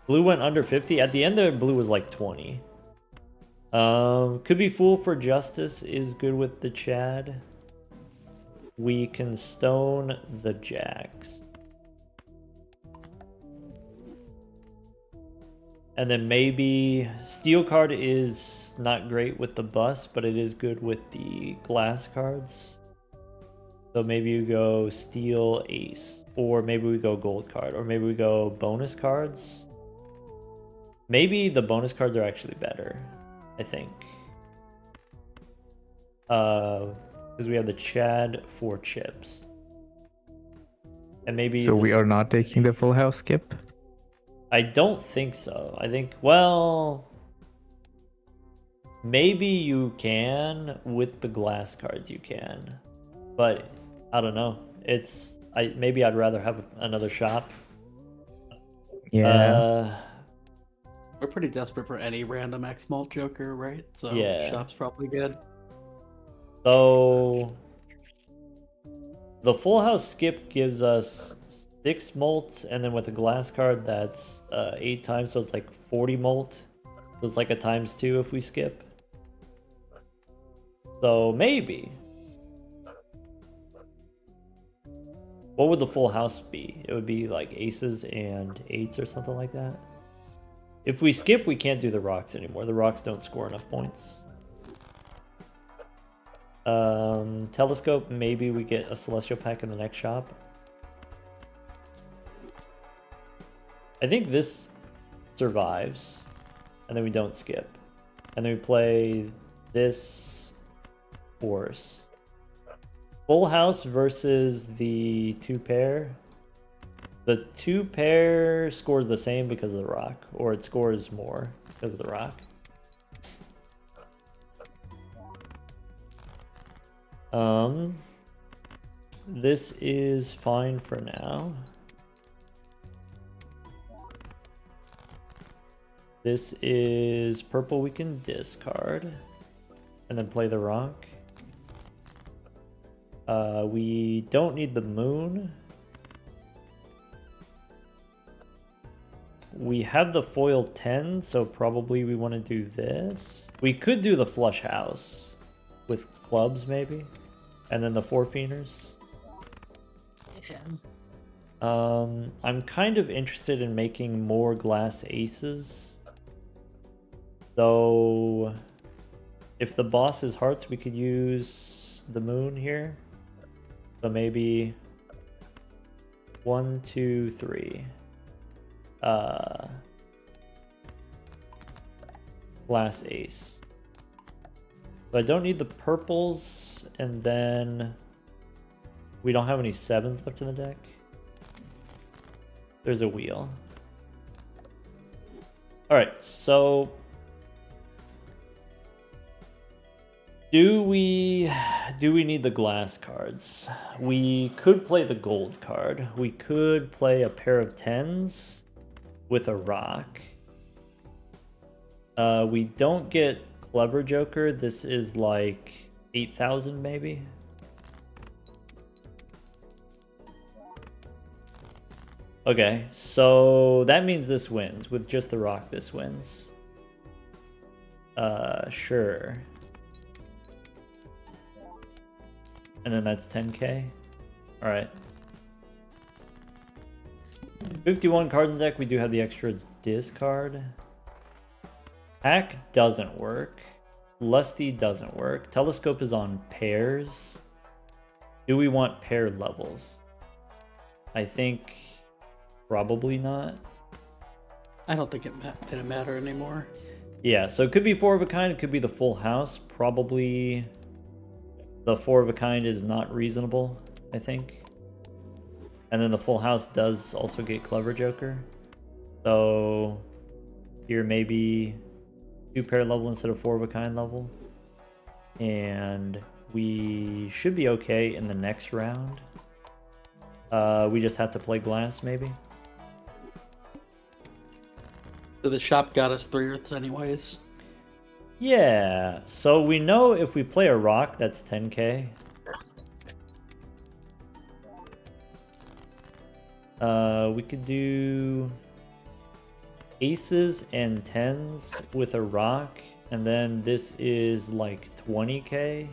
Blue went under 50. At the end there, blue was like 20. Could be fool for justice is good with the Chad. We can stone the jacks. And then maybe steel card is not great with the bus, but it is good with the glass cards. So maybe you go steel ace, or maybe we go gold card, or maybe we go bonus cards. Maybe the bonus cards are actually better, I think. Because we have the Chad for chips. And maybe So we are not taking the full house skip? I don't think so. I think, well, maybe you can with the glass cards. You can, but I don't know. Maybe I'd rather have another shop. Yeah. We're pretty desperate for any random X malt joker, right? So Yeah. shop's probably good. So the full house skip gives us 6 molt, and then with the glass card that's 8 times, so it's like 40 molt. So it's like a ×2 if we skip. So maybe. What would the full house be? It would be like aces and 8s or something like that. If we skip, we can't do the rocks anymore. The rocks don't score enough points. Telescope, maybe we get a celestial pack in the next shop. I think this survives, and then we don't skip. And then we play this horse. Full house versus the 2 pair. The 2 pair scores the same because of the rock, or it scores more because of the rock. This is fine for now. This is purple we can discard and then play the rock. We don't need the moon. We have the foil 10, so probably we want to do this. We could do the flush house with clubs maybe, and then the 4 Fienders. Yeah. I'm kind of interested in making more glass aces. Though, if the boss is hearts, we could use the moon here. So maybe 1, 2, 3. Glass ace. So I don't need the purples, and then we don't have any 7s left in the deck. There's a wheel. Alright, so do we need the glass cards? We could play the gold card. We could play a pair of 10s with a rock. We don't get Clever Joker. This is like 8,000 maybe. Okay, so that means this wins. With just the rock, this wins. Sure. And then that's 10k. Alright. 51 cards in deck. We do have the extra discard. Hack doesn't work. Lusty doesn't work. Telescope is on pairs. Do we want pair levels? I think probably not. I don't think it didn't matter anymore. Yeah, so it could be 4 of a kind. It could be the full house. Probably the 4 of a kind is not reasonable, I think. And then the full house does also get Clever Joker. So here maybe 2 pair level instead of 4 of a kind level. And we should be okay in the next round. We just have to play glass maybe. So the shop got us 3 earths anyways. Yeah, so we know if we play a rock, that's 10k. We could do aces and 10s with a rock, and then this is like 20k.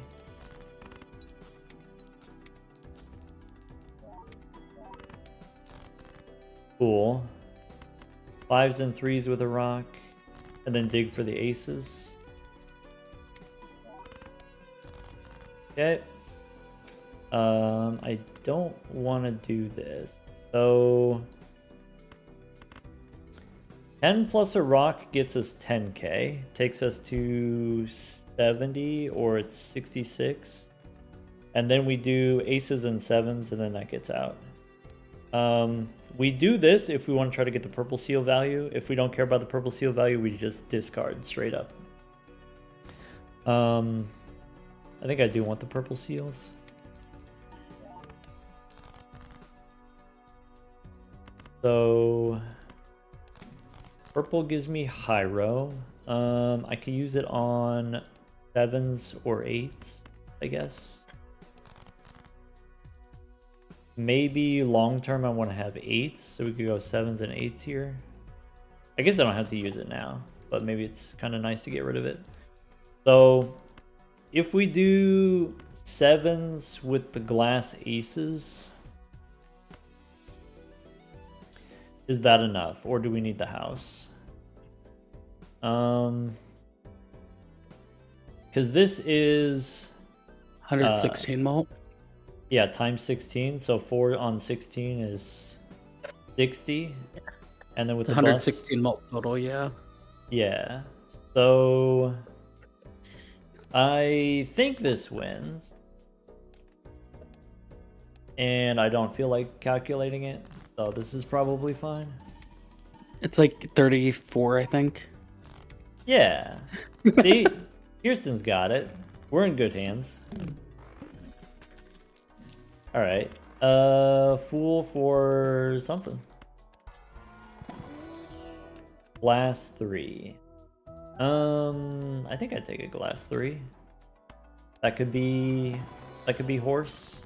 Cool. 5s and 3s with a rock, and then dig for the aces. Okay. I don't want to do this. So 10 plus a rock gets us 10k. Takes us to 70, or it's 66. And then we do aces and 7s, and then that gets out. We do this if we want to try to get the purple seal value. If we don't care about the purple seal value, we just discard straight up. I think I do want the purple seals. So purple gives me Hyro. I could use it on 7s or 8s, I guess. Maybe long term I want to have 8s, so we could go 7s and 8s here. I guess I don't have to use it now, but maybe it's kind of nice to get rid of it. So if we do 7s with the glass aces, is that enough, or do we need the house? Because this is 116 mult. Yeah, times 16. So 4 on 16 is 60, and then with the 116 mult total. Yeah. Yeah. So I think this wins, and I don't feel like calculating it, so this is probably fine. It's like 34, I think. Yeah. See, Kirsten's got it. We're in good hands. All right. Fool for something. Glass 3. I think I'd take a glass 3. That could be horse.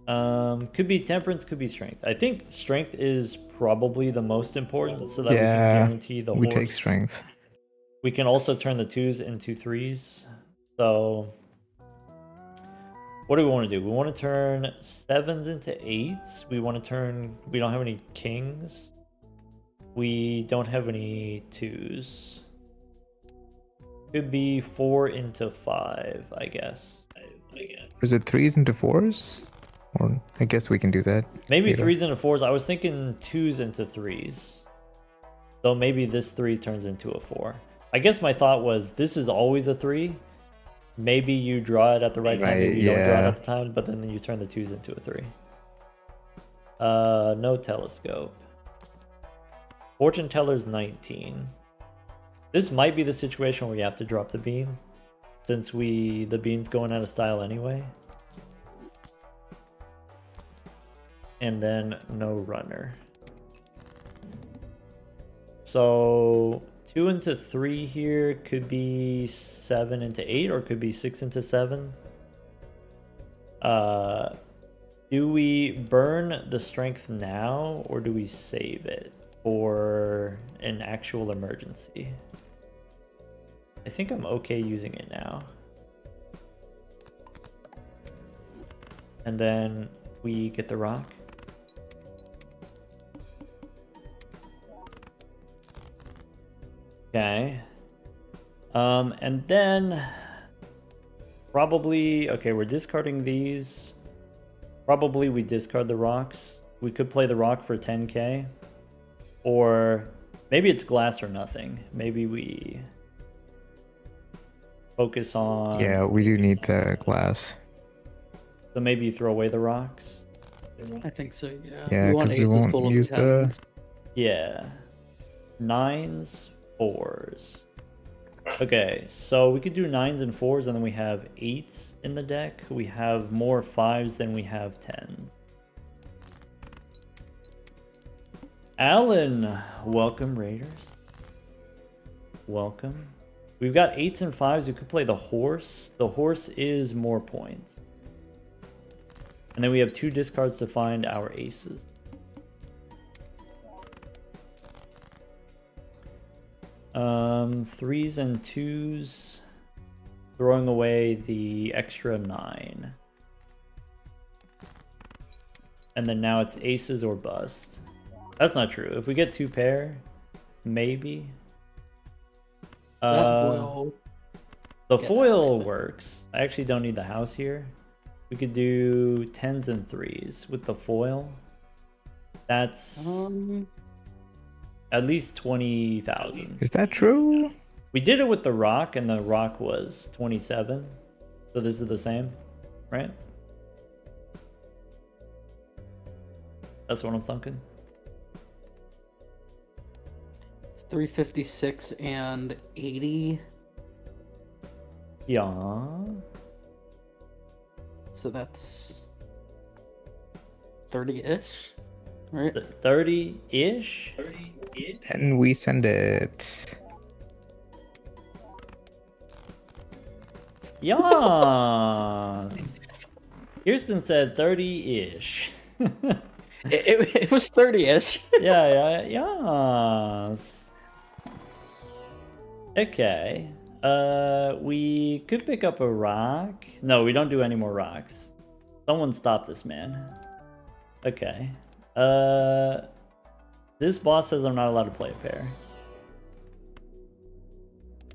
Could be temperance, could be strength. I think strength is probably the most important, so that we can guarantee the horse. We take strength. We can also turn the 2s into 3s. So what do we want to do? We want to turn 7s into 8s. We don't have any kings. We don't have any 2s. Could be 4 into 5, I guess. Is it 3s into 4s? Or I guess we can do that. Maybe later. 3s into 4s. I was thinking 2s into 3s. So maybe this 3 turns into a 4. I guess my thought was this is always a 3. Maybe you draw it at the right time, maybe you don't draw it yeah. at the time, but then you turn the 2s into a 3. No telescope. Fortune teller's 19. This might be the situation where you have to drop the bean, since the bean's going out of style anyway. And then no runner. So 2 into 3 here could be 7 into 8, or could be 6 into 7. Do we burn the strength now, or do we save it for an actual emergency? I think I'm okay using it now. And then we get the rock. Okay. And then probably, okay, we're discarding these. Probably we discard the rocks. We could play the rock for 10k. Or maybe it's glass or nothing. Maybe we focus on... Yeah, we do need the glass. So maybe you throw away the rocks? I think so, yeah. Yeah, we want 'cause we aces won't full of use the- tens. Yeah. 9s, 4s. Okay, so we could do 9s and 4s, and then we have 8s in the deck. We have more 5s than we have 10s. Alan, welcome, Raiders. Welcome. We've got 8s and 5s. We could play the horse. The horse is more points. And then we have 2 discards to find our aces. Threes and 2s. Throwing away the extra 9. And then now it's aces or bust. That's not true. If we get 2 pair, maybe. The foil works. I actually don't need the house here. We could do 10s and 3s with the foil. That's at least 20,000. Is that true? We did it with the rock, and the rock was 27. So this is the same, right? That's what I'm thinking. 356 and 80. Yeah. So that's 30-ish, right? 30-ish? And we send it. Yes. Kirsten said 30-ish. It was 30-ish. Yeah, yes. Okay. We could pick up a rock. No, we don't do any more rocks. Someone stop this man. Okay. This boss says I'm not allowed to play a pair.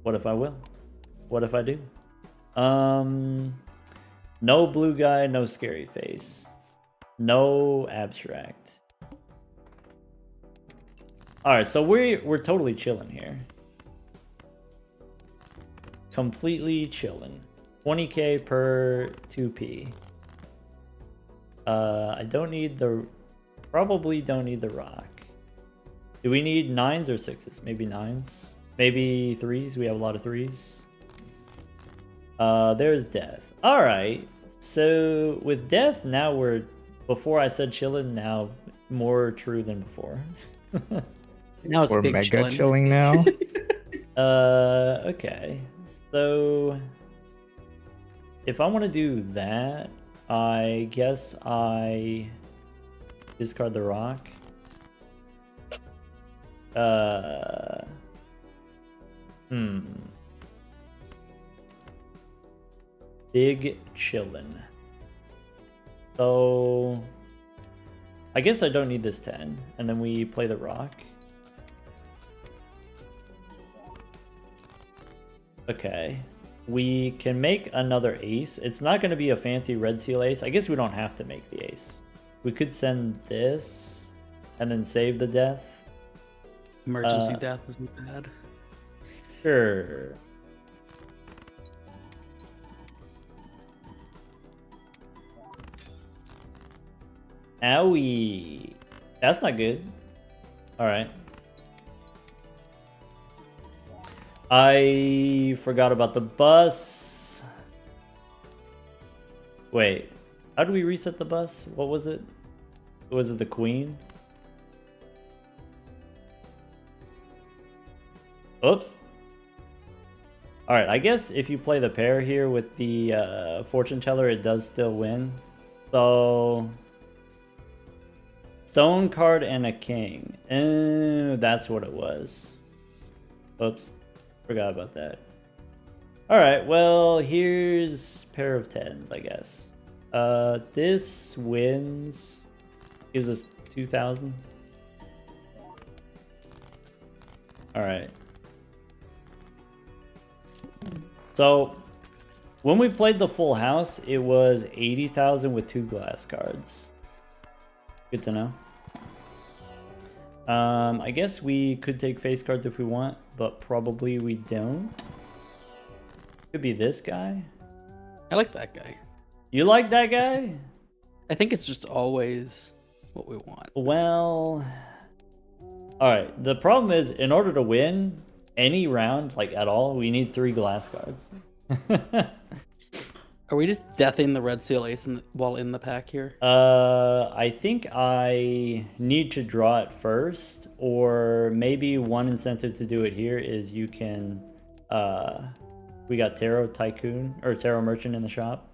What if I will? What if I do? No blue guy, no scary face. No abstract. Alright, so we're totally chilling here. Completely chilling. 20k per 2p. I don't need the... Probably don't need the rock. Do we need 9s or 6s? Maybe 9s? Maybe 3s? We have a lot of 3s. There's death. Alright. So with death, now we're... Before I said chillin', now more true than before. Now it's We're big mega chillin'. chilling now. Okay. So if I want to do that, I guess I discard the rock. Big chillin'. So I guess I don't need this 10, and then we play the rock. Okay. We can make another ace. It's not going to be a fancy red seal ace. I guess we don't have to make the ace. We could send this and then save the death. Emergency death isn't bad. Sure. Owie. That's not good. Alright. I forgot about the bus. Wait. How do we reset the bus? What was it? Was it the queen? Oops. Alright, I guess if you play the pair here with the fortune teller, it does still win. So... Stone card and a king. That's what it was. Oops. Forgot about that. Alright, well, here's pair of tens, I guess. This wins. Gives us 2,000. Alright. So, when we played the full house, it was 80,000 with 2 glass cards. Good to know. I guess we could take face cards if we want, but probably we don't. Could be this guy. I like that guy. You like that guy? I think it's just always what we want. Well, alright. The problem is, in order to win any round, like at all, we need 3 glass cards. Are we just deathing the red seal ace while in the pack here? I think I need to draw it first, or maybe one incentive to do it here is you can, we got Tarot Tycoon, or Tarot Merchant in the shop.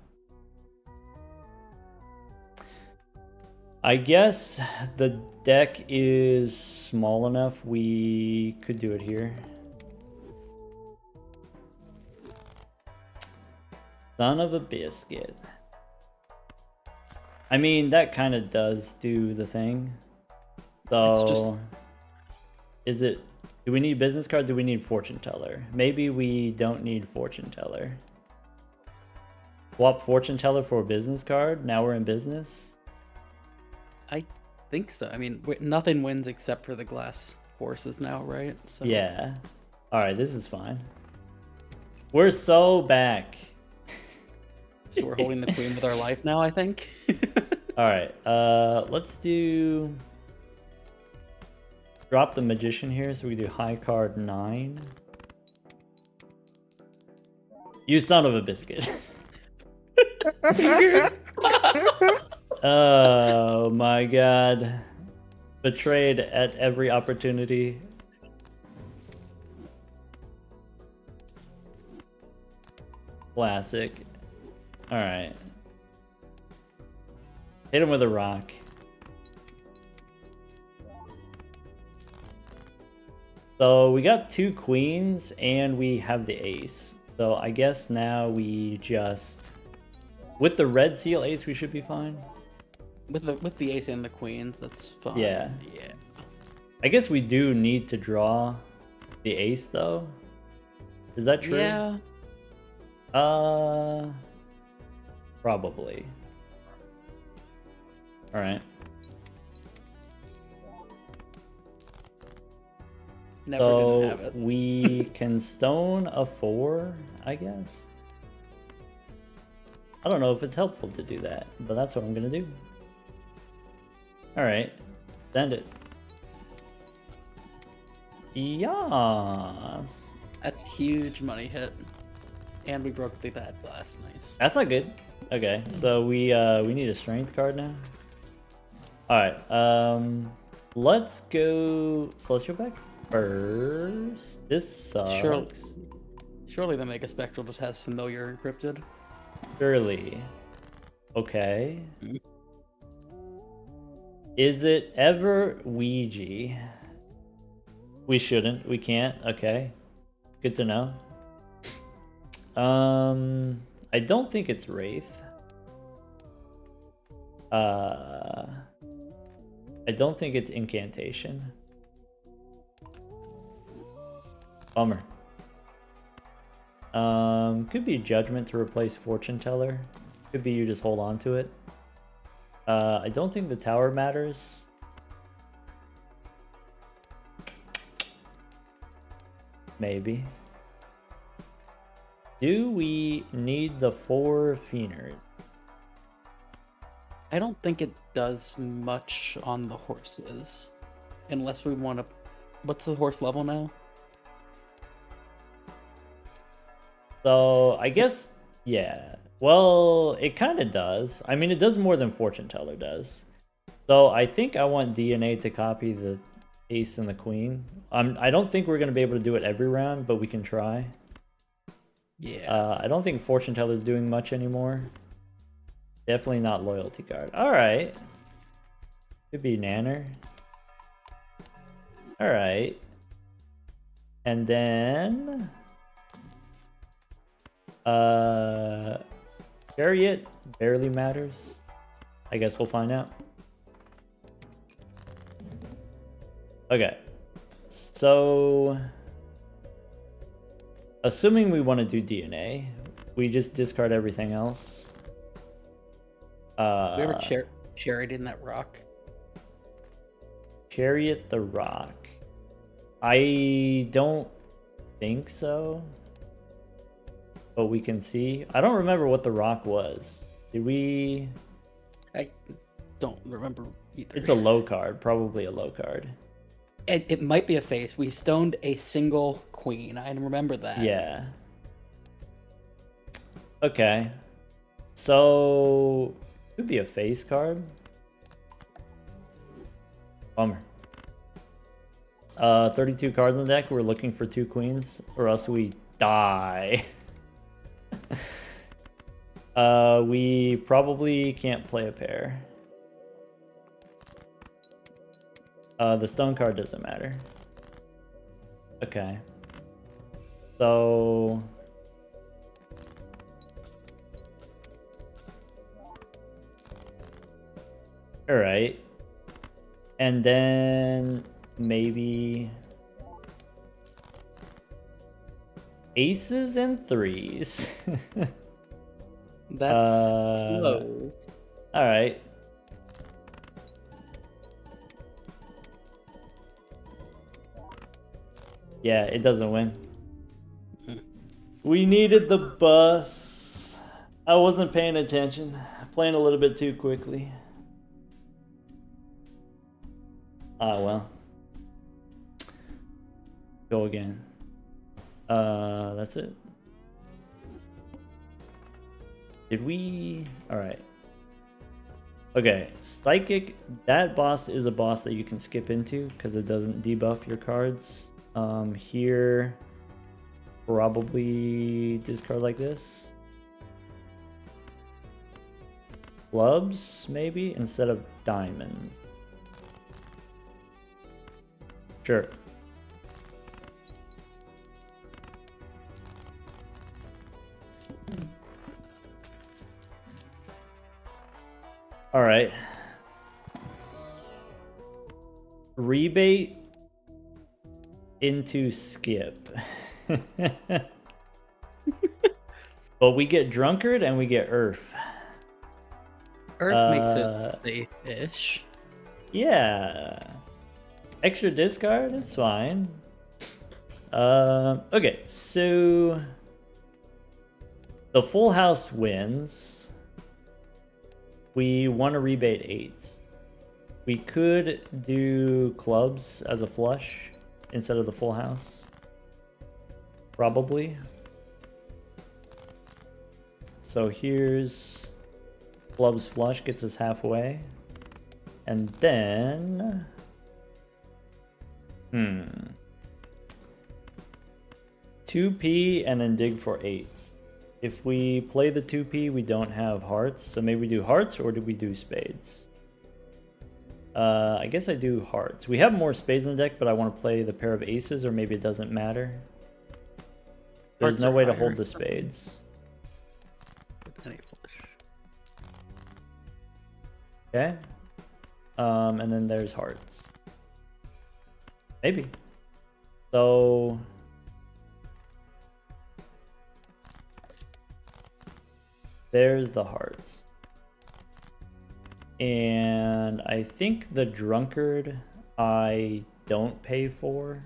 I guess the deck is small enough we could do it here. Son of a biscuit. I mean, that kind of does do the thing. So, just... is it... Do we need business card? Do we need fortune teller? Maybe we don't need fortune teller. Swap fortune teller for a business card? Now we're in business? I think so. I mean, nothing wins except for the glass horses now, right? So... Yeah. Alright, this is fine. We're so back. So we're holding the queen with our life now, I think. Alright, let's do... Drop the magician here, so we do high card 9. You son of a biscuit. Oh my god. Betrayed at every opportunity. Classic. Alright. Hit him with a rock. So we got 2 queens and we have the ace. So I guess now we just... With the red seal ace we should be fine. With the ace and the queens, that's fine. Yeah. Yeah. I guess we do need to draw the ace though. Is that true? Yeah. Probably. Alright. Never gonna have So it. we can stone a 4, I guess. I don't know if it's helpful to do that, but that's what I'm gonna do. Alright. Send it. Yes. That's huge money hit. And we broke the bad glass. Nice. That's not good. Okay, so we need a strength card now. Alright, let's go... So let's go back first. This sucks. Surely the Mega Spectral just has familiar encrypted. Surely. Okay. Mm. Is it ever Ouija? We shouldn't. We can't. Okay. Good to know. I don't think it's Wraith. I don't think it's Incantation. Bummer. Could be Judgment to replace Fortune Teller. Could be you just hold on to it. I don't think the tower matters. Maybe. Do we need the 4 Fienders? I don't think it does much on the horses. Unless we want to... What's the horse level now? So, I guess, yeah. Well, it kind of does. I mean, it does more than Fortune Teller does. So, I think I want DNA to copy the Ace and the Queen. I don't think we're going to be able to do it every round, but we can try. Yeah. I don't think Fortune Teller's doing much anymore. Definitely not Loyalty Guard. Alright. Could be Nanner. Alright. And then... Chariot barely matters. I guess we'll find out. Okay. So... Assuming we want to do DNA, we just discard everything else. we ever chariot in that rock? Chariot the rock. I don't think so. But we can see. I don't remember what the rock was. Did we... I don't remember either. It's a low card. Probably a low card. It might be a face. We stoned a single queen. I remember that. Yeah. Okay. So... Could be a face card. Bummer. 32 cards on the deck. We're looking for 2 queens. Or else we die. We probably can't play a pair. The stone card doesn't matter. Okay. So... Alright. And then... maybe... Aces and 3s. That's close. Alright. Yeah, it doesn't win. We needed the bus. I wasn't paying attention. Playing a little bit too quickly. Ah, well. Go again. That's it. Did we... Alright. Okay, Psychic, that boss is a boss that you can skip into because it doesn't debuff your cards. Here, probably discard like this. Clubs, maybe, instead of diamonds. Sure. All right. Rebate into skip. But we get Drunkard and we get Earth. Earth makes it safe-ish. Yeah. Extra discard, it's fine. Okay, so the full house wins. We want to rebate 8s. We could do clubs as a flush instead of the full house. Probably. So here's clubs flush, gets us halfway. And then... 2p and then dig for 8s. If we play the 2p, we don't have hearts, so maybe we do hearts, or do we do spades? I guess I do hearts. We have more spades in the deck, but I want to play the pair of aces, or maybe it doesn't matter. There's no way to hold the spades. Okay. And then there's hearts. Maybe. So... There's the hearts. And I think the drunkard I don't pay for.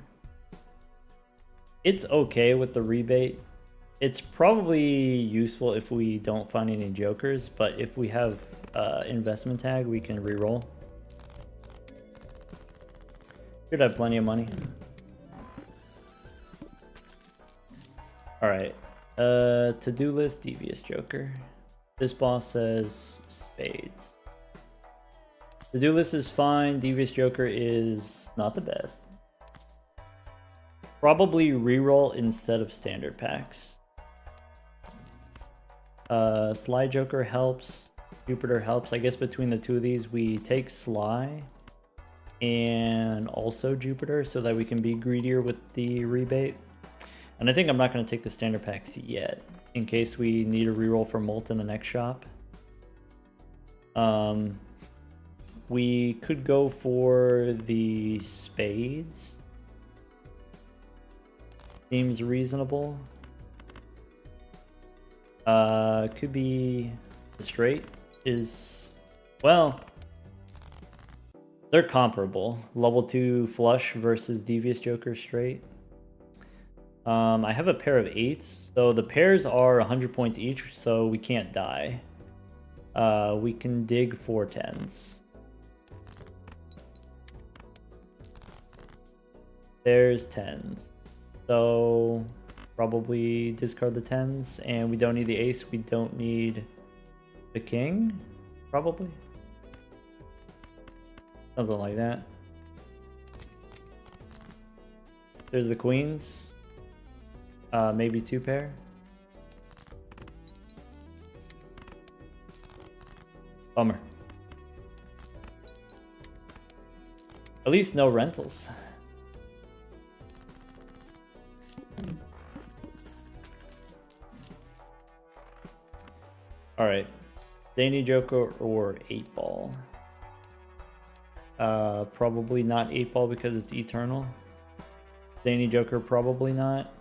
It's okay with the rebate. It's probably useful if we don't find any jokers, but if we have investment tag, we can reroll. Should have plenty of money. Alright. To-do list, devious joker. This boss says spades. To-do list is fine. Devious joker is not the best. Probably reroll instead of standard packs. Sly joker helps. Jupiter helps. I guess between the two of these, we take Sly and also Jupiter so that we can be greedier with the rebate. And I think I'm not going to take the standard packs yet, in case we need a reroll for Molt in the next shop. We could go for the spades. Seems reasonable. Could be the straight is, well, they're comparable. Level 2 flush versus devious joker straight. I have a pair of 8s, so the pairs are 100 points each, so we can't die. We can dig 4 10s. There's 10s. So probably discard the 10s, and we don't need the ace, we don't need the king, probably. Something like that. There's the queens. Maybe 2 pair. Bummer. At least no rentals. Alright. Zany Joker or 8 ball. Probably not 8 ball because it's eternal. Zany Joker, probably not.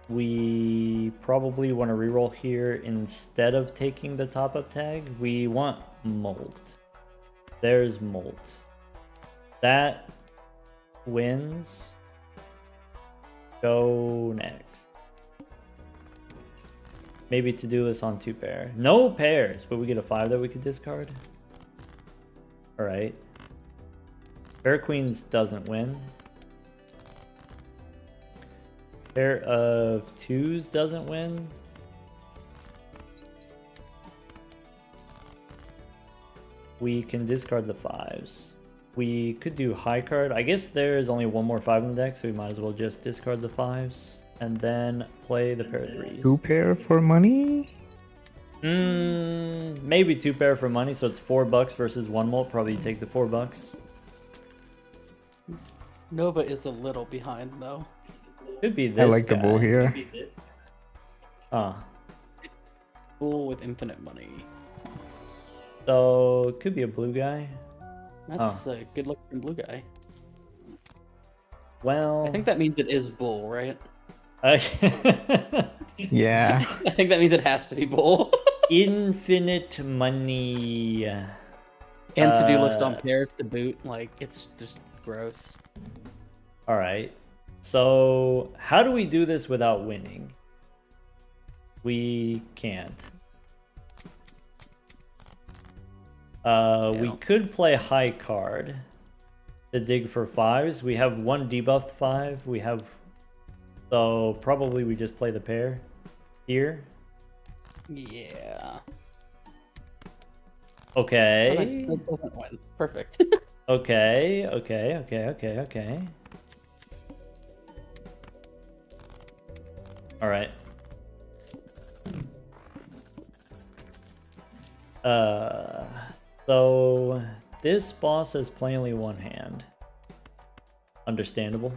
We probably want to reroll here instead of taking the top up tag. We want Molt. There's Molt. That wins. Go next. Maybe to do this on 2 pair. No pairs, but we get a 5 that we could discard. Alright. Pair queens doesn't win. Pair of 2s doesn't win. We can discard the 5s. We could do high card. I guess there's only one more 5 in the deck, so we might as well just discard the 5s. And then play the pair of 3s. 2 pair for money? Maybe 2 pair for money, so it's $4 versus 1 molt. Probably take the $4. Nova is a little behind though. Could be this I like the bull guy. here. Bull with infinite money. So it could be a blue guy. That's a good looking blue guy. Well, I think that means it is bull, right? Yeah. I think that means it has to be bull. Infinite money. And to-do list on pairs to boot, like, it's just gross. All right. So how do we do this without winning? We can't. We could play high card to dig for 5s. We have 1 debuffed 5. We have, so probably we just play the pair here. Yeah. Okay. That doesn't win. Perfect. Okay. All right. So this boss has plainly 1 hand. Understandable.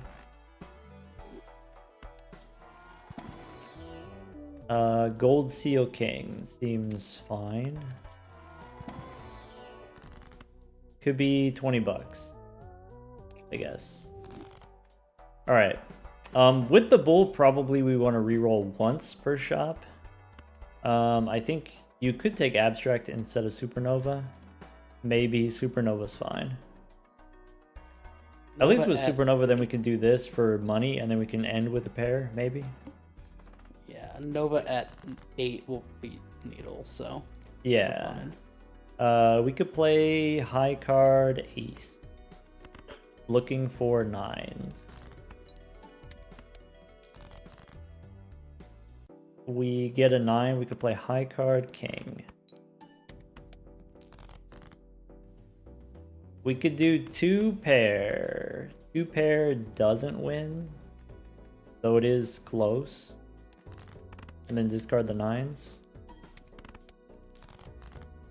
Gold Seal King seems fine. Could be $20, I guess. All right. With the bull, probably we want to reroll once per shop. I think you could take Abstract instead of Supernova. Maybe Supernova's fine. At least with Supernova, then we can do this for money, and then we can end with a pair, maybe. Yeah, Nova at 8 will beat Needle, so. Yeah. We could play high card Ace. Looking for 9s. We get a 9, we could play high card King. We could do 2 pair. 2 pair doesn't win, though it is close. And then discard the 9s.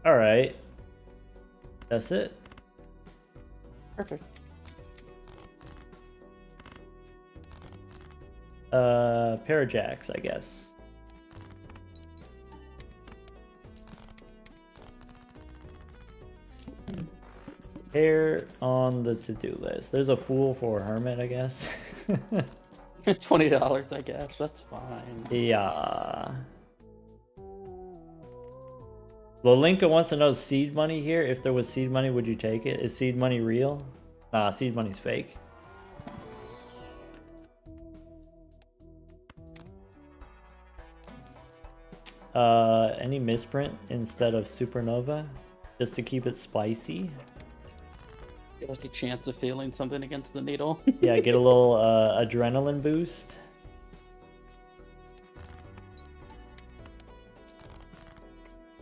Alright. That's it. Perfect. Pair of jacks, I guess. Pair on the to-do list. There's a fool for a hermit, I guess. $20, I guess. That's fine. Yeah. Lolinka wants to know seed money here. If there was seed money, would you take it? Is seed money real? Nah, seed money's fake. Any misprint instead of Supernova? Just to keep it spicy? Give us a chance of feeling something against the Needle. Yeah, get a little adrenaline boost.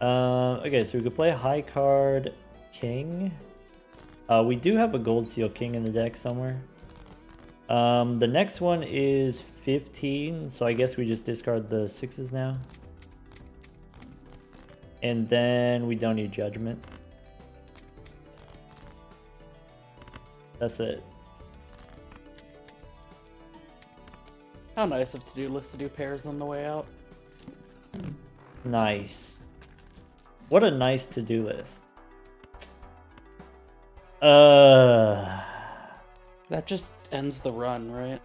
Okay, so we could play high card King. We do have a Gold Seal King in the deck somewhere. The next one is 15, so I guess we just discard the 6s now. And then we don't need Judgment. That's it. How nice of to-do list to do pairs on the way out. Nice. What a nice to-do list. That just ends the run, right?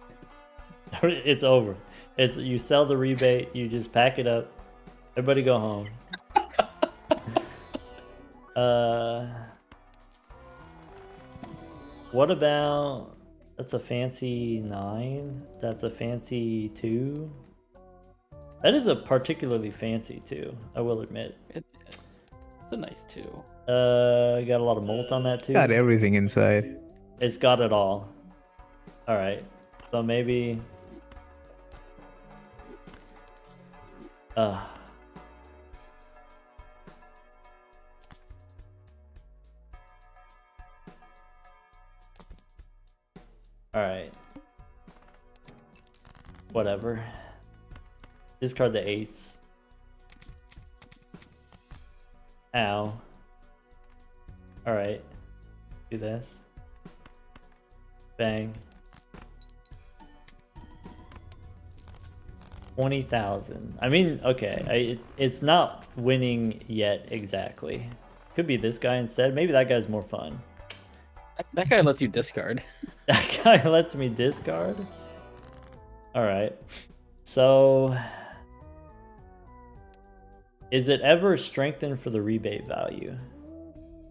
It's over. It's you sell the rebate, you just pack it up. Everybody go home. What about, that's a fancy 9. That's a fancy 2. That is a particularly fancy 2, I will admit. It's a nice 2. Got a lot of molt on that too. Got everything inside. It's got it all. All right. So maybe all right. Whatever. Discard the 8s. Ow. All right. Do this. Bang. 20,000. I mean, okay. It's not winning yet exactly. Could be this guy instead. Maybe that guy's more fun. That guy lets you discard. That guy lets me discard? Alright. So... is it ever strengthened for the rebate value?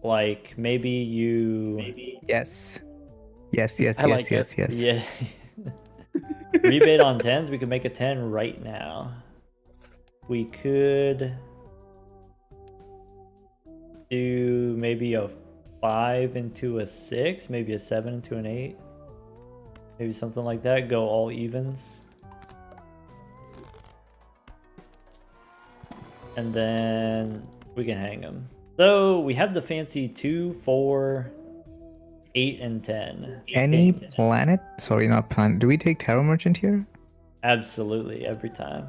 Like, maybe you... Yes. Yes, yes, I yes, like yes, it. yes. Yeah. Rebate on 10s, we could make a 10 right now. We could do maybe a 5 into a 6, maybe a 7 into an 8. Maybe something like that. Go all evens. And then we can hang them. So we have the fancy 2, 4, 8, and 10. Any planet? Sorry, not planet. Do we take Tarot Merchant here? Absolutely, every time.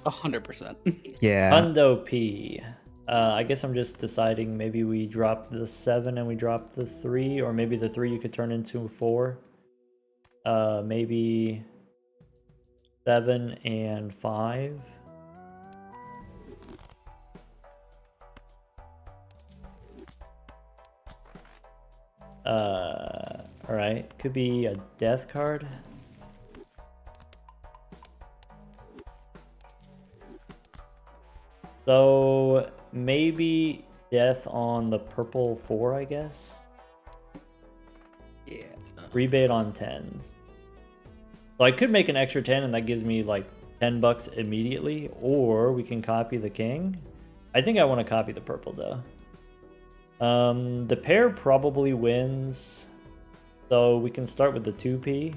100%. Yeah. Hundo P. I guess I'm just deciding maybe we drop the 7 and we drop the 3, or maybe the 3 you could turn into a 4. Maybe 7 and 5. Alright, could be a death card. So maybe death on the purple 4, I guess. Yeah. Rebate on 10s. So I could make an extra 10 and that gives me like $10 immediately, or we can copy the king. I think I want to copy the purple though. The pair probably wins, so we can start with the 2p,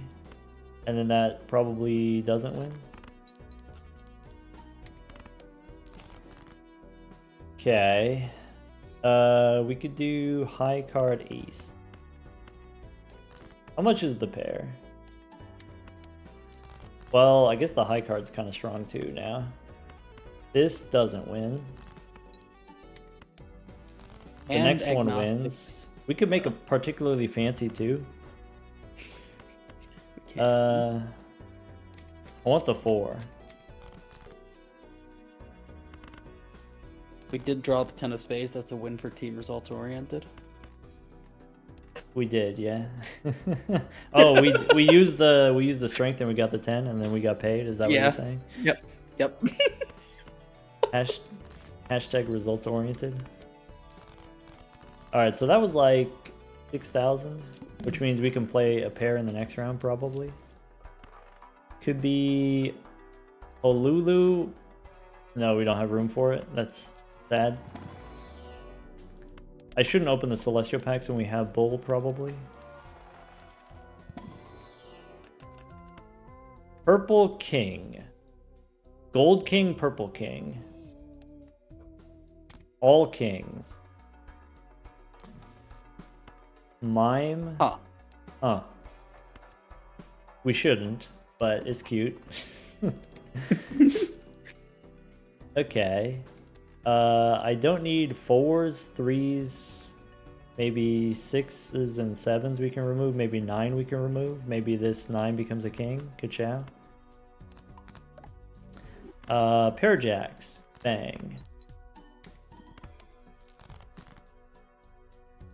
and then that probably doesn't win. Okay. We could do high card ace. How much is the pair? Well, I guess the high card's kind of strong too now. This doesn't win. The And next one agnostic. wins. We could make a particularly fancy too. Okay. I want the 4. We did draw the 10 of spades. That's a win for team results oriented. We did, yeah. Oh, we used the strength and we got the 10 and then we got paid. Is that what Yeah. you're saying? Yep. Hashtag results oriented. All right, so that was like 6,000, which means we can play a pair in the next round probably. Could be Olulu. No, we don't have room for it. That's sad. I shouldn't open the Celestial packs when we have Bull, probably. Purple King. Gold King, Purple King. All Kings. Mime. Huh. Huh. We shouldn't, but it's cute. Okay. I don't need 4s, 3s, maybe 6s and 7s we can remove, maybe 9 we can remove. Maybe this 9 becomes a king. Ka-chow. Pair jacks. Bang.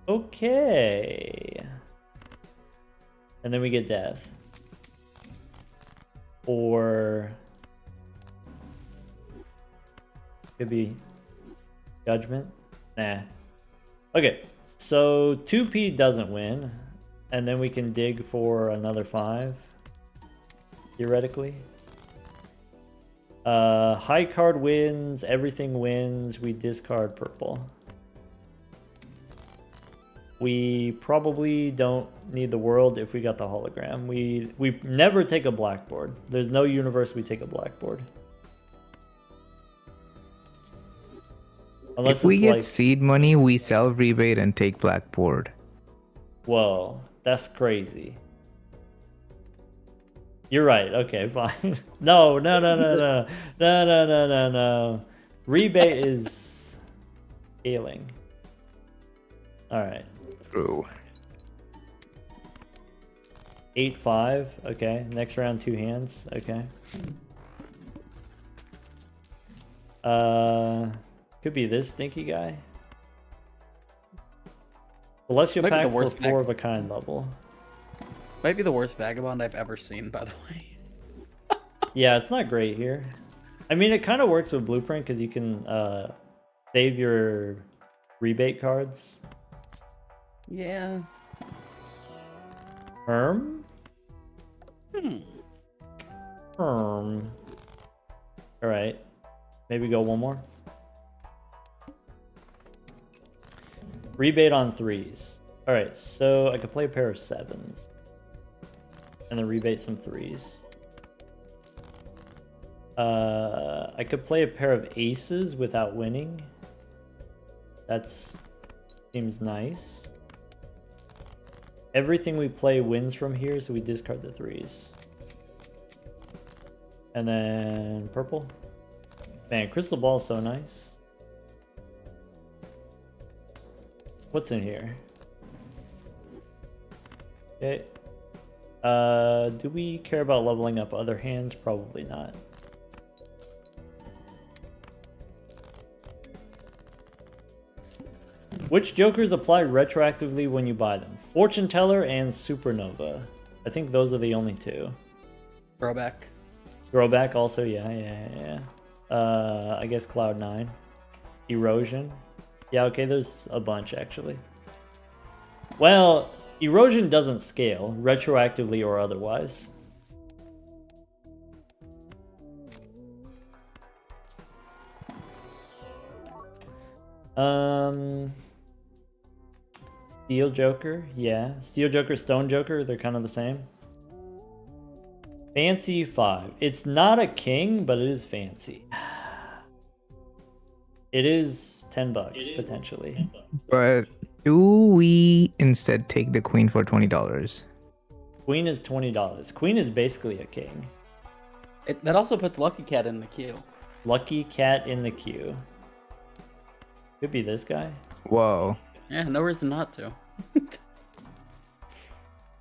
Okay. And then we get death. Or could be judgment. Nah. Okay, so 2p doesn't win, and then we can dig for another 5 theoretically. High card wins, everything wins, we discard purple. We probably don't need the world if we got the hologram. We never take a blackboard. There's no universe we take a blackboard. Unless If we it's get like, seed money, we sell rebate and take blackboard. whoa, that's crazy. You're right. Okay, fine. No. Rebate is scaling. All right. True. 8-5. Okay. Next round, 2 hands. Okay. Could be this stinky guy. Celestial Might be the pack for worst 4 of a kind level. Might be the worst vagabond I've ever seen, by the way. Yeah, it's not great here. I mean, it kind of works with Blueprint because you can save your rebate cards. Yeah. Herm? Hmm. Herm. Alright. Maybe go one more. Rebate on 3s. Alright, so I could play a pair of 7s. And then rebate some 3s. I could play a pair of aces without winning. That's seems nice. Everything we play wins from here, so we discard the 3s. And then purple. Man, crystal ball is so nice. What's in here? Okay. Do we care about leveling up other hands? Probably not. Which jokers apply retroactively when you buy them? Fortune Teller and Supernova. I think those are the only 2. Throwback. Throwback also, yeah. I guess Cloud9. Erosion. Yeah, okay, there's a bunch actually. Well, erosion doesn't scale, retroactively or otherwise. Steel Joker, yeah. Steel Joker, Stone Joker, they're kind of the same. Fancy 5. It's not a king, but it is fancy. It is $10 potentially. But do we instead take the queen for $20? Queen is $20. Queen is basically a king. That also puts Lucky Cat in the queue. Lucky Cat in the queue. Could be this guy. Whoa. Yeah, no reason not to.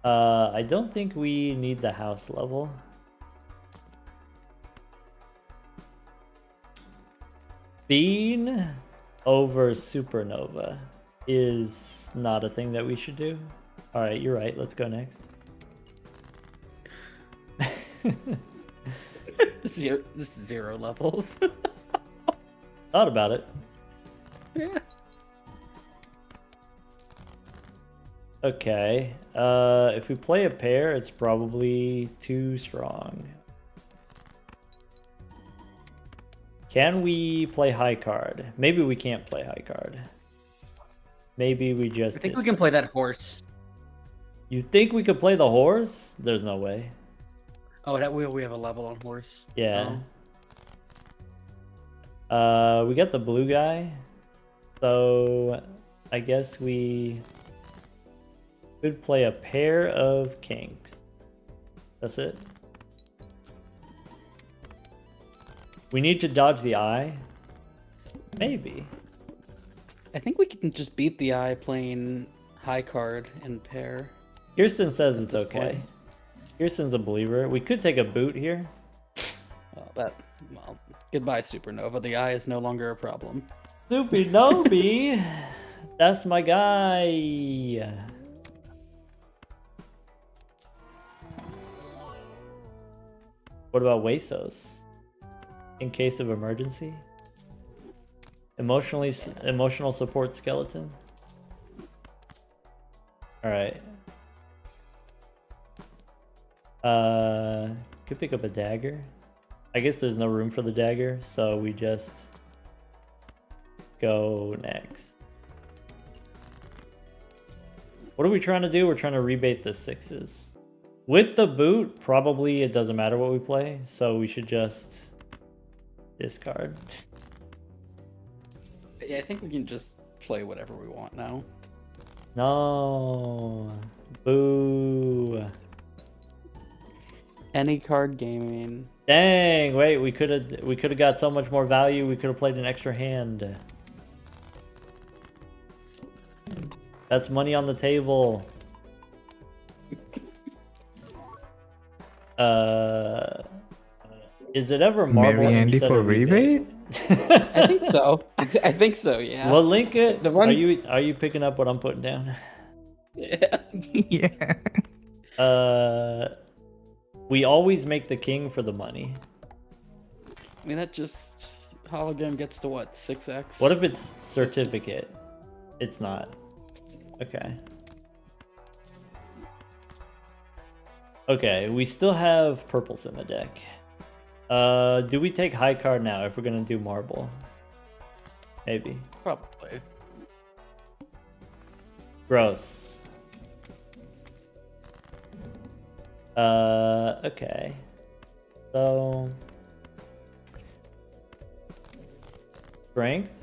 I don't think we need the house level. Bean over Supernova is not a thing that we should do. Alright, you're right. Let's go next. Zero levels. Thought about it. Yeah. Okay. If we play a pair, it's probably too strong. Can we play high card? Maybe we can't play high card. Maybe we just... I think we can play that horse. You think we could play the horse? There's no way. Oh, that we have a level on horse. Yeah. Oh. We got the blue guy. So I guess we could play a pair of kings. That's it. We need to dodge the eye. Maybe. I think we can just beat the eye playing high card and pair. Kirsten says it's this okay. point. Kirsten's a believer. We could take a boot here. Well, goodbye, Supernova. The eye is no longer a problem. Soupy Nobi. That's my guy. What about Waisos? In case of emergency? Emotional support skeleton? Alright. Could pick up a dagger. I guess there's no room for the dagger, so we just go next. What are we trying to do? We're trying to rebate the sixes. With the boot, probably it doesn't matter what we play, so we should just discard. Yeah, I think we can just play whatever we want now. No. Boo. Any card gaming. Dang, wait, we could have got so much more value. We could have played an extra hand. That's money on the table. Is it ever marble Marry Andy instead for of rebate? I think so. I think so, yeah. Well, link it. The one- Are you picking up what I'm putting down? Yeah. Yeah. We always make the king for the money. I mean, that just... Hologram gets to what, 6x? What if it's certificate? It's not. Okay. Okay, we still have purples in the deck. Do we take high card now if we're gonna do marble? Maybe. Probably. Gross. Okay. So... Strength?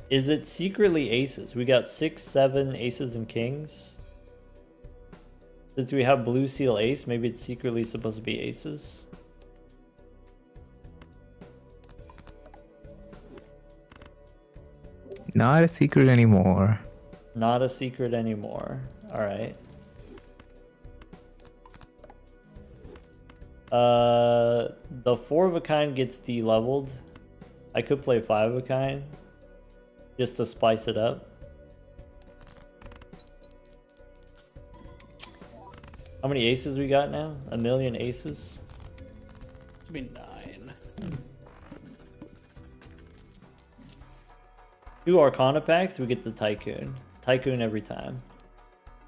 Is it secretly aces? We got 6, 7 aces and kings. Since we have blue seal ace, maybe it's secretly supposed to be aces. Not a secret anymore. Not a secret anymore. Alright. The 4 of a kind gets de-leveled. I could play 5 of a kind. Just to spice it up. How many aces we got now? 1 million aces? Should be 9. 2 Arcana packs, we get the Tycoon. Tycoon every time.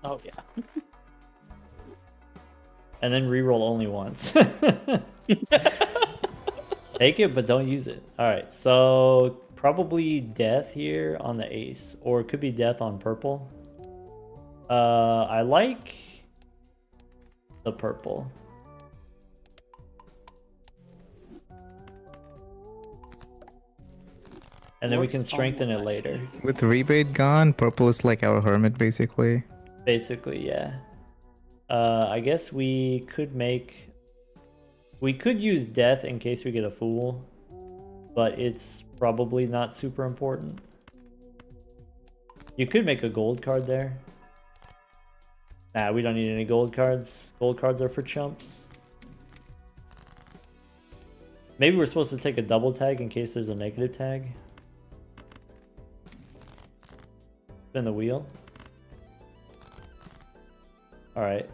Oh yeah. And then reroll only once. Take it, but don't use it. Alright, so probably death here on the ace. Or it could be death on purple. I like the purple. And then we can Works strengthen it on later. With rebate gone, purple is like our hermit basically. Basically, yeah. I guess we could use death in case we get a fool, but it's probably not super important. You could make a gold card there. Nah, we don't need any gold cards. Gold cards are for chumps. Maybe we're supposed to take a double tag in case there's a negative tag. Spin the wheel. Alright.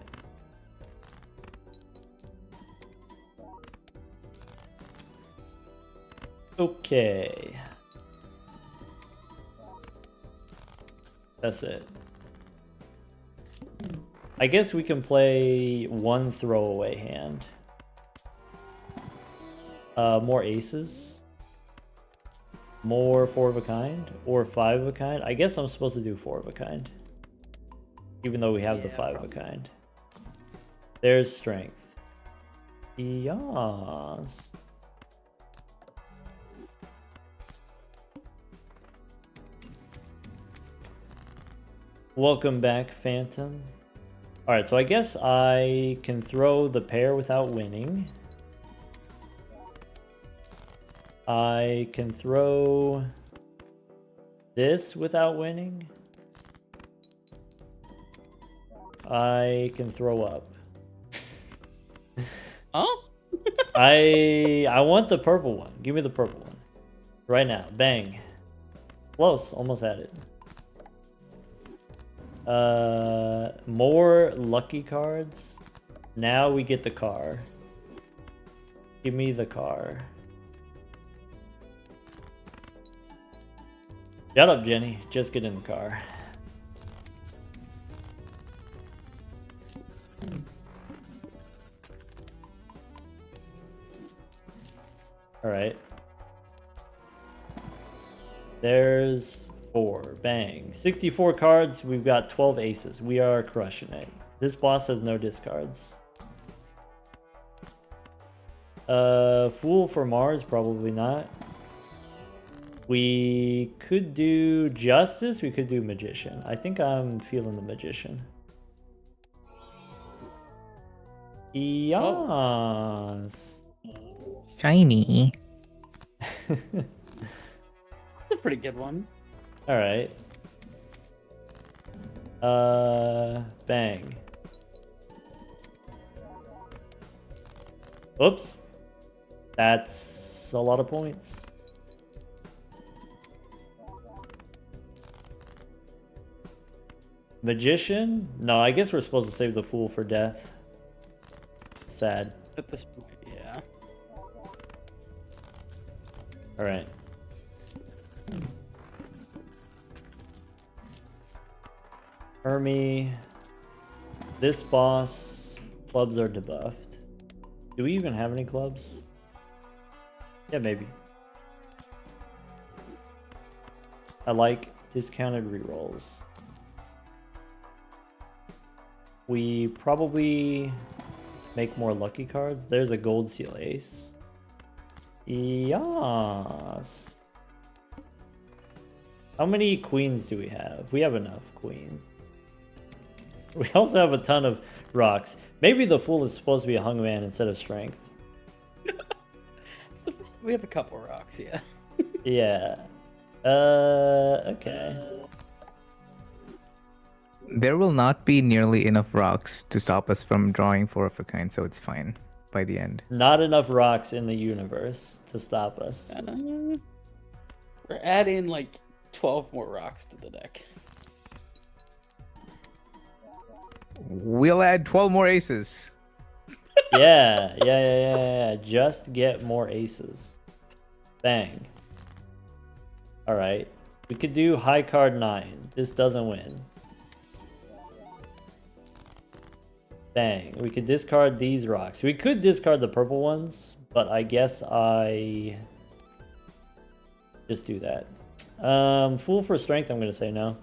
Okay. That's it. I guess we can play one throwaway hand. More aces. More 4 of a kind. Or 5 of a kind. I guess I'm supposed to do 4 of a kind. Even though we have the 5 of a kind. There's strength. Yes. Welcome back, Phantom. Alright, so I guess I can throw the pair without winning. I can throw this without winning. I can throw up. Oh? I want the purple one. Give me the purple one. Right now. Bang. Close. Almost had it. More lucky cards. Now we get the car. Give me the car. Shut up, Jenny. Just get in the car. Alright. There's 4. Bang. 64 cards. We've got 12 aces. We are crushing it. This boss has no discards. Fool for Mars? Probably not. We could do Justice. We could do Magician. I think I'm feeling the Magician. Yes. Shiny. That's a pretty good one. All right. Bang. Oops. That's a lot of points. Magician? No, I guess we're supposed to save the Fool for death. Sad. At this point, yeah. Alright. Hermie. This boss. Clubs are debuffed. Do we even have any clubs? Yeah, maybe. I like discounted rerolls. We probably make more lucky cards. There's a gold seal ace. Yes. How many queens do we have? We have enough queens. We also have a ton of rocks. Maybe the Fool is supposed to be a hung man instead of strength. We have a couple rocks, yeah. Yeah. Okay. There will not be nearly enough rocks to stop us from drawing 4 of a kind, so it's fine by the end. Not enough rocks in the universe to stop us. We're adding like 12 more rocks to the deck. We'll add 12 more aces. Yeah. Just get more aces. Bang. Alright. We could do high card 9. This doesn't win. Bang. We could discard these rocks. We could discard the purple ones, but I guess I just do that. Fool for strength, I'm going to say no.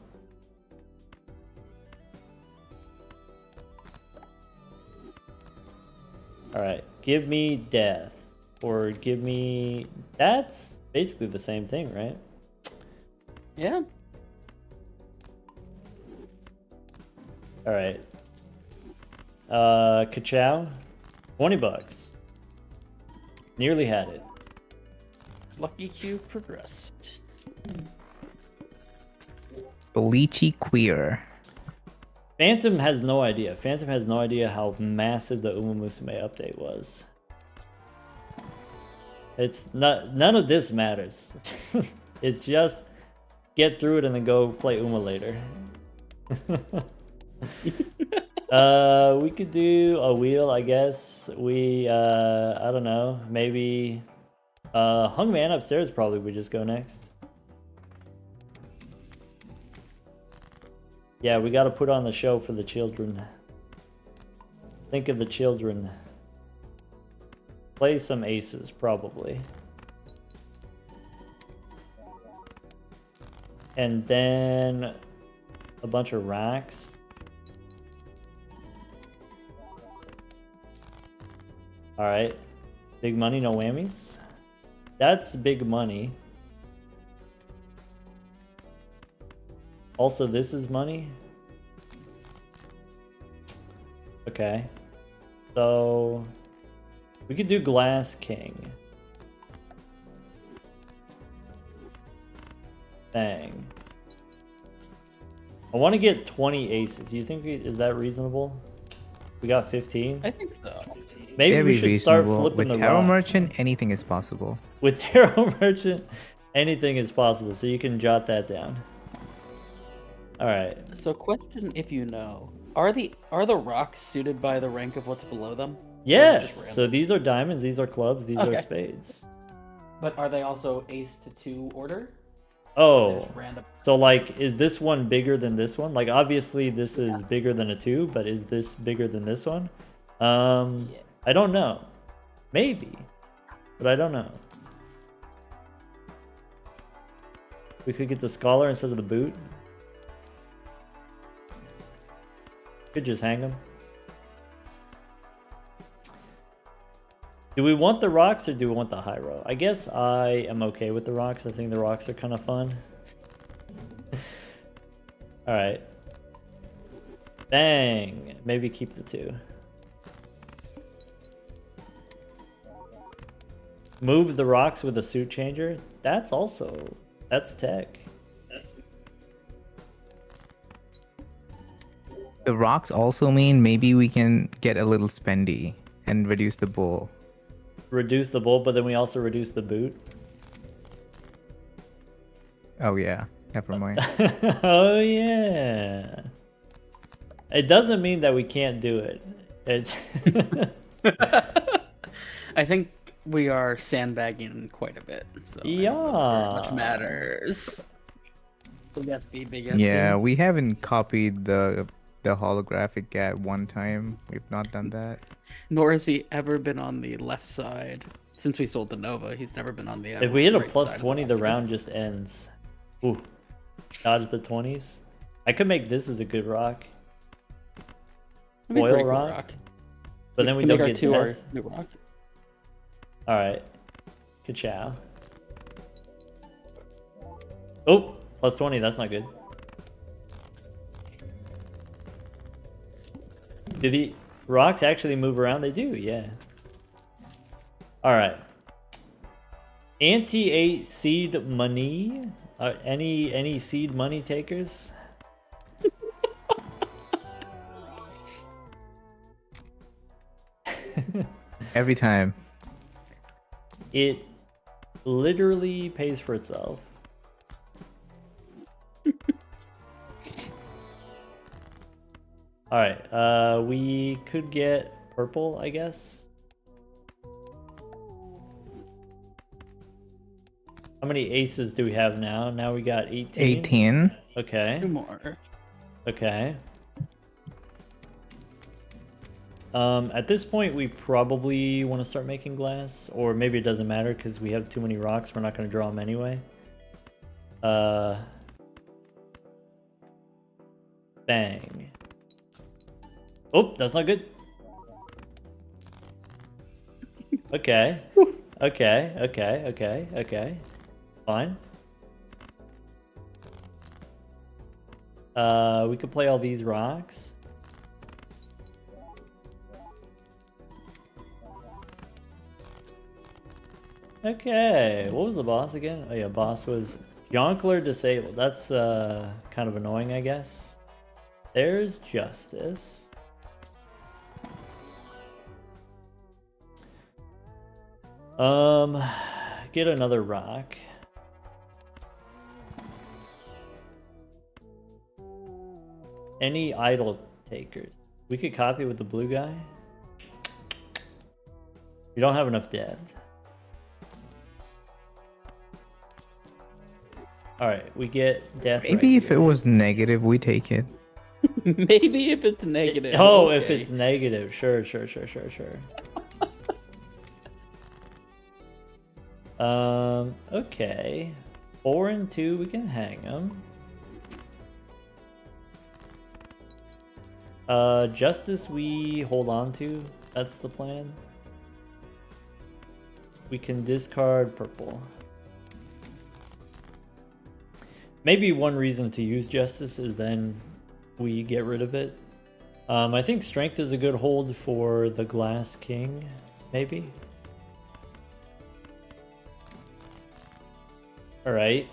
Alright, give me death. Or give me... That's basically the same thing, right? Yeah. Alright. Ka-chow. $20. Nearly had it. Lucky Hugh progressed. Bleachy Queer. Phantom has no idea. Phantom has no idea how massive the Uma Musume update was. It's not... None of this matters. It's just get through it and then go play Uma later. We could do a wheel, I guess. I don't know, maybe Hungman upstairs probably would just go next. Yeah, we got to put on the show for the children. Think of the children. Play some aces, probably. And then a bunch of racks. Alright. Big money, no whammies. That's big money. Also, this is money. Okay. So we could do Glass King. Bang. I want to get 20 aces. You think is that reasonable? We got 15. I think so. Maybe Very we should start reasonable. flipping With the Tarot rocks. Merchant, anything is possible. With Tarot Merchant, anything is possible. So you can jot that down. All right. So, question: if you know, are the rocks suited by the rank of what's below them? Or is it Yes. just random? So these are diamonds. These are clubs. These are Okay. spades. But are they also ace to 2 order? Oh. There's random. So like, is this one bigger than this one? Like, obviously this is bigger than a 2, but is this bigger than this one? Yeah. I don't know. Maybe, but I don't know. We could get the scholar instead of the boot. Could just hang him. Do we want the rocks or do we want the high row? I guess I am okay with the rocks. I think the rocks are kind of fun. Alright. Bang! Maybe keep the 2. Move the rocks with a suit changer. That's tech. The rocks also mean maybe we can get a little spendy and reduce the bull. Reduce the bull, but then we also reduce the boot. Oh yeah, never mind. Oh yeah. It doesn't mean that we can't do it. It's I think we are sandbagging quite a bit. So I don't know if very much Yeah. matters. Big SB, big SB. Yeah, we haven't copied the holographic at one time. We've not done that. Nor has he ever been on the left side. Since we sold the Nova, he's never been on the if we hit a right plus side of 20, the octagon. round just ends. Ooh. Dodge the 20s. I could make this as a good rock. That'd be a Oil pretty cool rock? But then we can don't make our get 2 our death. new rock. Alright. Ka-chow. Oh, plus 20, that's not good. Do the rocks actually move around? They do, yeah. Alright. Anti-8 seed money? Any seed money takers? Every time. It literally pays for itself. Alright, we could get purple, I guess. How many aces do we have now? Now we got 18. 18. Two Okay. more. Okay. At this point, we probably want to start making glass, or maybe it doesn't matter because we have too many rocks. We're not going to draw them anyway. Bang. Oh, that's not good. Okay. Okay. Fine. We could play all these rocks. Okay, what was the boss again? Oh yeah, boss was Yonkler disabled. That's kind of annoying, I guess. There's Justice. Get another rock. Any idol takers? We could copy with the blue guy. We don't have enough death. Alright, we get death. Maybe right if it here. was negative, we take it. Maybe if it's negative. Oh, if okay. it's negative. Sure. Okay. 4 and 2, we can hang them. Justice we hold on to. That's the plan. We can discard purple. Maybe one reason to use Justice is then we get rid of it. I think Strength is a good hold for the Glass King, maybe. Alright.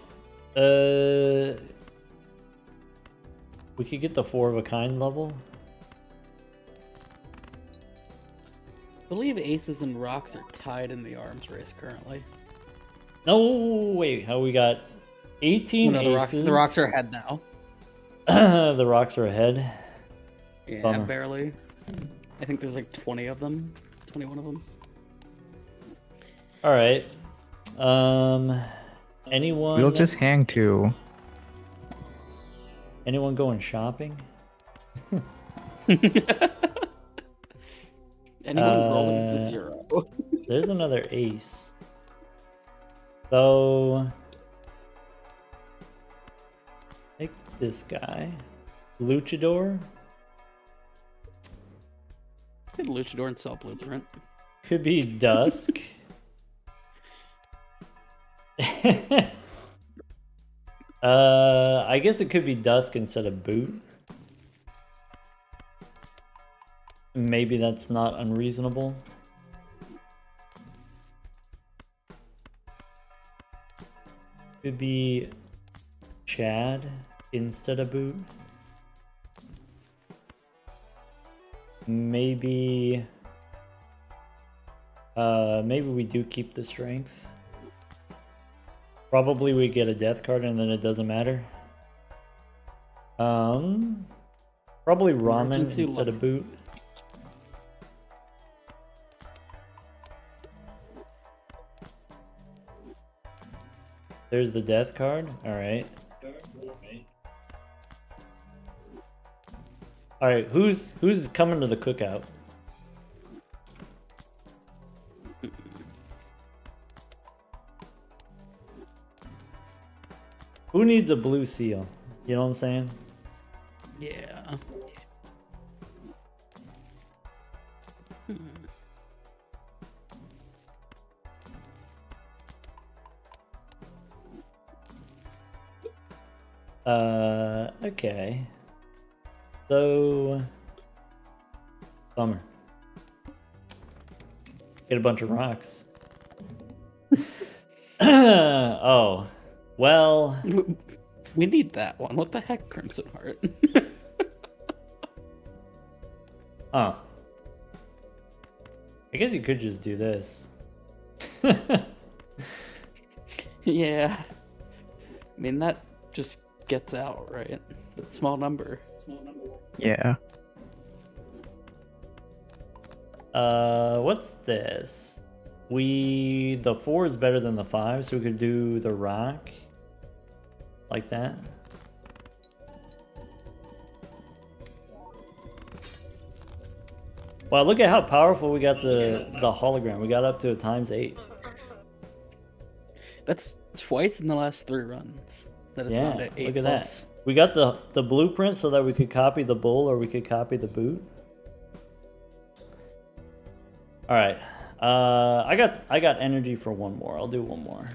We could get the 4 of a kind level. I believe aces and rocks are tied in the arms race currently. No, wait, how we got 18 No, aces. the rocks are ahead now. The rocks are ahead. Yeah, Bummer. barely. I think there's like 20 of them. 21 of them. Alright. Anyone We'll just hang 2. anyone going shopping? Anyone rolling with 0? There's another ace. So take this guy. Luchador. Could Luchador and sell Blueprint. Could be Dusk. I guess it could be Dusk instead of Boot. Maybe that's not unreasonable. Could be Chad instead of Boot. Maybe maybe we do keep the strength. Probably we get a death card and then it doesn't matter. Probably Ramen Emergency instead of Boot. There's the death card. Alright. Alright, who's coming to the cookout? Who needs a blue seal? You know what I'm saying? Yeah. Okay. So, bummer. Get a bunch of rocks. Oh, well. We need that one. What the heck, Crimson Heart? Oh. I guess you could just do this. Yeah. I mean, that just gets out, right? But small number. Yeah. What's this? The 4 is better than the 5, so we could do the rock like that. Wow, look at how powerful we got the hologram. We got up to a ×8. That's twice in the last 3 runs. That it's Yeah, gone to 8 look at plus. that. We got the blueprint so that we could copy the bull or we could copy the boot. All right. I got energy for one more. I'll do one more.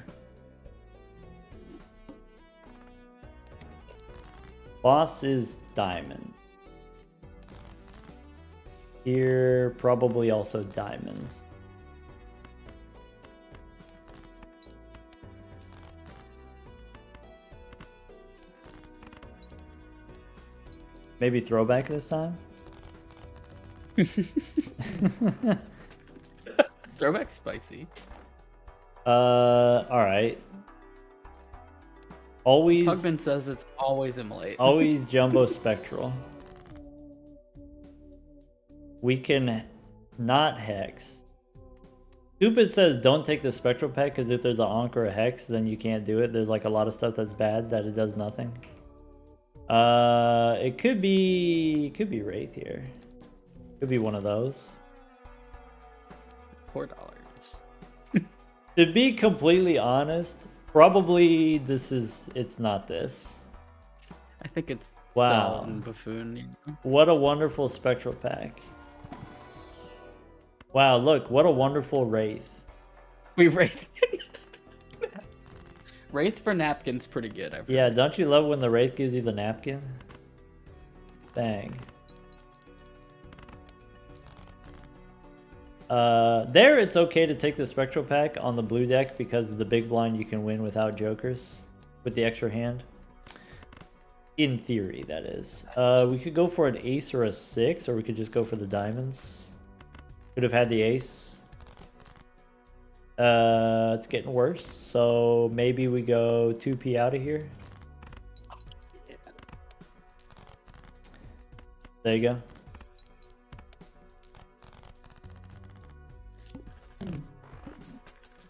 Boss is diamond. Here, probably also diamonds. Maybe throwback this time? Throwback spicy. Alright. Always Hugman says it's always immolate. always jumbo spectral. We can not hex. Stupid says don't take the spectral pack because if there's an Ankh or a hex, then you can't do it. There's like a lot of stuff that's bad that it does nothing. It could be Wraith here. Could be one of those. $4. To be completely honest, probably it's not this. I think it's Wow. Cell and Buffoon. You know? What a wonderful spectral pack. Wow, look, what a wonderful Wraith. We Wraith. Wraith for napkin's pretty good. I've heard. Yeah, don't you love when the Wraith gives you the napkin? Dang. There it's okay to take the spectral pack on the blue deck because the big blind you can win without jokers with the extra hand. In theory, that is. We could go for an ace or a 6, or we could just go for the diamonds. Could have had the ace. It's getting worse, so maybe we go 2p out of here. There you go.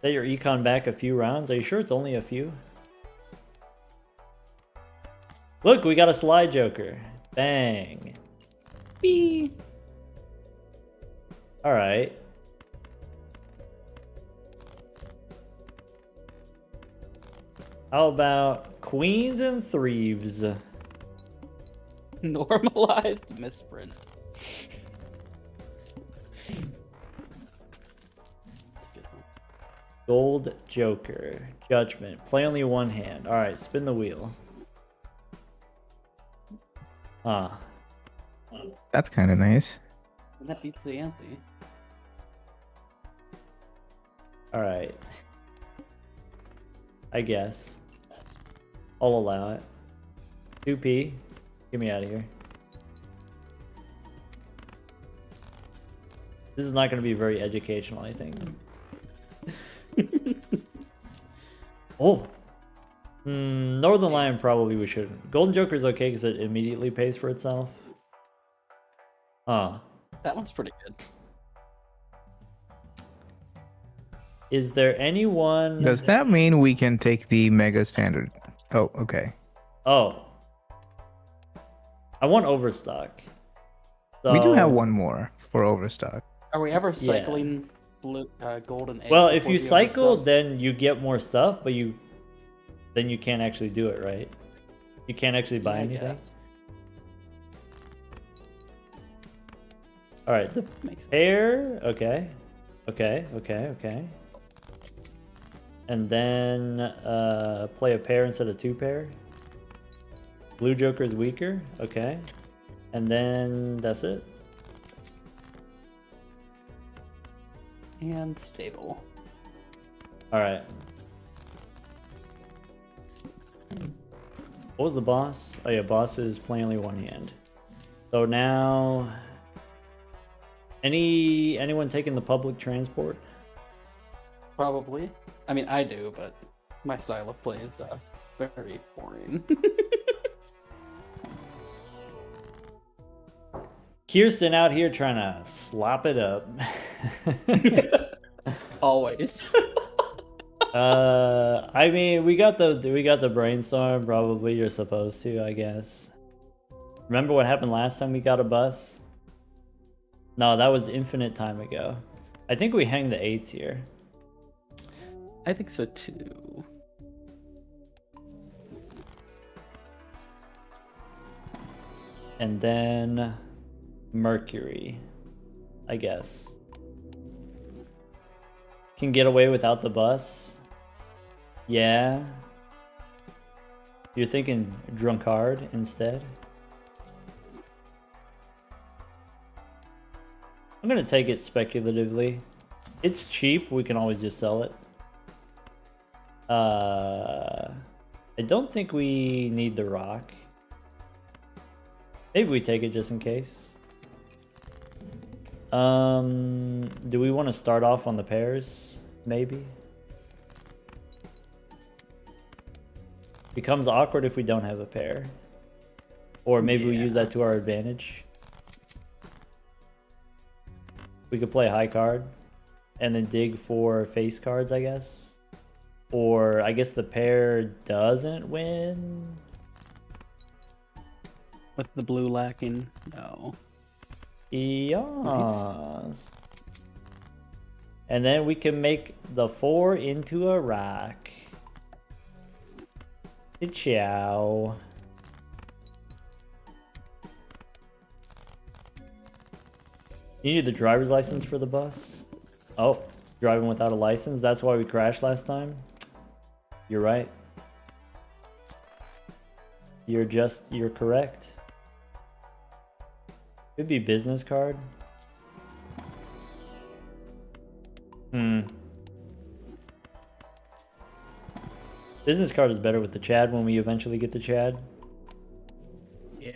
Set your econ back a few rounds. Are you sure it's only a few? Look, we got a slide joker. Bang. Bee. All right. How about queens and threeves? Normalized misprint. Gold joker. Judgment. Play only one hand. All right, spin the wheel. Ah. That's kind of nice. And that beats the ante. All right. I guess. I'll allow it. 2p. Get me out of here. This is not going to be very educational, I think. Oh. Northern Lion probably we shouldn't. Golden Joker's okay because it immediately pays for itself. Huh. That one's pretty good. Is there anyone... Does that mean we can take the Mega Standard? Oh, okay. Oh. I want Overstock. We do have So- one more for Overstock. Are we ever cycling blue, golden egg? Well, if before you the cycle, overstock? then you get more stuff, but then you can't actually do it, right? You can't actually buy Yeah, I anything. guess. All right, the Makes sense. pair. Okay, okay. And then play a pair instead of 2 pair. Blue Joker is weaker. Okay, and then that's it. And stable. All right. What was the boss? Oh yeah, boss is playing only one hand. So now, anyone taking the public transport? Probably. I mean, I do, but my style of play is very boring. Kirsten out here trying to slop it up. always. I mean, we got the brainstorm. Probably you're supposed to, I guess. Remember what happened last time we got a bus? No, that was infinite time ago. I think we hang the 8s here. I think so too. And then Mercury, I guess. Can get away without the bus? Yeah. You're thinking Drunkard instead? I'm gonna take it speculatively. It's cheap, we can always just sell it. I don't think we need the rock. Maybe we take it just in case. Do we want to start off on the pairs? Maybe. Becomes awkward if we don't have a pair. Or maybe we use that to our advantage. We could play high card and then dig for face cards, I guess. Or I guess the pair doesn't win. With the blue lacking, no. Yes. Nice. And then we can make the 4 into a rock. Ciao. You need the driver's license for the bus? Oh, driving without a license? That's why we crashed last time? You're right. You're correct. Could be business card. Business card is better with the Chad when we eventually get the Chad. Yeah.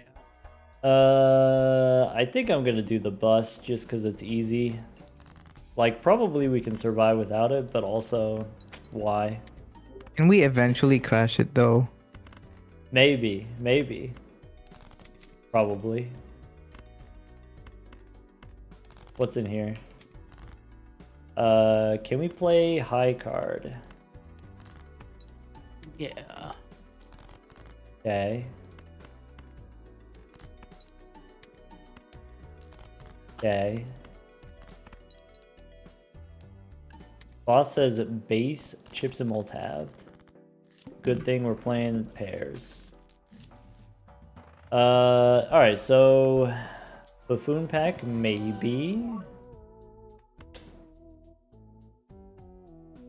I think I'm gonna do the bus just because it's easy. Like, probably we can survive without it, but also, why? Can we eventually crash it though? Maybe. Probably. What's in here? Can we play high card? Yeah. Okay. Okay. Boss says base, chips, and multi-halved. Good thing we're playing pairs. Alright, so Buffoon pack, maybe.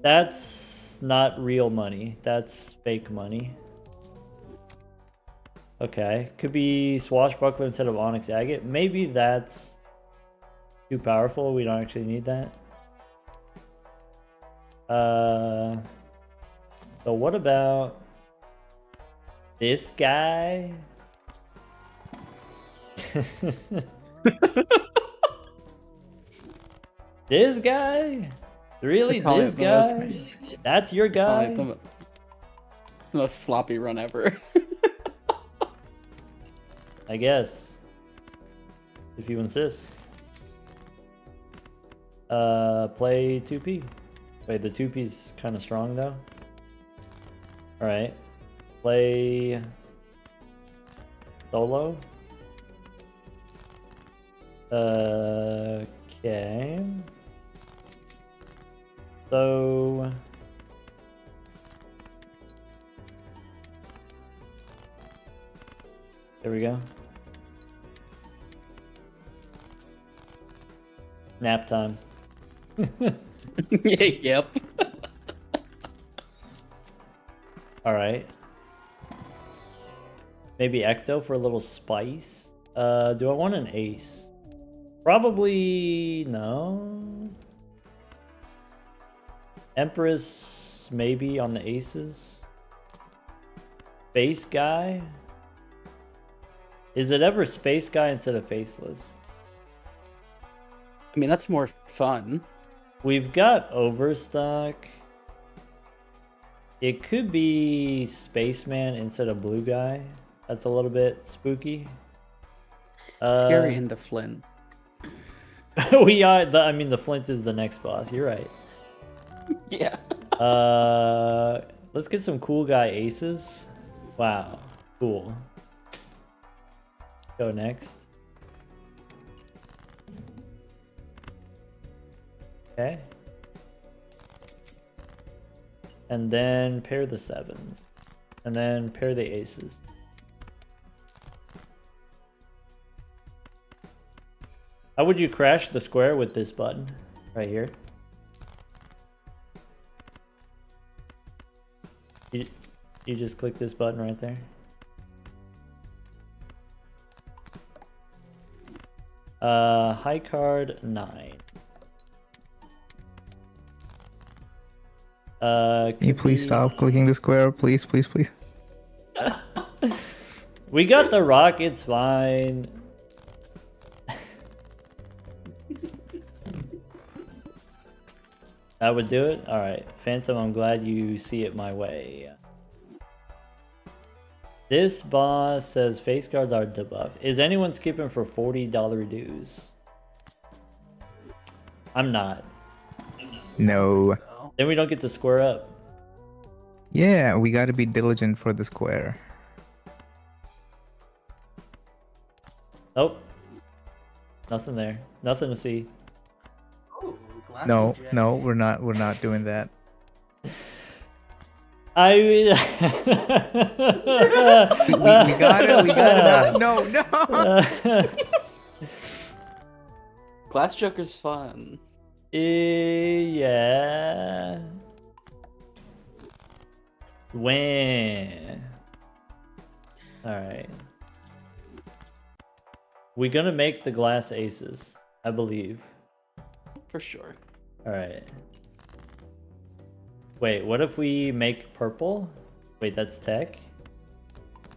That's not real money. That's fake money. Okay, could be Swashbuckler instead of Onyx Agate. Maybe that's too powerful. We don't actually need that. So what about this guy? This guy? Really? This guy? That's your guy? The most sloppy run ever. I guess. If you insist. Play 2P. Wait, the 2P's kind of strong though. Alright. Play solo. Okay. So there we go. Nap time. Yep. Alright. Maybe Ecto for a little spice. Do I want an ace? Probably no. Empress maybe on the aces. Face guy? Is it ever space guy instead of faceless? I mean, that's more fun. We've got Overstock. It could be Spaceman instead of Blue Guy. That's a little bit spooky. Scary into Flint. We are. I mean, the Flint is the next boss. You're right. Yeah. Let's get some cool guy aces. Wow, cool. Go next. Okay. And then pair the sevens. And then pair the aces. How would you crash the square with this button right here? You just click this button right there. High card 9. Can you please stop clicking the square? Please, please, please. We got the rock, it's fine. That would do it? Alright. Phantom, I'm glad you see it my way. This boss says face guards are debuff. Is anyone skipping for $40 dues? I'm not. No. Then we don't get to square up. Yeah, we gotta be diligent for the square. Nope. Nothing there. Nothing to see. Ooh, glass No, eject. no, we're not doing that. I We got it. No, no. Glass Joker's fun. Yeah. When? Alright. We're gonna make the glass aces, I believe. For sure. Alright. Wait, what if we make purple? Wait, that's tech?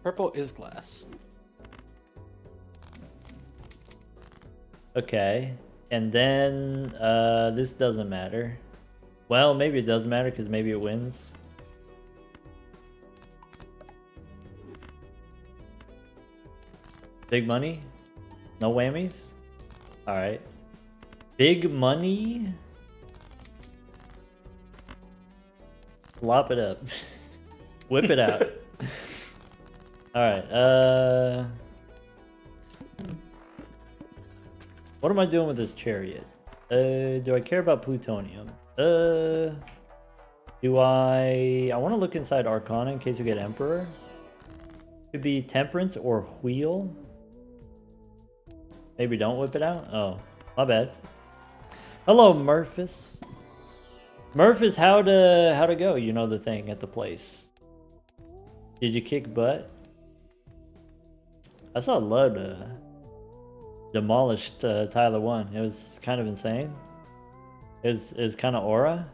Purple is glass. Okay. And then, this doesn't matter. Well, maybe it does matter because maybe it wins. Big money? No whammies? Alright. Big money? Lop it up. Whip it out. Alright, what am I doing with this chariot? Do I care about plutonium? Do I want to look inside Arcana in case we get Emperor? Could be Temperance or Wheel. Maybe don't whip it out? Oh, my bad. Hello, Murphys. Murphys, how to go? You know the thing at the place. Did you kick butt? I saw Lud demolished Tyler 1. It was kind of insane. It was kind of aura.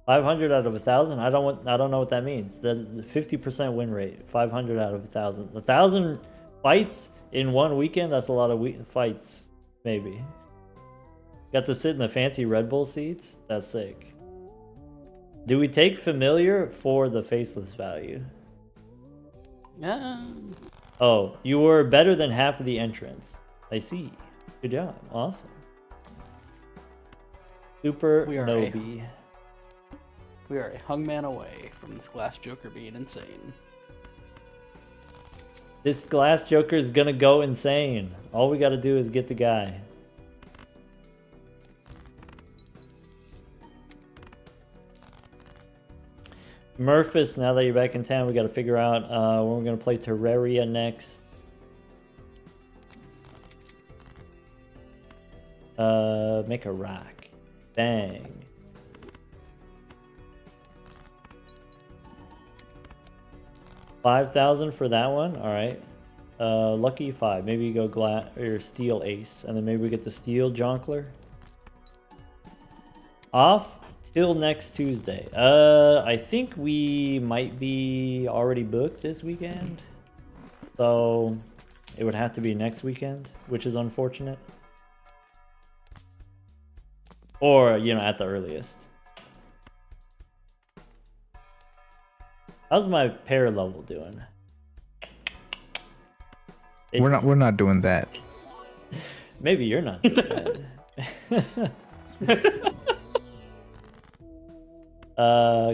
500 out of 1,000. I don't know what that means. The 50% win rate. 500 out of 1,000. 1,000 fights in one weekend. That's a lot of fights. Maybe. Got to sit in the fancy Red Bull seats. That's sick. Do we take familiar for the faceless value? Yeah. Oh, you were better than half of the entrants. I see. Good job. Awesome. Super We are Nobi. We are a hungman away from this Glass Joker being insane. This glass joker is gonna go insane. All we gotta do is get the guy. Murphys, now that you're back in town, we gotta figure out when we're gonna play Terraria next. Make a rock. Dang. $5,000 for that one. All right. Lucky 5. Maybe you go glass or steel ace, and then maybe we get the steel jonkler. Off till next Tuesday. I think we might be already booked this weekend, so it would have to be next weekend, which is unfortunate. Or, you know, at the earliest. How's my pair level doing? We're not doing that. Maybe you're not doing that.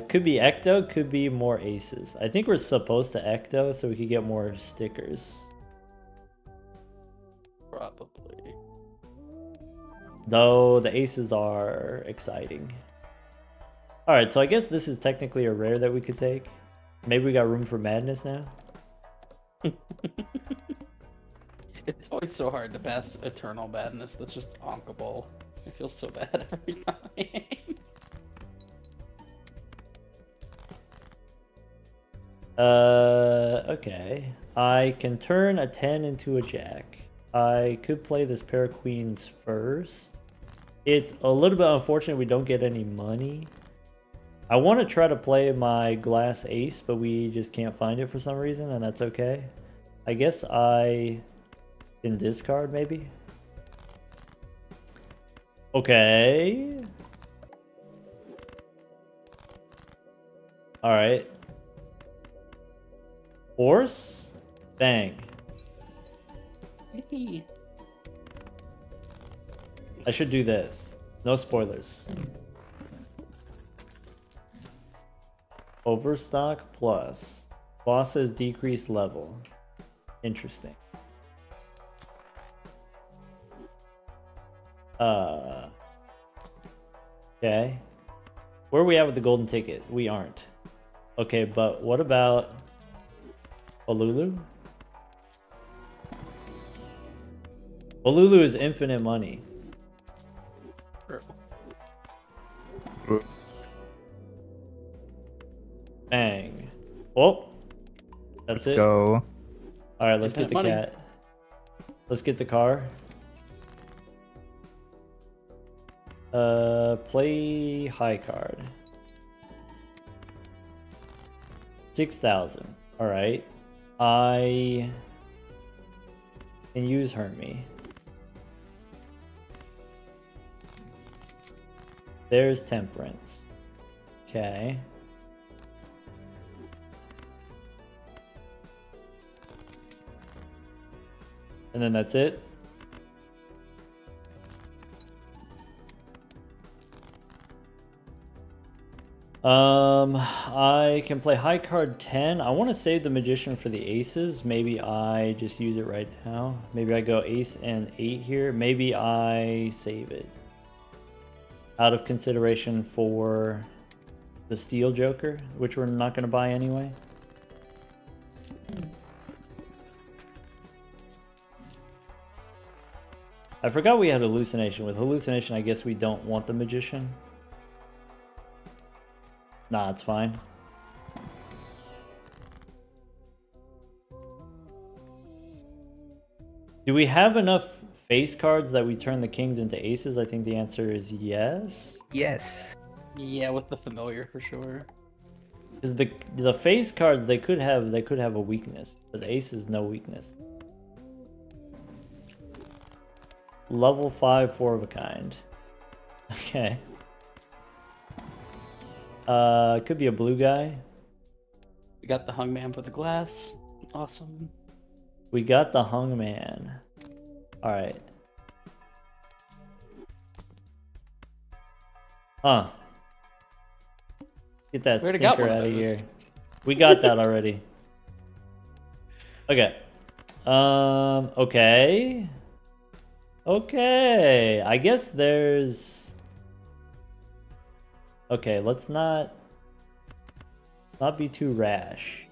Could be Ecto, could be more aces. I think we're supposed to Ecto so we could get more stickers. Probably. Though the aces are exciting. Alright, so I guess this is technically a rare that we could take. Maybe we got room for madness now. It's always so hard to pass Eternal Madness that's just onkable. It feels so bad every time. Okay. I can turn a 10 into a jack. I could play this pair of queens first. It's a little bit unfortunate we don't get any money. I want to try to play my glass ace, but we just can't find it for some reason, and that's okay. I guess I can discard, maybe? Okay. Alright. Horse? Bang. I should do this. No spoilers. Overstock plus. Bosses decrease level. Interesting. Okay. Where are we at with the golden ticket? We aren't. Okay, but what about Olulu? Olulu is infinite money. Bang. Oh, that's it. Go. All right, let's get Infinite the money. cat. Let's get the car. Play high card. 6,000. All right. I can use Hermie. There's Temperance. Okay. And then that's it. I can play high card 10. I want to save the Magician for the aces. Maybe I just use it right now. Maybe I go ace and 8 here. Maybe I save it out of consideration for the Steel Joker, which we're not going to buy anyway. I forgot we had Hallucination. With Hallucination, I guess we don't want the Magician. Nah, it's fine. Do we have enough face cards that we turn the kings into aces? I think the answer is yes. Yes. Yeah, with the familiar for sure. Because the face cards they could have a weakness, but the ace is no weakness. Level 5, 4 of a kind. Okay. Could be a blue guy. We got the Hungman for the glass. Awesome. We got the Hungman. Alright. Huh. Get that We already got stinker one of out of those. here. We got that already. Okay. Okay. Okay. I guess there's... Okay, let's not be too rash.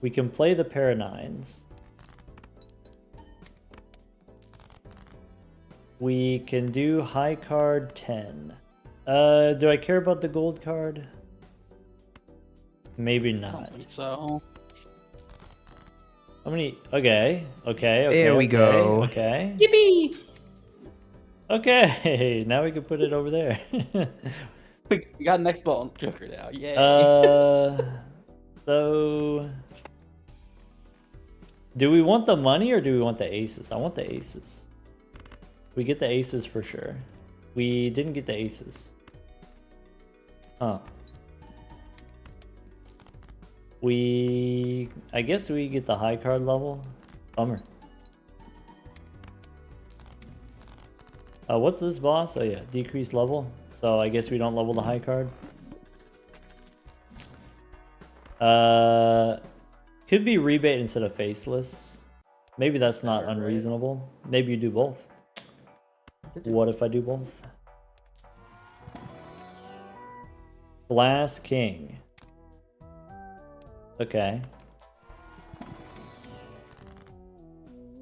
We can play the pair of nines. We can do high card 10. Do I care about the gold card? Maybe I don't not. think so. How many? Okay. There we go. Okay. Yippee! Okay. Now we can put it over there. We got an X-Ball Joker now. Yay. So do we want the money or do we want the aces? I want the aces. We get the aces for sure. We didn't get the aces. Huh. I guess we get the high card level. Bummer. What's this boss? Oh yeah, decreased level. So I guess we don't level the high card. Could be rebate instead of faceless. Maybe that's not unreasonable. Maybe you do both. What if I do both? Glass King. Okay.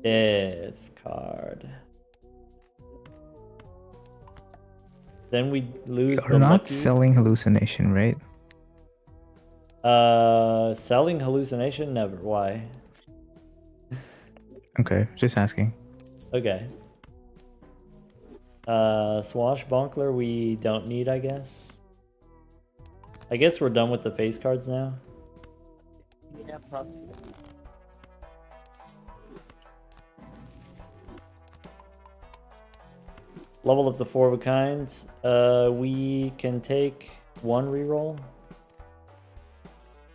Death card. Then we lose You're the not lucky. selling hallucination, right? Selling hallucination? Never. Why? Okay, just asking. Okay. Swashbuckler we don't need, I guess. I guess we're done with the face cards now. Yeah, probably. Level up the 4 of a kind. We can take 1 reroll.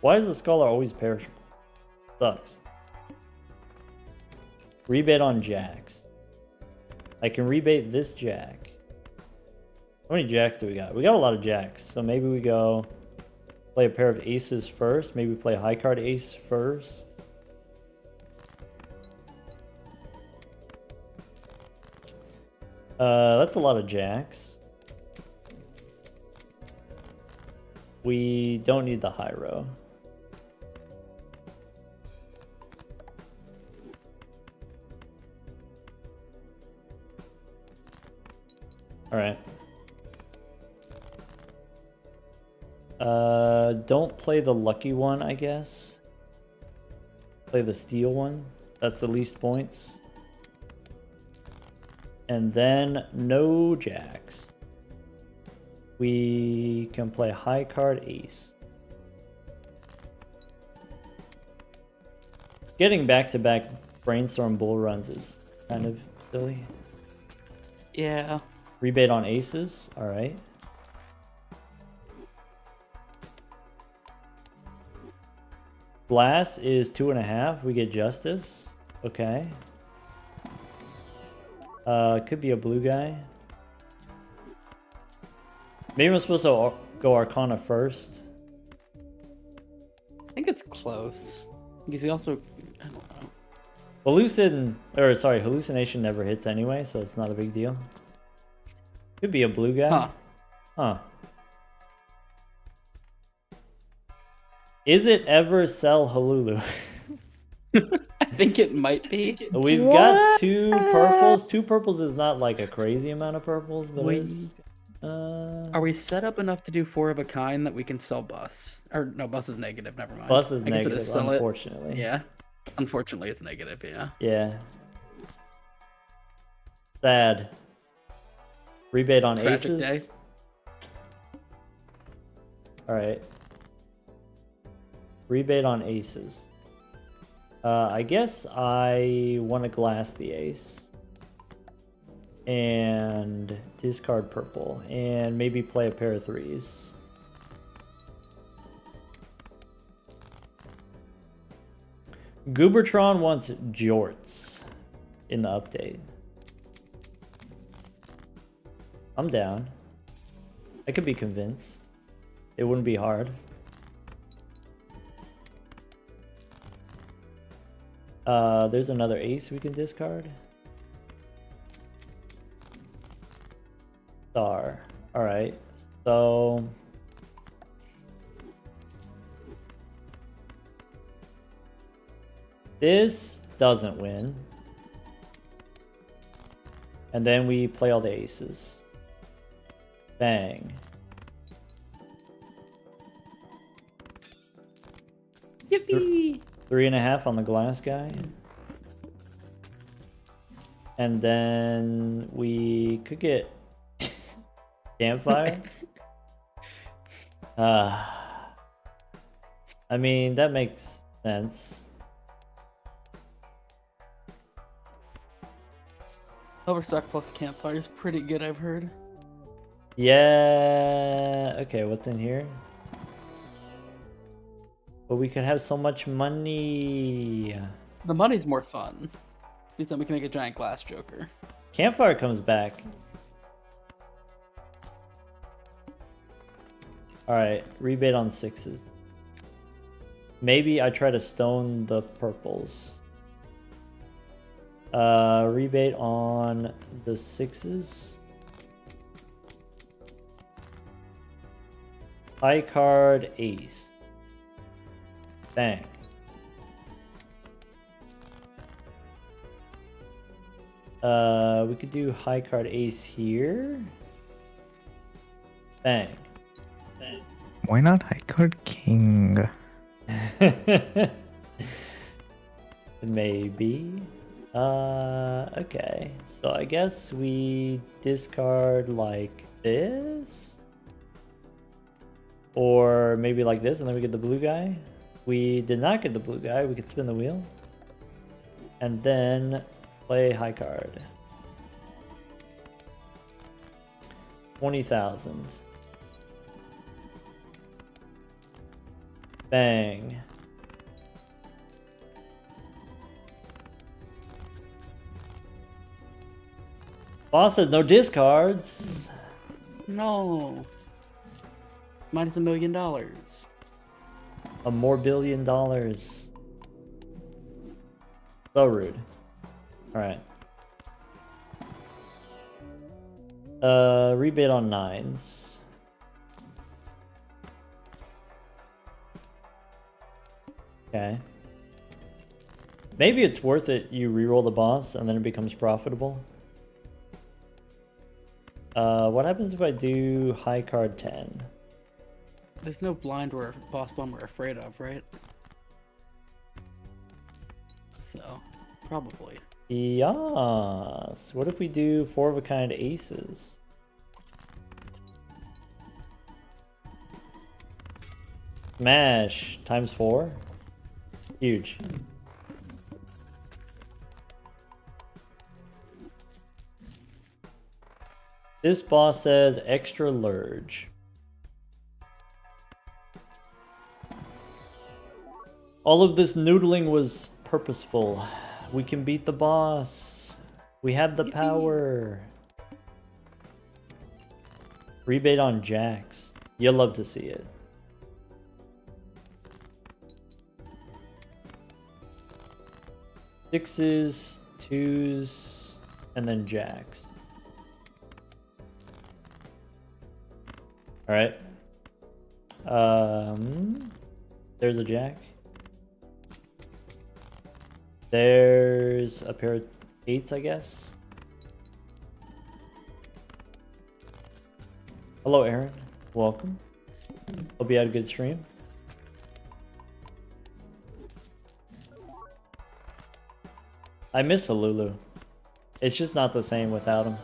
Why is the Scholar always perishable? Sucks. Rebate on jacks. I can rebate this jack. How many jacks do we got? We got a lot of jacks. So maybe we go play a pair of aces first. Maybe play a high card ace first. That's a lot of jacks. We don't need the high row. Alright. Don't play the lucky one, I guess. Play the steel one. That's the least points. And then no jacks. We can play high card ace. Getting back-to-back brainstorm bull runs is kind of silly. Yeah. Rebate on aces. All right. Glass is 2.5. We get justice. Okay. Could be a blue guy. Maybe I'm supposed to go Arcana first. I think it's close. Because we also, I don't know. Hallucination never hits anyway, so it's not a big deal. Could be a blue guy. Huh. Is it ever sell Halulu? I think it might be. We've got 2 purples. 2 purples is not like a crazy amount of purples, but it's... Are we set up enough to do 4 of a kind that we can sell bus? Or no, bus is negative. Never mind. Bus is I guess it negative, sell unfortunately. It. Yeah. Unfortunately, it's negative. Yeah. Yeah. Sad. Rebate on Tragic aces. day. All right. Rebate on aces. I guess I want to glass the ace. And discard purple. And maybe play a pair of 3s. Goobertron wants jorts in the update. I'm down. I could be convinced. It wouldn't be hard. There's another ace we can discard. Star. Alright. So... this doesn't win. And then we play all the aces. Bang. Yippee! 3.5 on the glass guy. And then we could get campfire. I mean, that makes sense. Overstock plus campfire is pretty good, I've heard. Yeah. Okay, what's in here? But we could have so much money. The money's more fun. Because then we can make a giant glass joker. Campfire comes back Alright, rebate on 6s. Maybe I try to stone the purples. Rebate on the 6s. High card ace. Bang. We could do high card ace here. Bang. Bang. Why not high card king? Maybe. Okay. So I guess we discard like this. Or maybe like this, and then we get the blue guy. We did not get the blue guy. We could spin the wheel. And then play high card. 20,000. Bang. Boss says no discards. No. Minus $1 million. A more $1 billion. So rude. Alright. Rebate on 9s. Okay. Maybe it's worth it you reroll the boss and then it becomes profitable. What happens if I do high card 10? There's no blind or boss bomb we're afraid of, right? So, probably. Yes. What if we do 4 of a kind aces? Smash times 4. Huge. This boss says extra lurge. All of this noodling was purposeful. We can beat the boss. We have the power. Rebate on jacks. You'll love to see it. Sixes, twos, and then jacks. All right. There's a jack. There's a pair of 8s, I guess. Hello, Aaron. Welcome. Hope you had a good stream. I miss Halulu. It's just not the same without him.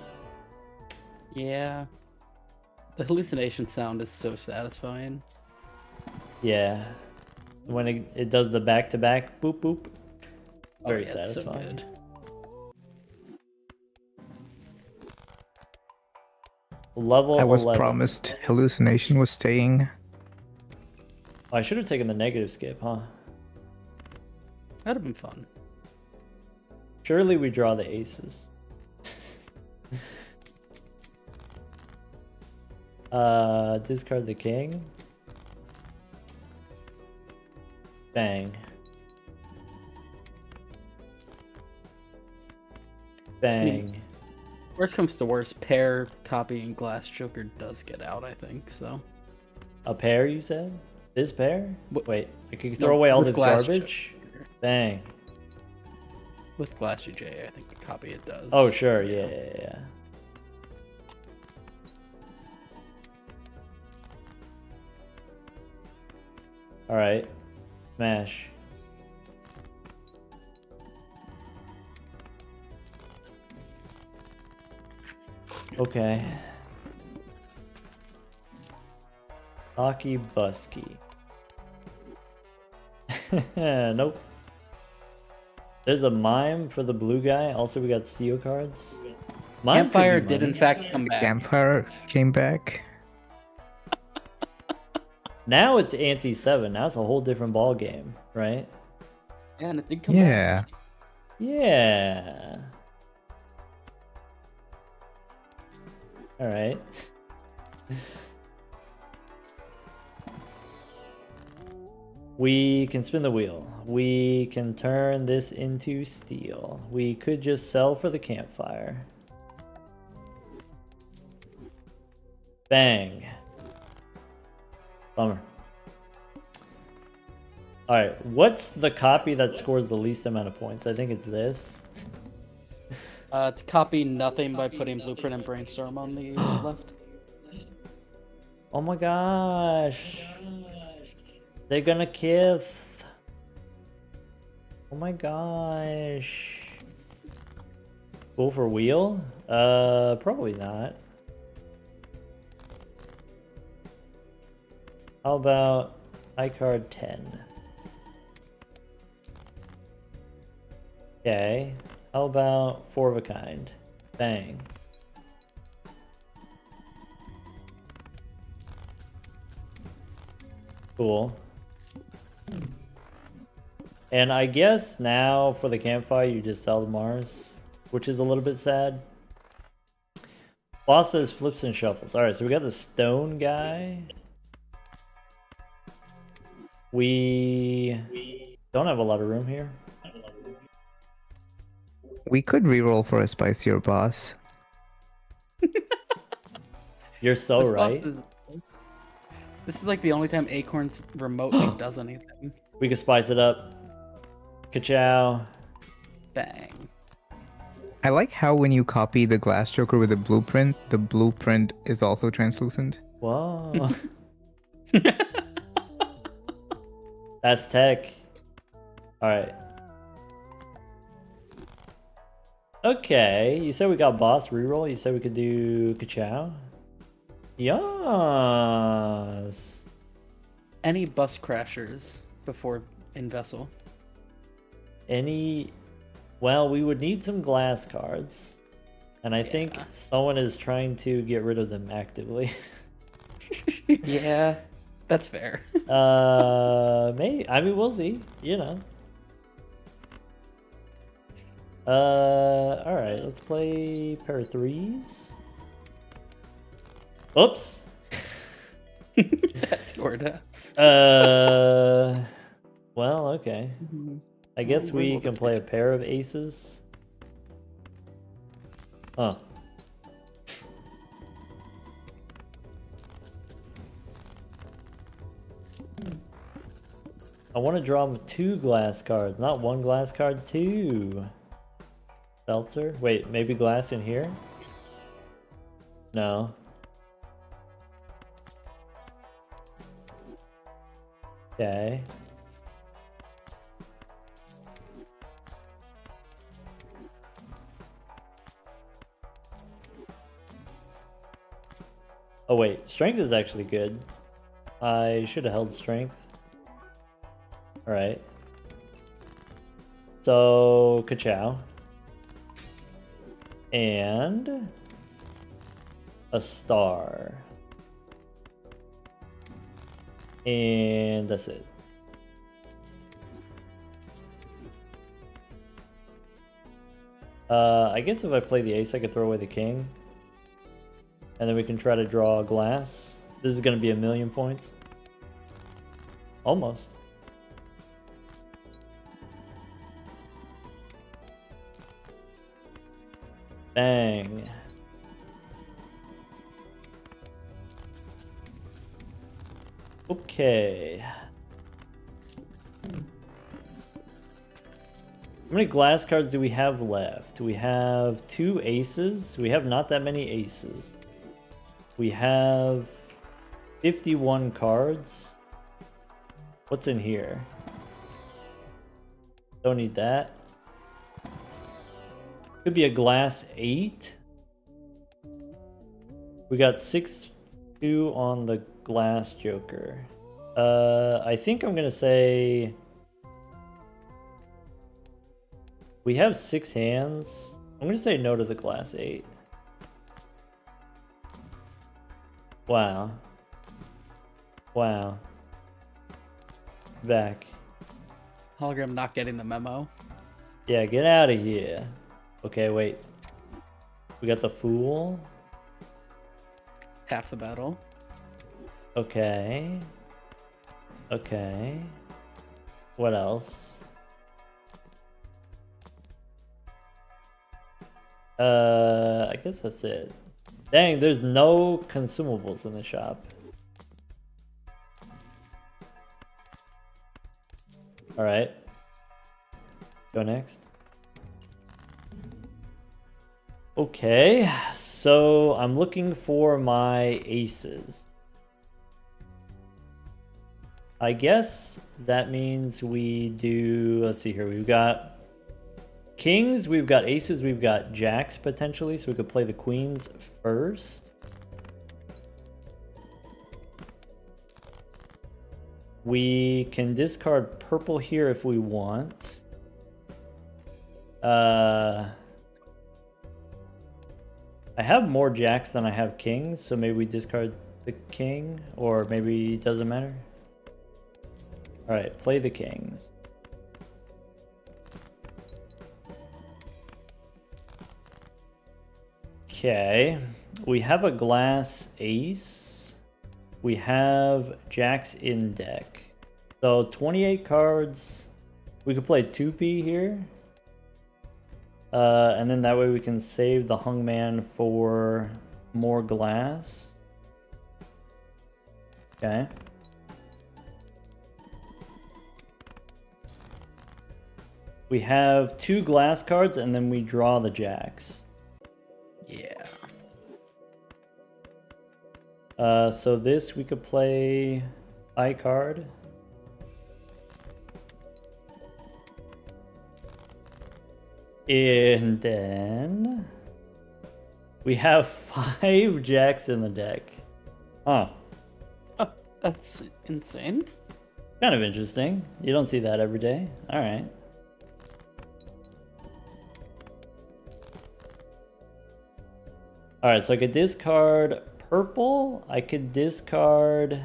Yeah. The hallucination sound is so satisfying. Yeah. When it does the back-to-back boop boop. Very yeah, it's so satisfying. good. Level I was 11. promised hallucination was staying. Oh, I should have taken the negative skip, huh? That'd have been fun. Surely we draw the aces. Discard the king. Bang. Bang. Worst comes to worst, pair, copy, and glass joker does get out, I think, so. A pair, you said? This pair? What- Wait, I could No, throw away all with this glass garbage? joker. Bang. With glass GJ, I think the copy it does. Oh, sure, yeah. Alright. Smash. Okay. Hockey Busky. Nope. There's a mime for the blue guy. Also, we got steel cards. Mime could Campfire be did in money. fact come back. Campfire came back. Now it's anti-7. Now it's a whole different ball game, right? Yeah, and it did come back. Yeah. Yeah. All right. We can spin the wheel. We can turn this into steel. We could just sell for the campfire. Bang. Bummer. Alright, what's the copy that scores the least amount of points? I think it's this. It's copy nothing by putting Blueprint and Brainstorm on the left. Oh my gosh. They're gonna kiss. Oh my gosh. Go for wheel? Probably not. How about high card 10? Okay. How about 4 of a kind? Bang. Cool. And I guess now for the campfire you just sell the Mars, which is a little bit sad. Boss says flips and shuffles. Alright, so we got the stone guy. We don't have a lot of room here. We could reroll for a spicier boss. You're so This boss right. This is like the only time Acorns remotely does anything. We can spice it up. Ka-chow. Bang. I like how when you copy the Glass Joker with the blueprint is also translucent. Whoa. That's tech. Alright. Okay, you said we got boss reroll. You said we could do Ka-chow. Yes. Any bus crashers before in Vessel? Any... Well, we would need some glass cards. And I think Yeah. someone is trying to get rid of them actively. Yeah, that's fair. Maybe. I mean, we'll see. You know. Alright, let's play pair of 3s. Oops. That's Gorda. Well, okay. I guess We're we able to can play a pair of aces. Huh. I want to draw 2 glass cards, not 1 glass card, 2. Seltzer? Wait, maybe glass in here? No. Okay. Oh wait, strength is actually good. I should have held strength. Alright. So, Ka-chow. And a star. And that's it. I guess if I play the ace, I could throw away the king. And then we can try to draw a glass. This is going to be 1,000,000 points. Almost. Bang. Okay. How many glass cards do we have left? We have 2 aces. We have not that many aces. We have 51 cards. What's in here? Don't need that. Could be a glass 8. We got 6-2 on the glass joker. I think I'm gonna say we have 6 hands. I'm gonna say no to the glass 8. Wow. Wow. Back. Hologram not getting the memo. Yeah, get out of here. Okay, wait. We got the fool. Half the battle. Okay. Okay. What else? I guess that's it. Dang, there's no consumables in the shop. Alright. Go next. Okay, so I'm looking for my aces. I guess that means we do, let's see here, we've got kings, we've got aces, we've got jacks potentially, so we could play the queens first. We can discard purple here if we want. I have more jacks than I have kings, so maybe we discard the king, or maybe it doesn't matter. Alright, play the kings. Okay, we have a glass ace. We have jacks in deck. So 28 cards. We could play 2P here. And then that way we can save the hungman for more glass. Okay. We have 2 glass cards and then we draw the jacks. Yeah. So this we could play high card. And then we have 5 jacks in the deck. Huh. That's insane. Kind of interesting. You don't see that every day. All right. All right, so I could discard purple. I could discard...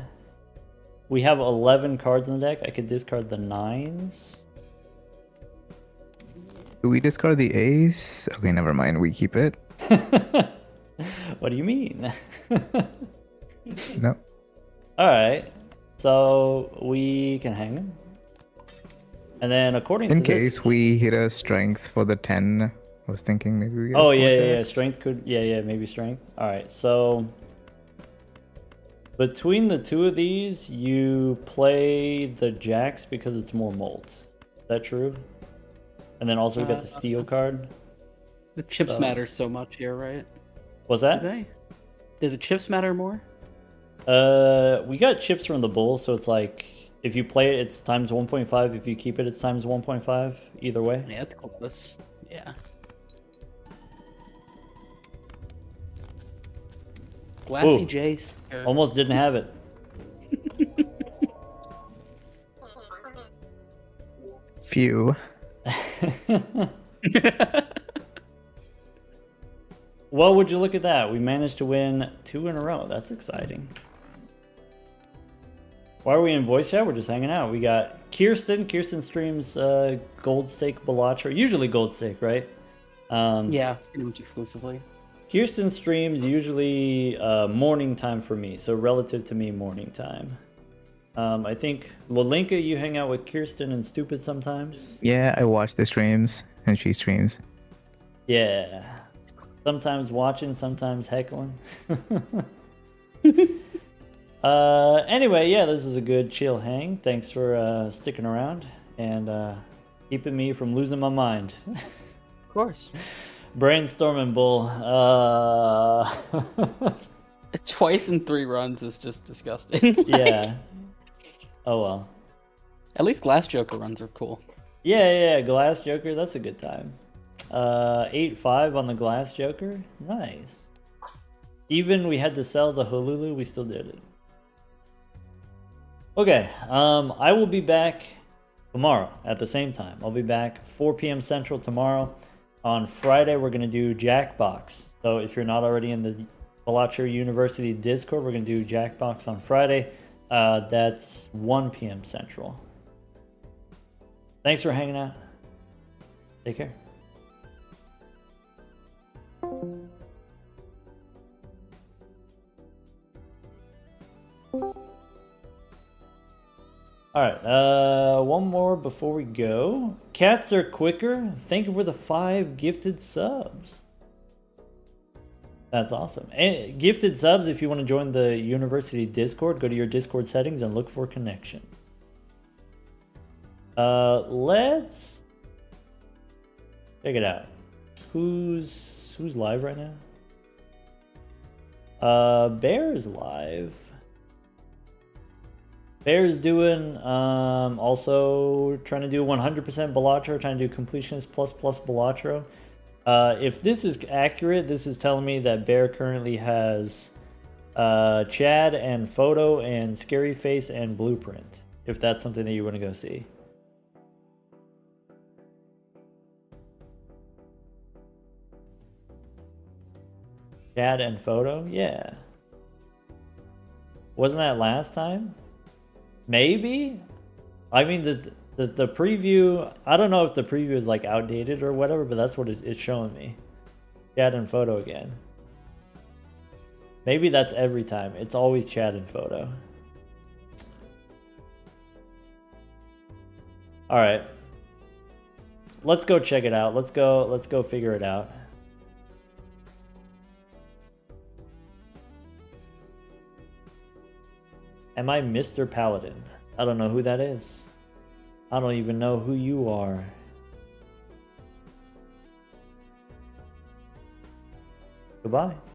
We have 11 cards in the deck. I could discard the 9s. Do we discard the ace? Okay, never mind. We keep it. What do you mean? No. All right, so we can hang him. And then according In to case this... we hit a strength for the 10, I was thinking maybe we get Oh, four yeah, jacks. strength could... Yeah, maybe strength. All right, so... Between the two of these, you play the jacks because it's more molt. Is that true? And then also we got the steel card. The chips matter so much here, right? Was Do that? they? Do the chips matter more? We got chips from the bull, so it's like if you play it, it's times 1.5. If you keep it, it's times 1.5. Either way. Yeah, it's close. Yeah. Glassy Ooh. Jace. Almost didn't have it. Phew. Well, would you look at that? We managed to win 2 in a row. That's exciting. Why are we in voice chat? We're just hanging out. We got Kirsten. Kirsten streams Gold Stake Balatro. Usually Gold Stake, right? Yeah, pretty much exclusively. Kirsten streams usually morning time for me. So relative to me, morning time. I think, Lalinka, you hang out with Kirsten and Stupid sometimes? Yeah, I watch the streams and she streams. Yeah. Sometimes watching, sometimes heckling. Anyway, yeah, this is a good chill hang. Thanks for sticking around and keeping me from losing my mind. Of course. Brainstorming Bull. Twice in 3 runs is just disgusting. Yeah. Oh well. At least Glass Joker runs are cool. Yeah, Glass Joker, that's a good time. 8-5 on the Glass Joker. Nice. Even we had to sell the Hululu, we still did it. Okay, I will be back tomorrow at the same time. I'll be back 4 p.m. Central tomorrow. On Friday, we're going to do Jackbox. So if you're not already in the Balatro University Discord, we're going to do Jackbox on Friday. That's 1 p.m. Central. Thanks for hanging out. Take care. All right, one more before we go. Cats are quicker. Thank you for the 5 gifted subs. That's awesome. And gifted subs, if you want to join the university Discord, go to your Discord settings and look for connection. Let's check it out. Who's live right now? Bear's live. Bear's doing also trying to do 100% Balatro, trying to do completionist plus Balatro. If this is accurate, this is telling me that Bear currently has Chad and Photo and Scary Face and Blueprint. If that's something that you want to go see. Chad and Photo, yeah. Wasn't that last time? Maybe. I mean the preview. I don't know if the preview is like outdated or whatever, but that's what it's showing me. Chat and Photo again. Maybe that's every time. It's always Chat and Photo. All right. Let's go check it out. Let's go figure it out. Am I Mr. Paladin? I don't know who that is. I don't even know who you are. Goodbye.